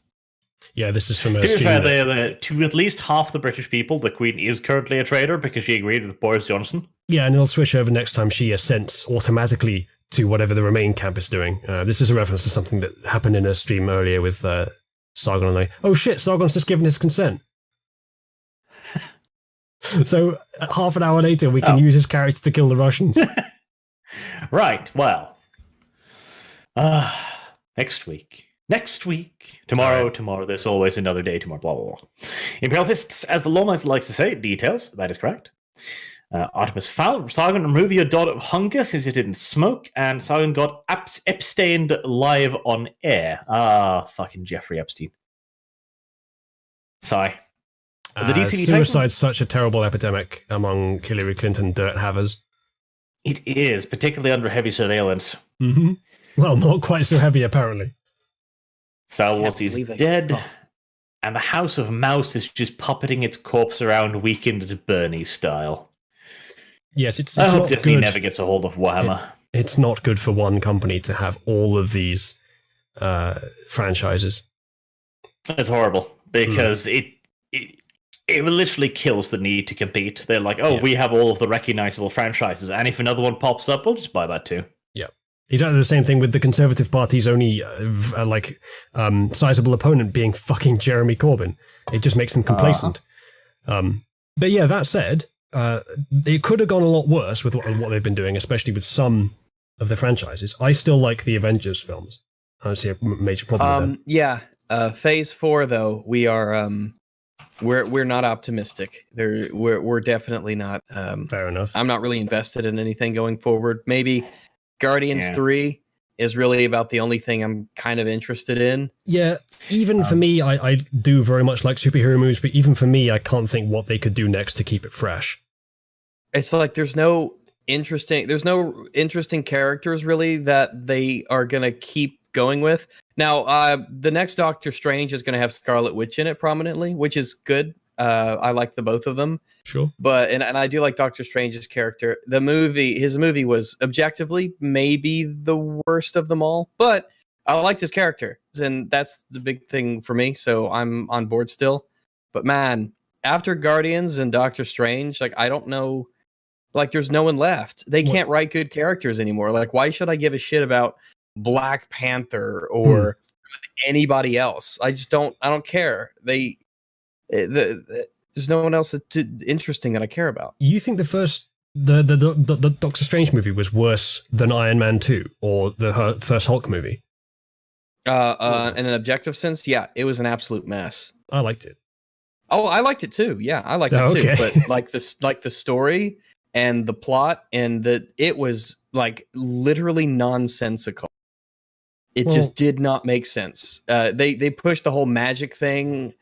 Yeah, this is from To a be stream. fair, to at least half the British people, the Queen is currently a traitor because she agreed with Boris Johnson. Yeah, and it'll switch over next time she assents automatically to whatever the Remain camp is doing. This is a reference to something that happened in a stream earlier with Sargon and I. Oh shit, Sargon's just given his consent. So half an hour later, we can use his character to kill the Russians. Right, well. Next week. Tomorrow, there's always another day tomorrow, blah, blah, blah. Imperial Fists, as the Lawmaster likes to say, details, that is correct. Artemis Fowl, Sargon, remove your dot of hunger since you didn't smoke, and Sargon got Epsteined live on air. Fucking Jeffrey Epstein. Sorry. The DCD Suicide's such a terrible epidemic among Hillary Clinton dirt havers. It is, particularly under heavy surveillance. Mm-hmm. Well, not quite so heavy, apparently. Star Wars is dead, and the House of Mouse is just puppeting its corpse around Weekend at Bernie's style. Yes, it's I hope not Disney good. never gets a hold of Warhammer. It's not good for one company to have all of these franchises. It's horrible because it literally kills the need to compete. They're like, we have all of the recognizable franchises, and if another one pops up, we'll just buy that too. Yeah. Exactly the same thing with the Conservative Party's only sizable opponent being fucking Jeremy Corbyn. It just makes them complacent. But yeah, that said, it could have gone a lot worse with what they've been doing, especially with some of the franchises. I still like the Avengers films. I don't see a major problem with them. Yeah. Phase 4, though, we are we're not optimistic. We're definitely not. Fair enough. I'm not really invested in anything going forward. Maybe Guardians 3 is really about the only thing I'm kind of interested in. Yeah, even for me, I do very much like superhero movies, but even for me, I can't think what they could do next to keep it fresh. It's like there's no interesting characters really that they are gonna keep going with. Now, the next Doctor Strange is gonna have Scarlet Witch in it prominently, which is good. I like the both of them. Sure. But and I do like Doctor Strange's character. His movie was objectively maybe the worst of them all, but I liked his character, and that's the big thing for me. So I'm on board still. But man, after Guardians and Doctor Strange, like I don't know, like there's no one left. They can't write good characters anymore. Like why should I give a shit about Black Panther or anybody else? I don't care. There's no one else interesting that I care about. You think the Doctor Strange movie was worse than Iron Man 2 or the first Hulk movie? In an objective sense, yeah, it was an absolute mess. I liked it. Oh, I liked it too. Yeah, I liked it too. But like the story and the plot and it was like literally nonsensical. It just did not make sense. They pushed the whole magic thing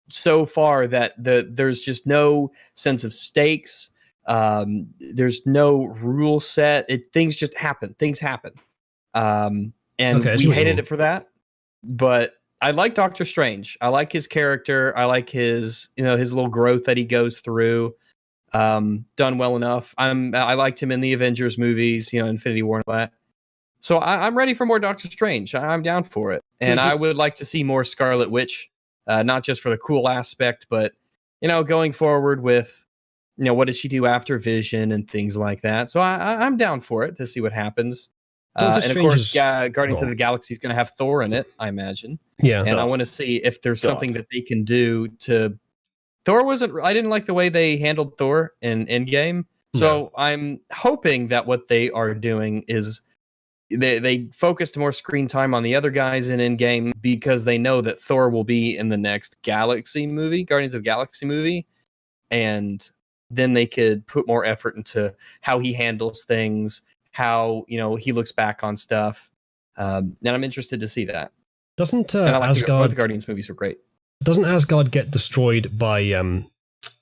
so far that there's just no sense of stakes. There's no rule set. Things just happen. Things happen. And we hated it for that. But I like Doctor Strange. I like his character. I like his little growth that he goes through. Done well enough. I liked him in the Avengers movies, Infinity War and all that. So I'm ready for more Doctor Strange. I'm down for it, and I would like to see more Scarlet Witch, not just for the cool aspect, but going forward with what did she do after Vision and things like that. So I'm down for it to see what happens. Doctor And of Strange course, is Guardians gone. of the Galaxy is going to have Thor in it, I imagine. Yeah. And I God. want to see if there's God. something that they can do to. Thor wasn't. I didn't like the way they handled Thor in Endgame. So I'm hoping that what they are doing is they focused more screen time on the other guys in Endgame because they know that Thor will be in the next Galaxy movie, Guardians of the Galaxy movie, and then they could put more effort into how he handles things, how he looks back on stuff, and I'm interested to see that. Doesn't And I like Asgard? the Guardians movies were great. Doesn't Asgard get destroyed by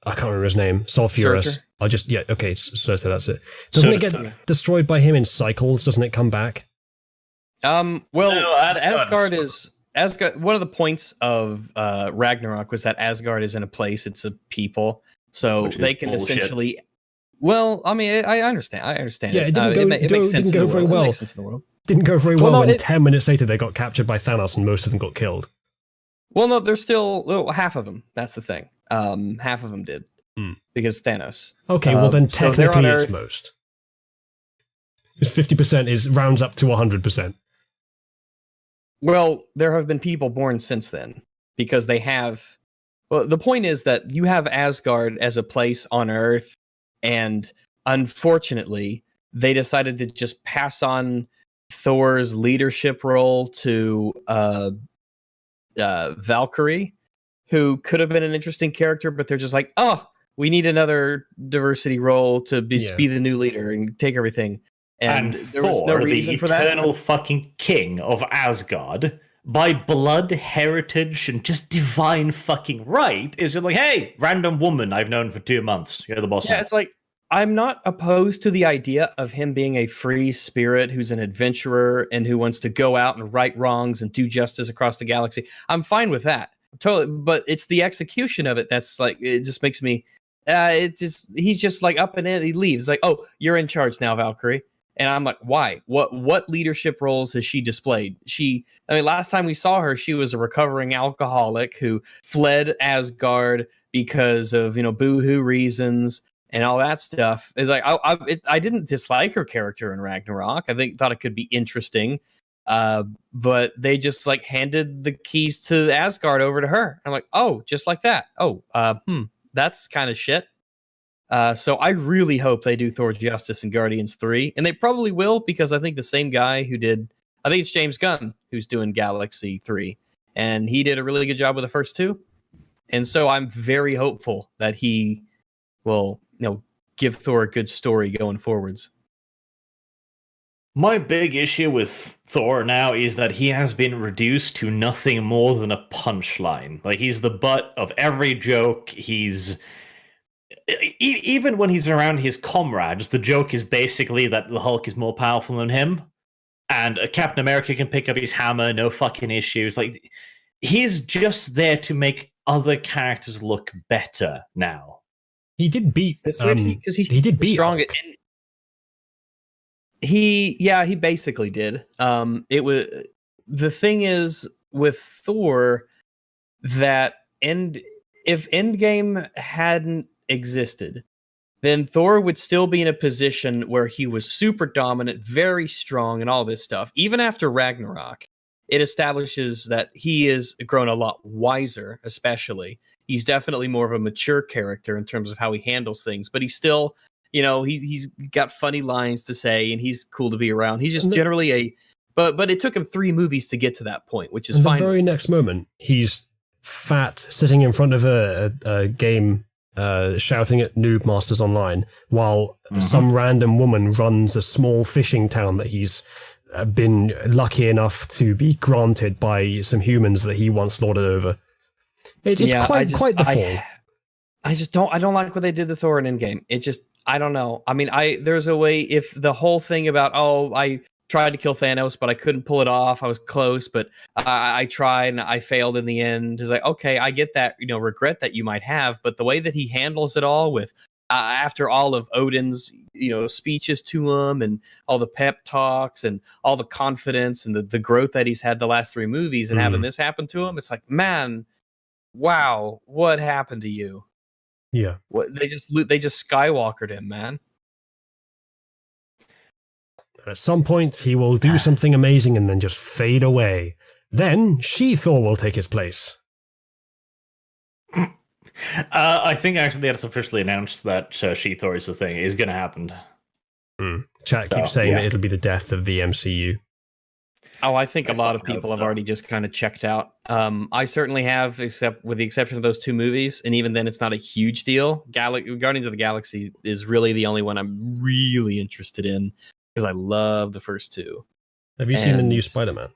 I can't remember his name. Sulfurous. Surtur? I'll just okay, Surtur, that's it. Doesn't it Surtur. get destroyed by him in cycles? Doesn't it come back? Well, No, Asgard is Asgard. One of the points of Ragnarok was that Asgard isn't a place; it's a people. So Which is they can bullshit. essentially. Well, I mean, I understand. I understand. Yeah, it didn't go- it makes sense. didn't in go the very world. It well. makes sense in the world. Didn't go very Well, well no, when it- 10 minutes later they got captured by Thanos and most of them got killed. Well, no, there's still half of them. That's the thing. Half of them did because Thanos. Okay, well then So they're on technically it's Earth. most. Because 50% is rounds up to 100%. Well, there have been people born since then because they have. Well, the point is that you have Asgard as a place on Earth, and unfortunately, they decided to just pass on Thor's leadership role to Valkyrie, who could have been an interesting character, but they're just like, oh, we need another diversity role to be the new leader and take everything. And there was no Thor, reason the for that. eternal fucking king of Asgard, by blood, heritage, and just divine fucking right, is just like, hey, random woman I've known for 2 months. You're the boss Yeah, now. it's like I'm not opposed to the idea of him being a free spirit who's an adventurer and who wants to go out and right wrongs and do justice across the galaxy. I'm fine with that. Totally, but it's the execution of it that's like it just makes me he's just like up and in, he leaves like, "Oh, you're in charge now, Valkyrie." And I'm like, "Why? What leadership roles has she displayed?" Last time we saw her, she was a recovering alcoholic who fled Asgard because of, boohoo reasons and all that stuff. It's like I didn't dislike her character in Ragnarok. I thought it could be interesting, but they just like handed the keys to Asgard over to her. I'm like, oh, just like that. Oh, that's kind of shit. So I really hope they do Thor Justice in Guardians 3, and they probably will because I think the same guy who did, I think it's James Gunn who's doing Galaxy 3, and he did a really good job with the first two. And so I'm very hopeful that he will, give Thor a good story going forwards. My big issue with Thor now is that he has been reduced to nothing more than a punchline. Like, he's the butt of every joke. He's even when he's around his comrades, the joke is basically that the Hulk is more powerful than him, and Captain America can pick up his hammer, no fucking issues. Like, he's just there to make other characters look better now. He did beat Because he did beat strong. Hulk. He basically did. It was the thing is with Thor that if Endgame hadn't existed, then Thor would still be in a position where he was super dominant, very strong, and all this stuff. Even after Ragnarok, it establishes that he is grown a lot wiser, especially. He's definitely more of a mature character in terms of how he handles things, but he's still, he's got funny lines to say, and he's cool to be around. He's just generally but it took him 3 movies to get to that point, which is and fine. the very next moment, he's fat, sitting in front of a game, shouting at Noob Masters Online, while some random woman runs a small fishing town that he's been lucky enough to be granted by some humans that he once lorded over. It's quite the fall. I don't like what they did to Thor in Endgame. It just, I don't know. I mean, there's a way, if the whole thing about, I tried to kill Thanos, but I couldn't pull it off. I was close, but I tried and I failed in the end. It's like, okay, I get that, regret that you might have, but the way that he handles it all with, after all of Odin's speeches to him and all the pep talks and all the confidence and the growth that he's had the last 3 movies, and having this happen to him, it's like, man, wow, what happened to you? Yeah. What they just Skywalkered him, man. At some point, he will do something amazing and then just fade away. Then She-Thor will take his place. I think actually that's officially announced that She-Thor is going to happen. Chat keeps saying that it'll be the death of the MCU. Oh, I think a lot of people have already just kind of checked out. I certainly have, except with the exception of those 2 movies, and even then, it's not a huge deal. Guardians of the Galaxy is really the only one I'm really interested in because I love the first 2. Have you seen the new Spider-Man?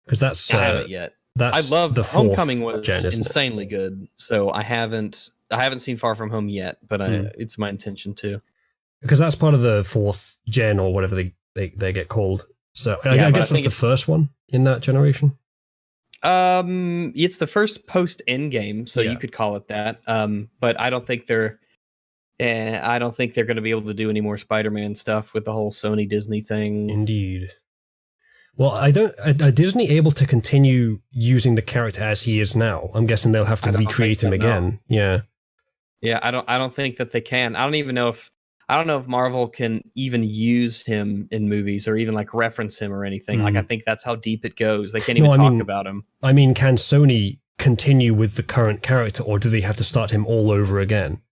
Because that's I haven't yet. That's I love the Homecoming was gen, insanely good, so I haven't seen Far From Home yet, but it's my intention to. Because that's part of the 4th gen or whatever they get called. So I guess that's the first one in that generation. It's the first post Endgame, so you could call it that. But I don't think they're going to be able to do any more Spider-Man stuff with the whole Sony Disney thing. Indeed. Well, are Disney able to continue using the character as he is now? I'm guessing they'll have to recreate him again. No. Yeah, I don't think that they can. I don't know if Marvel can even use him in movies or even like reference him or anything. Like, I think that's how deep it goes. They can't even talk about him. I mean, can Sony continue with the current character, or do they have to start him all over again?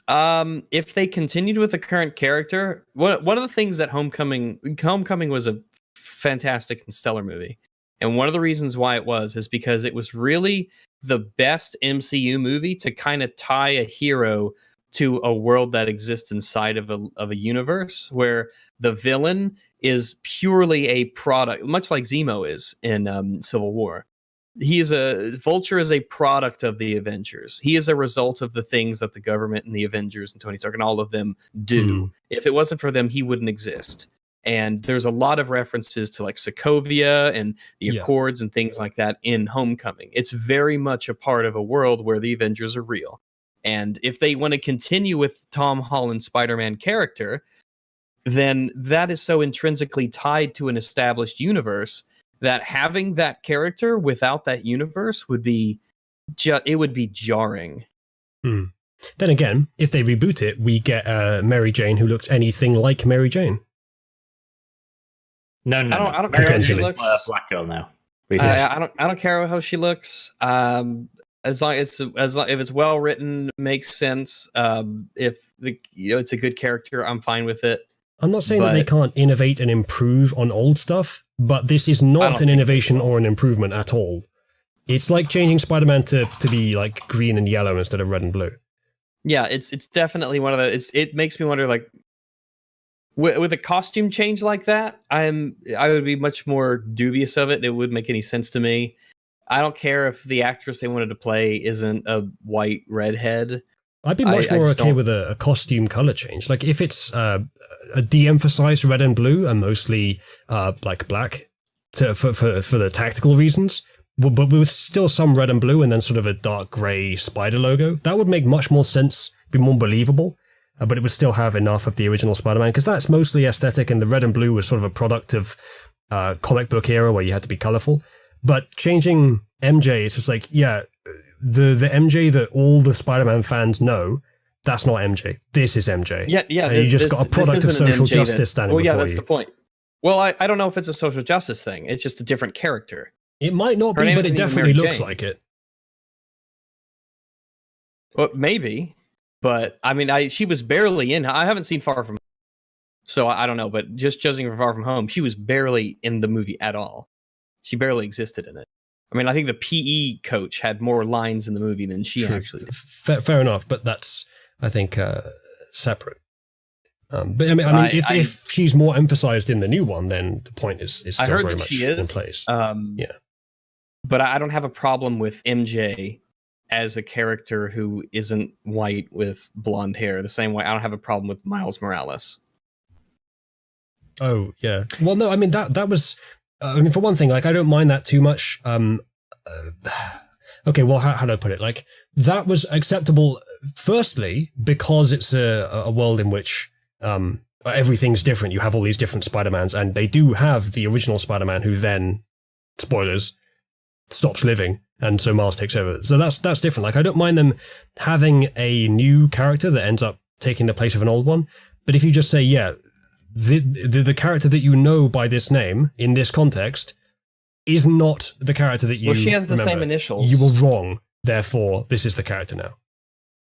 If they continued with the current character, one of the things that Homecoming was a fantastic and stellar movie, and one of the reasons why it was is because it was really the best MCU movie to kind of tie a hero to a world that exists inside of a universe where the villain is purely a product, much like Zemo is in Civil War. Vulture is a product of the Avengers. He is a result of the things that the government and the Avengers and Tony Stark and all of them do. If it wasn't for them, he wouldn't exist. And there's a lot of references to like Sokovia and the Accords and things like that in Homecoming. It's very much a part of a world where the Avengers are real. And if they want to continue with Tom Holland's Spider-Man character, then that is so intrinsically tied to an established universe that having that character without that universe would be jarring. Then again, if they reboot it, we get Mary Jane who looks anything like Mary Jane. No. I don't care how she looks. Black girl now. I don't care how she looks. As long if it's well written, makes sense. If it's a good character, I'm fine with it. I'm not saying that they can't innovate and improve on old stuff, but this is not an innovation or an improvement at all. It's like changing Spider-Man to be like green and yellow instead of red and blue. Yeah, it's definitely one of the. It makes me wonder, like, with a costume change like that, I would be much more dubious of it. It wouldn't make any sense to me. I don't care if the actress they wanted to play isn't a white redhead. I'd be much more okay with a costume color change. Like if it's a de-emphasized red and blue and mostly like black for the tactical reasons, but with still some red and blue and then sort of a dark gray spider logo, that would make much more sense, be more believable. But it would still have enough of the original Spider-Man because that's mostly aesthetic, and the red and blue was sort of a product of comic book era where you had to be colorful. But changing MJ, it's just like, the MJ that all the Spider-Man fans know, that's not MJ. This is MJ. Yeah. You just got a product of social justice standing before you. Well, yeah, that's the point. Well, I don't know if it's a social justice thing. It's just a different character. It might not be, but it definitely looks like it. Well, maybe. But, I mean, she was barely in. I haven't seen Far From Home, so I don't know. But just judging from Far From Home, she was barely in the movie at all. She barely existed in it. I mean, I think the PE coach had more lines in the movie than she actually did. Fair enough, but that's, I think, separate. But I mean, if she's more emphasized in the new one, then the point is still very much in place. But I don't have a problem with MJ as a character who isn't white with blonde hair. The same way I don't have a problem with Miles Morales. Oh yeah. Well, no, I mean that was. I mean, for one thing, like I don't mind that too much. Okay, well, how do I put it? Like that was acceptable. Firstly, because it's a world in which everything's different. You have all these different Spider-Mans, and they do have the original Spider-Man who then, spoilers, stops living, and so Miles takes over. So that's different. Like, I don't mind them having a new character that ends up taking the place of an old one, but if you just say, yeah, the character that you know by this name in this context is not the character that you. Well, she has the remember. same initials. You were wrong. Therefore, this is the character now.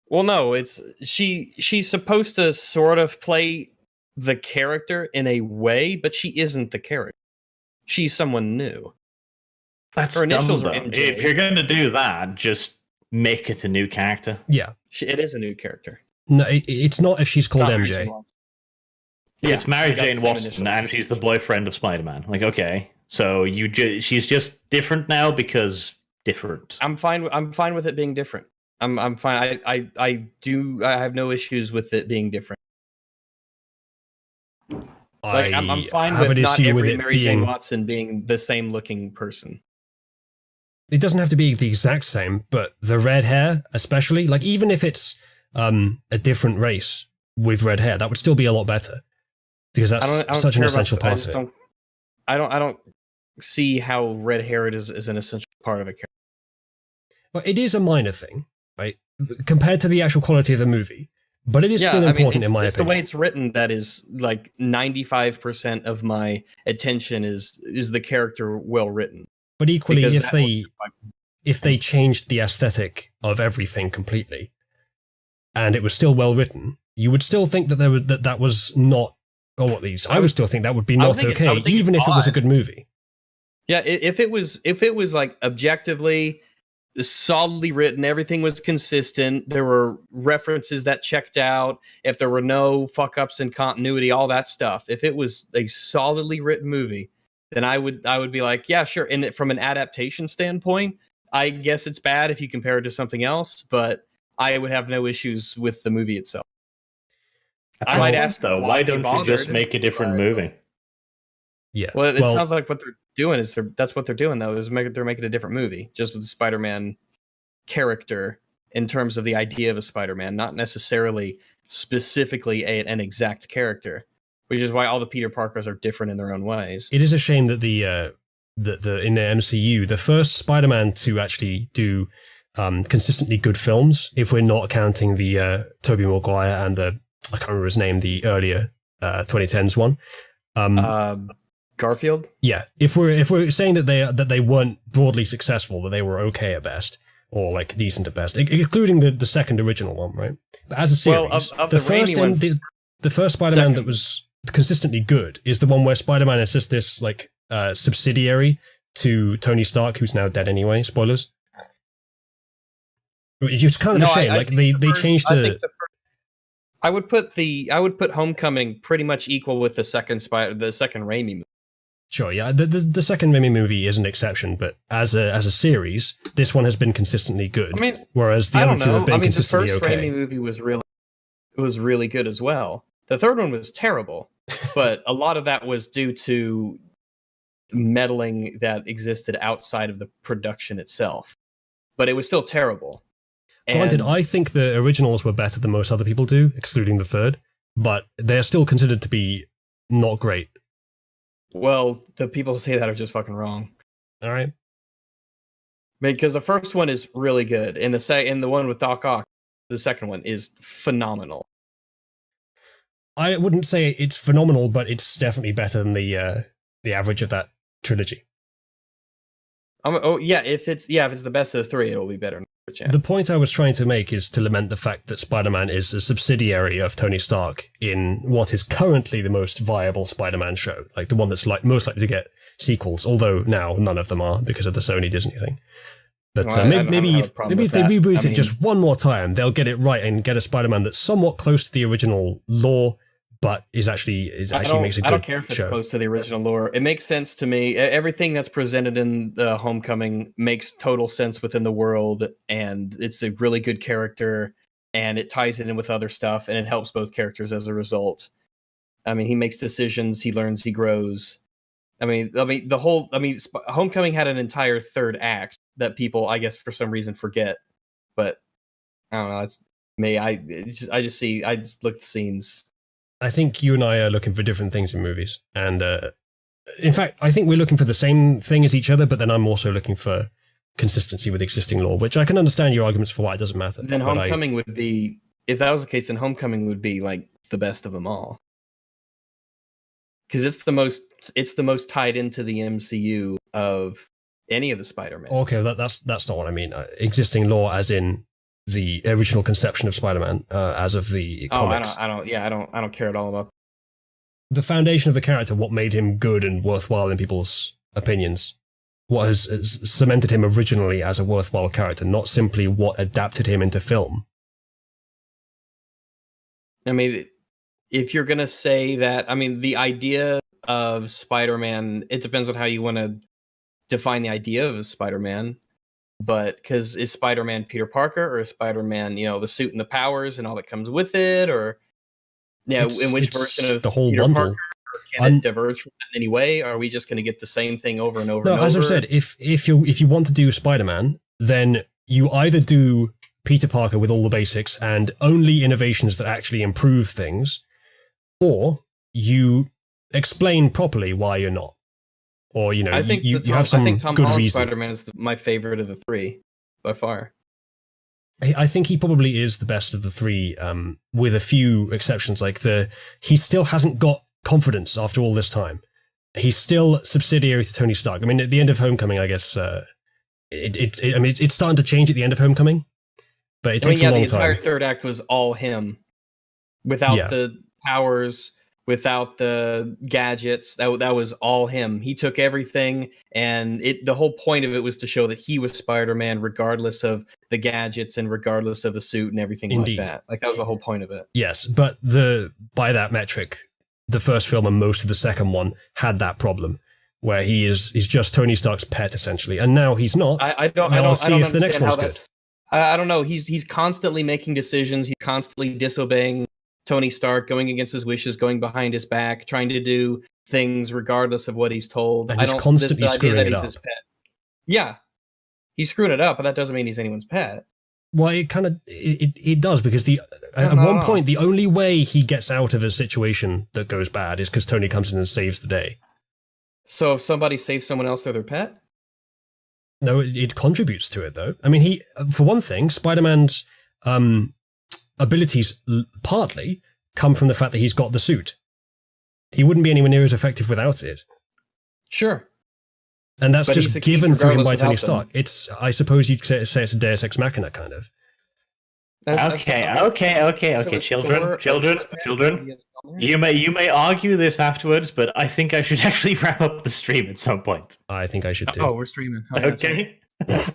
Well, no, it's she's supposed to sort of play the character in a way, but she isn't the character. She's someone new. That's Her dumb, initials though. are MJ. If you're going to do that, just make it a new character. Yeah. It is a new character. No, it's not if she's called Not MJ. Mary Jane Watson. It's Mary she got the Jane same Watson, initials. and she's the boyfriend of Spider-Man. Like, okay, so she's just different now because different. I'm fine with it being different. I'm fine. I have no issues with it being different. Like, I'm fine have with an not issue with every it Mary Jane being. Watson being the same looking person. It doesn't have to be the exact same, but the red hair, especially, like even if it's a different race with red hair, that would still be a lot better because that's I don't such an care essential about, I part just of it. don't. I don't see how red hair is an essential part of a character. Well, it is a minor thing, right, compared to the actual quality of the movie, but it is still important in my it's the way opinion. it's written that is like 95% of my attention is the character well written. But equally, because if that they was- if they changed the aesthetic of everything completely, and it was still well written, you would still think that that was not. Oh, what these? I would still think that would be I would not think okay, I would think even it's if it was a odd. good movie. Yeah, if it was like objectively solidly written, everything was consistent, there were references that checked out, if there were no fuck ups in continuity, all that stuff. If it was a solidly written movie, then I would be like, yeah, sure. And from an adaptation standpoint, I guess it's bad if you compare it to something else, but I would have no issues with the movie itself. I might ask though, why why they don't you just bothered, make a different but- movie? Yeah. Well, it sounds like what they're doing is that's what they're doing though. They're making a different movie just with the Spider-Man character in terms of the idea of a Spider-Man, not necessarily specifically an exact character, which is why all the Peter Parkers are different in their own ways. It is a shame that the in the MCU, the first Spider-Man to actually do consistently good films, if we're not counting the Tobey Maguire and the I can't remember his name, the earlier 2010s one. Garfield. Yeah, if we're saying that they weren't broadly successful, that they were okay at best or like decent at best, including the second original one, right? But as a series, Well, of the Raimi ones, the first Spider-Man second. that was consistently good is the one where Spider-Man is just this like subsidiary to Tony Stark, who's now dead anyway. Spoilers. It's kind of a shame. Like they changed the. I would put Homecoming pretty much equal with the second Raimi movie. Sure, yeah. The second Raimi movie is an exception, but as a series, this one has been consistently good. I mean, whereas the I other don't two know. have been I mean, the consistently first okay. Raimi movie was really good as well. The third one was terrible, but a lot of that was due to meddling that existed outside of the production itself. But it was still terrible. Granted, And- I think the originals were better than most other people do, excluding the third, but they're still considered to be not great. well, the people who say that are just fucking wrong. All right. Because the first one is really good, and the one with Doc Ock, the second one is phenomenal. I wouldn't say it's phenomenal, but it's definitely better than the average of that trilogy. If it's the best of the three, it'll be better. Yeah. The point I was trying to make is to lament the fact that Spider-Man is a subsidiary of Tony Stark in what is currently the most viable Spider-Man show, like the one that's most likely to get sequels, although now none of them are because of the Sony Disney thing. But Well, I don't maybe have a if problem they with that. reboot I it mean- just one more time, they'll get it right and get a Spider-Man that's somewhat close to the original lore, but actually makes a good I don't care if it's show. close to the original lore. It makes sense to me. Everything that's presented in the Homecoming makes total sense within the world, and it's a really good character, and it ties it in with other stuff, and it helps both characters as a result. I mean, he makes decisions, he learns, he grows. Homecoming had an entire third act that people, I guess, for some reason forget, but I don't know. It's me. I just look at the scenes. I think you and I are looking for different things in movies, and in fact, I think we're looking for the same thing as each other. But then I'm also looking for consistency with existing law, which I can understand your arguments for why it doesn't matter. Then but Homecoming would be, if that was the case, then Homecoming would be like the best of them all, because it's the most tied into the MCU of any of the Spider-Man. Okay, that's not what I mean. Existing law, as in the original conception of Spider-Man, as of the comics. I don't care at all about The foundation of the character, what made him good and worthwhile in people's opinions, what has cemented him originally as a worthwhile character, not simply what adapted him into film. I mean, if you're gonna say that, I mean, the idea of Spider-Man, it depends on how you want to define the idea of a Spider-Man. But because is Spider-Man Peter Parker, or is Spider-Man, the suit and the powers and all that comes with it, or in which version of the whole Peter bundle? Parker? Can it diverge from that in any way? Or are we just going to get the same thing over and over? No, and over? as I've said, if you want to do Spider-Man, then you either do Peter Parker with all the basics and only innovations that actually improve things, or you explain properly why you're not. Or, I think you have some I think Tom good Holland's reason. Spider-Man is my favorite of the three by far. I think he probably is the best of the three, with a few exceptions. Like he still hasn't got confidence after all this time. He's still subsidiary to Tony Stark. I mean, at the end of Homecoming, I guess it's starting to change at the end of Homecoming, but it takes a long the entire time. third act was all him, without the powers, without the gadgets. That was all him. He took everything, and the whole point of it was to show that he was Spider-Man, regardless of the gadgets and regardless of the suit and everything Indeed. like that. Like, that was the whole point of it. Yes, but by that metric, the first film and most of the second one had that problem, where he's just Tony Stark's pet essentially, and now he's not. I don't see if the next understand one's how good. I don't know. He's constantly making decisions. He's constantly disobeying Tony Stark, going against his wishes, going behind his back, trying to do things regardless of what he's told. And just constantly screwing it up. His pet. Yeah, he's screwing it up, but that doesn't mean he's anyone's pet. Well, it kind of it does, because at one point the only way he gets out of a situation that goes bad is because Tony comes in and saves the day. So if somebody saves someone else, they're their pet? No, it contributes to it though. I mean, for one thing, Spider-Man's abilities partly come from the fact that he's got the suit. He wouldn't be anywhere near as effective without it. Sure. And that's But he just succeeds given to him by regardless Tony without them. Stark. I suppose you'd say it's a Deus Ex Machina kind of. Okay, children. You may argue this afterwards, but I think I should actually wrap up the stream at some point. I think I should too. Oh, we're streaming. Oh, that's right. Okay.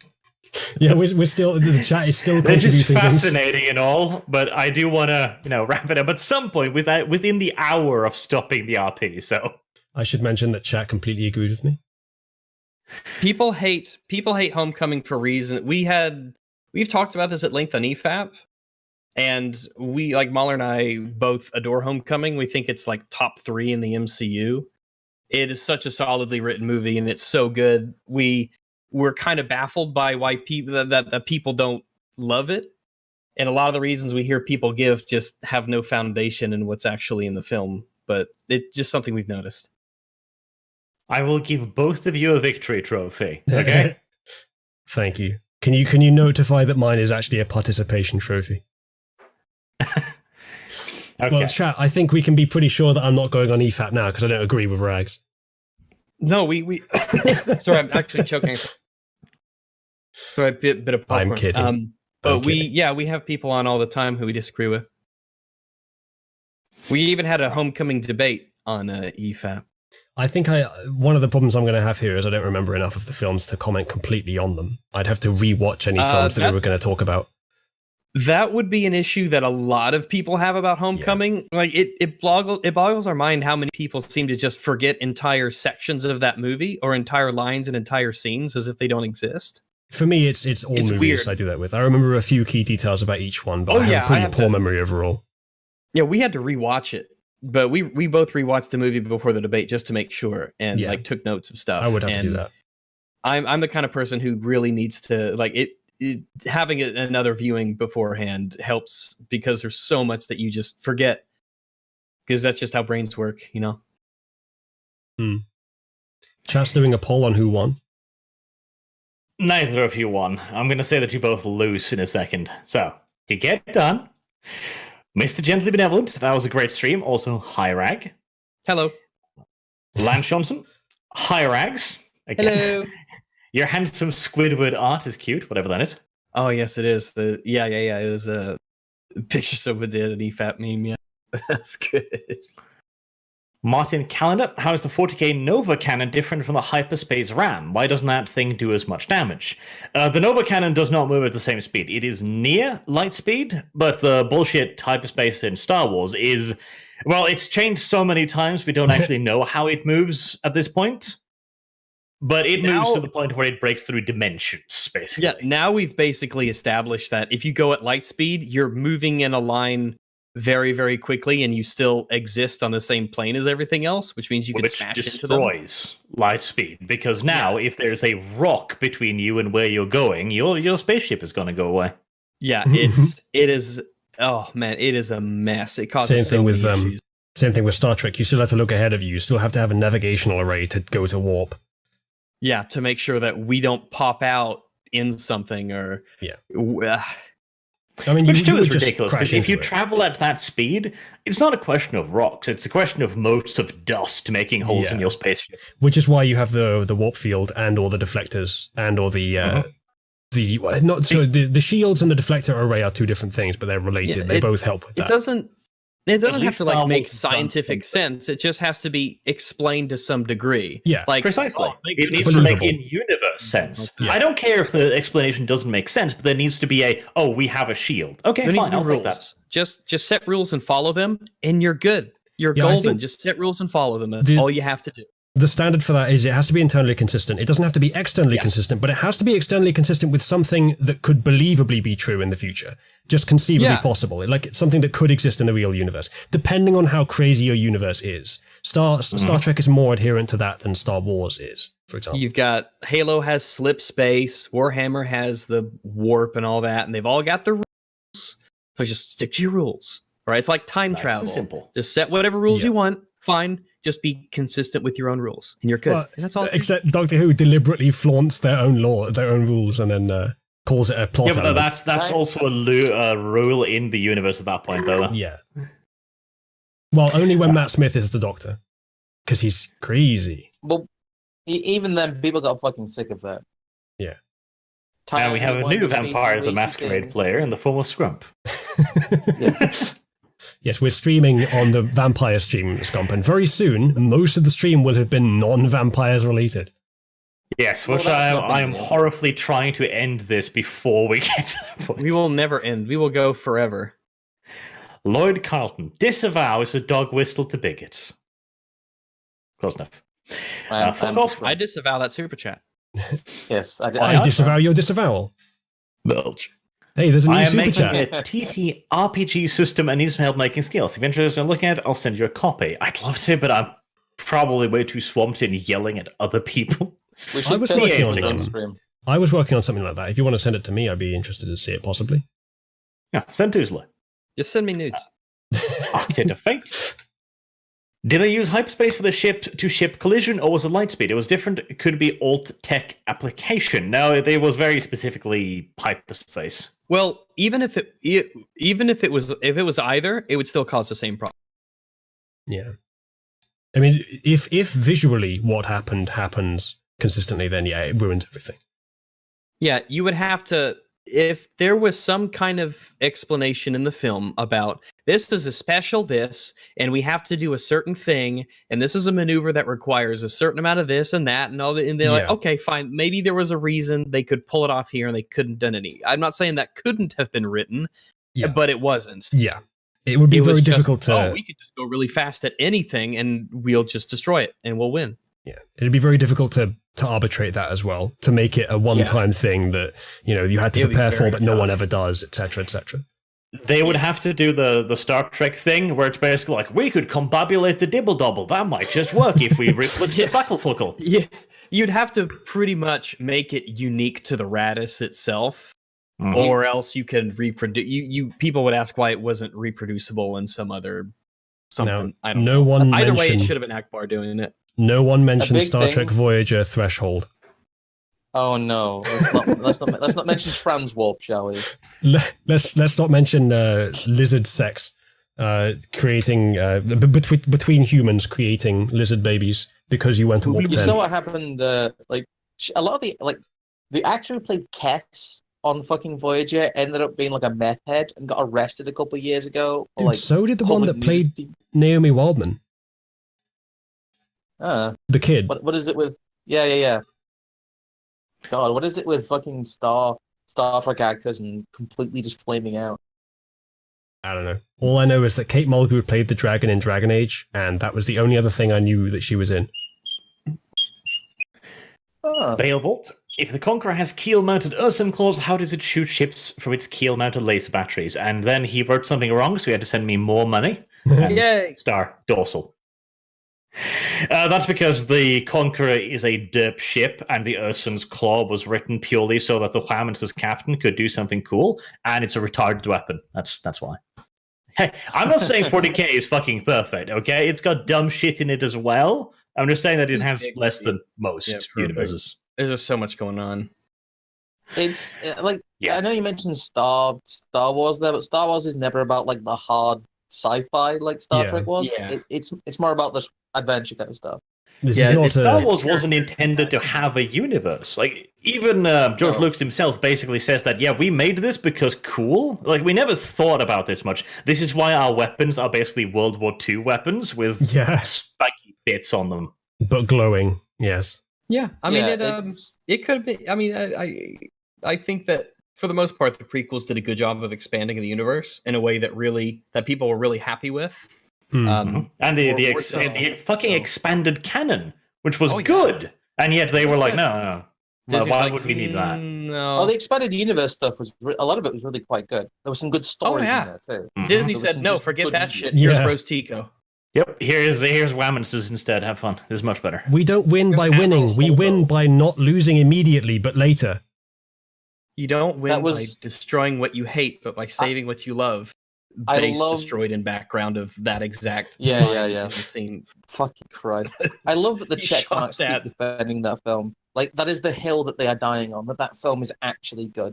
Yeah, we're still, the chat is still This contributing is things. fascinating and all, but I do want to, wrap it up at some point within the hour of stopping the RP. So I should mention that chat completely agreed with me. People hate Homecoming for a reason. We've talked about this at length on EFAP, and we, like Mahler and I, both adore Homecoming. We think it's like top 3 in the MCU. It is such a solidly written movie, and it's so good. We're kind of baffled by why people that people don't love it, and a lot of the reasons we hear people give just have no foundation in what's actually in the film. But it's just something we've noticed. I will give both of you a victory trophy. Okay. Thank you. Can you notify that mine is actually a participation trophy? Okay. Well, chat, I think we can be pretty sure that I'm not going on EFAP now because I don't agree with Rags. No, we sorry, I'm actually choking. Sorry, a bit of popcorn. I'm kidding. But we have people on all the time who we disagree with. We even had a Homecoming debate on EFAP. I think one of the problems I'm going to have here is I don't remember enough of the films to comment completely on them. I'd have to rewatch any films that we were going to talk about. That would be an issue that a lot of people have about Homecoming. Yeah. Like it boggles our mind how many people seem to just forget entire sections of that movie or entire lines and entire scenes as if they don't exist. For me, it's all movies weird. I do that with. I remember a few key details about each one, but I have a pretty poor memory overall. Yeah, we had to rewatch it, but we both rewatched the movie before the debate just to make sure and like took notes of stuff. I would have to do that. I'm the kind of person who really needs to like it. having another viewing beforehand helps because there's so much that you just forget because that's just how brains work, you know. Chat's doing a poll on who won. Neither of you won. I'm going to say that you both lose in a second. So, to get done, Mr. Gently Benevolent, that was a great stream. Also, Hyrag. Hello. Lance Johnson. Hyrags. Again. Hello. Your handsome Squidward art is cute, whatever that is. Oh yes, it is. Yeah. It was a picture someone did an EFAP meme. Yeah, that's good. Martin Calendar, how is the 40k Nova Cannon different from the Hyperspace Ram? Why doesn't that thing do as much damage? The Nova Cannon does not move at the same speed. It is near light speed, but the bullshit Hyperspace in Star Wars is, well, it's changed so many times we don't actually know how it moves at this point. But it moves to the point where it breaks through dimensions, basically. Yeah, now we've basically established that if you go at light speed, you're moving in a line very, very quickly, and you still exist on the same plane as everything else, which means you can smash into them. Which destroys light speed, because now if there's a rock between you and where you're going, your spaceship is going to go away. Yeah, it is. Oh man, it is a mess. It causes Same thing with Star Trek. You still have to look ahead of you. You still have to have a navigational array to go to warp. Yeah, to make sure that we don't pop out in something or I mean, which too would is just ridiculous. crash If you into it. travel at that speed, it's not a question of rocks; it's a question of motes of dust making holes in your spaceship. Which is why you have the warp field and all the deflectors and all the the shields and the deflector array are two different things, but they're related. Yeah, they both help with that. It doesn't have least to like Star make Wars has done scientific sense. It just has to be explained to some degree. Yeah, like Precisely. It needs to believable. make in-universe sense. Yeah. I don't care if the explanation doesn't make sense, but there needs to be we have a shield. Okay, There needs fine, to be I'll take that. rules. Just set rules and follow them, and you're good. You're Yeah, I golden. think Just set rules and follow them. That's all you have to do. The standard for that is it has to be internally consistent. It doesn't have to be externally consistent, but it has to be externally consistent with something that could believably be true in the future. Just conceivably possible. Like it's something that could exist in the real universe, depending on how crazy your universe is. Star Trek is more adherent to that than Star Wars is, for example. You've got Halo has slip space, Warhammer has the warp and all that, and they've all got the rules. So just stick to your rules. All right, it's like time Nice and travel. simple. Just set whatever rules you want. Fine. Just be consistent with your own rules, and you're good. Well, and that's all. Except Doctor Who deliberately flaunts their own law, their own rules, and then calls it a plot. Yeah, but element. that's also a rule in the universe at that point, though. Yeah. Well, only when Matt Smith is the Doctor, because he's crazy. Well, even then, people got fucking sick of that. Yeah. Now we have a new Vampire the Masquerade player in the form of Scrump. Yes. Yes, we're streaming on the Vampire stream, Scump, and very soon, most of the stream will have been non-vampires related. Yes, Well, which that's I am nothing new. horribly trying to end this before we get to that point. We will never end. We will go forever. Lloyd Carlton disavows a dog whistle to bigots. Close enough. Fuck off. I disavow that super chat. Yes, I disavow your disavowal. Belch. Hey, there's a new I am super making chat. a TT RPG system and need some help making skills. If you're interested in looking at it, I'll send you a copy. I'd love to, but I'm probably way too swamped in yelling at other people. We I should was tell working people on on them. stream. I was working on something like that. If you want to send it to me, I'd be interested to see it, possibly. Yeah, send Tuzla. Just send me nudes. Architect of Fate. Did they use hyperspace for the ship-to-ship collision, or was it light speed? It was different. It could be alt-tech application. No, it was very specifically hyperspace. Well, even if it was either, it would still cause the same problem. Yeah. I mean, if visually what happens consistently, then yeah, it ruins everything. Yeah, you would have to, if there was some kind of explanation in the film about this is a special this, and we have to do a certain thing, and this is a maneuver that requires a certain amount of this and that, and all that, and they're like, Yeah. okay, fine, maybe there was a reason they could pull it off here and they couldn't done any. I'm not saying that couldn't have been written, Yeah. but it wasn't. Yeah. It would be It was very just, difficult to. oh, we could just go really fast at anything and we'll just destroy it and we'll win. Yeah, it'd be very difficult to arbitrate that as well, to make it a one-time thing that you had to It'd be prepare for, very but no one tough. ever does, etc., etc. They would have to do the Star Trek thing, where it's basically like, we could combobulate the dibble-dobble. That might just work if we replace the fackle-fuckle. Yeah, you'd have to pretty much make it unique to the Radis itself. Mhm. or else you can reproduce. You people would ask why it wasn't reproducible in some other something. I don't no know. one Either way, it mentioned- should have been Akbar doing it. No one mentioned big Star Trek thing- Voyager Threshold. Oh no, let's not mention trans warp, shall we? Let's not mention lizard sex, creating between humans creating lizard babies because you went to Warp You 10. saw what happened. Like a lot of the actor who played Kess on fucking Voyager ended up being like a meth head and got arrested a couple of years ago. For, Dude, like, so did the one that public played nudity. Naomi Wildman, the kid. What is it with? Yeah. God, what is it with fucking Star Trek actors and completely just flaming out? I don't know. All I know is that Kate Mulgrew played the dragon in Dragon Age, and that was the only other thing I knew that she was in. Beowulf, if the Conqueror has keel-mounted Ursum claws, how does it shoot ships from its keel-mounted laser batteries? And then he wrote something wrong, so he had to send me more money. And Yay! star dorsal. That's because the Conqueror is a derp ship, and the Ursum's claw was written purely so that the Whammons's captain could do something cool, and it's a retarded weapon. That's why. Hey, I'm not saying 40k is fucking perfect, okay? It's got dumb shit in it as well. I'm just saying that it has less than most perfect. universes. There's just so much going on. It's like Yeah. I know you mentioned Star Wars there, but Star Wars is never about like the hard sci-fi like Star Yeah. Trek was. Yeah. It's more about this adventure kind of stuff. This Yeah, is not Star a... Wars wasn't intended to have a universe. Like, even George No. Lucas himself basically says that, yeah, we made this because cool. Like, we never thought about this much. This is why our weapons are basically World War II weapons with Yeah. spiky bits on them. But glowing, yes. Yeah, I mean, Yeah, it could be. I mean, I think that for the most part, the prequels did a good job of expanding the universe in a way that people were really happy with. Mm. And the Or so, the fucking so. expanded canon, which was Oh, yeah. good. And yet they It were was like, good. no. Disney's Why like, would we need that? No. Oh, the expanded universe stuff was a lot of it was really quite good. There were some good stories yeah. in there too. Mhm. Disney There was said, some no, just forget good that media. shit. Here's Yeah. Rose Tico. Yep, here's Whammons's instead. Have fun. This is much better. We don't win by There's winning. We Admiral win Holdo. by not losing immediately, but later. You don't win That was- by destroying what you hate, but by saving what you love. I Base love- destroyed in background of that exact Yeah, line yeah, yeah. in the scene. Fucking Christ! I love that the He check shot marks keep that. defending that film. Like that is the hill that they are dying on. That film is actually good.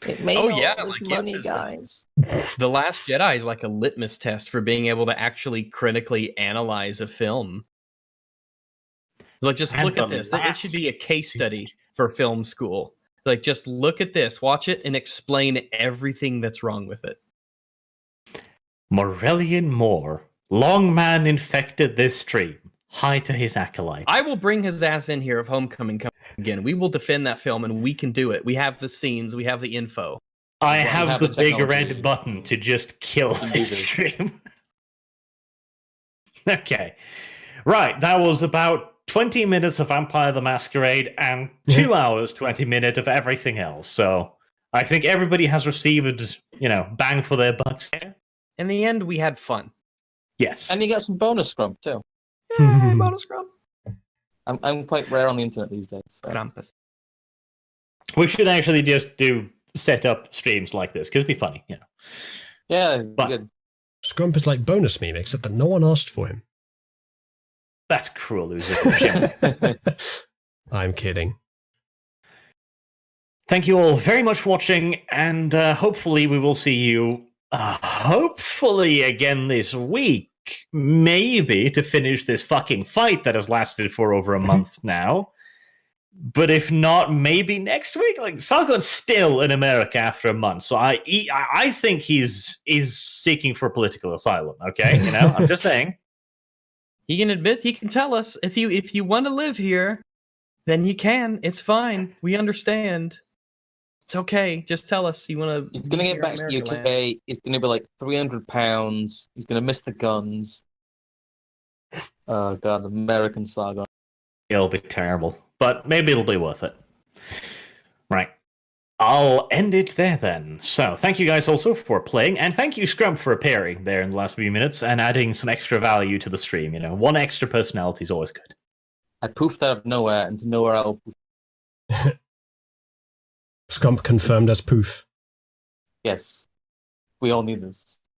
It made Oh, all yeah, this like, yeah, money, it's- guys. The Last Jedi is like a litmus test for being able to actually critically analyze a film. It's like, just And look at the this. It last- should be a case study for film school. Like, just look at this, watch it, and explain everything that's wrong with it. Morellian Moore. Longman infected this stream. Hi to his acolyte. I will bring his ass in here if Homecoming comes again. We will defend that film, and we can do it. We have the scenes, we have the info. I Well, have have the the big technology. red button to just kill can do this this. stream. Okay. Right, that was about 20 minutes of Vampire the Masquerade and 2 hours, 20 minutes of everything else. So I think everybody has received, bang for their bucks here. In the end, we had fun. Yes. And you get some bonus scrum too. Yay, bonus scrum. I'm quite rare on the internet these days. So. Krampus. We should actually just set up streams like this because it'd be funny, Yeah, it's But- good. Scrump is like bonus meme, except that no one asked for him. That's cruel, Uzi. I'm kidding. Thank you all very much for watching, and hopefully we will see you hopefully again this week. Maybe to finish this fucking fight that has lasted for over a month now. But if not, maybe next week. Like, Sargon's still in America after a month, so I think he's seeking for political asylum. Okay, I'm just saying. He can admit, he can tell us if you want to live here, then you can. It's fine. We understand. It's okay. Just tell us you want to. He's gonna get back to the UK. It's gonna be like £300. He's gonna miss the guns. Oh god, American Saga. It'll be terrible, but maybe it'll be worth it. Right. I'll end it there then. So, thank you guys also for playing, and thank you, Scrump, for appearing there in the last few minutes and adding some extra value to the stream. One extra personality is always good. I poofed out of nowhere into nowhere else. Scump confirmed as poof. Yes. We all need this.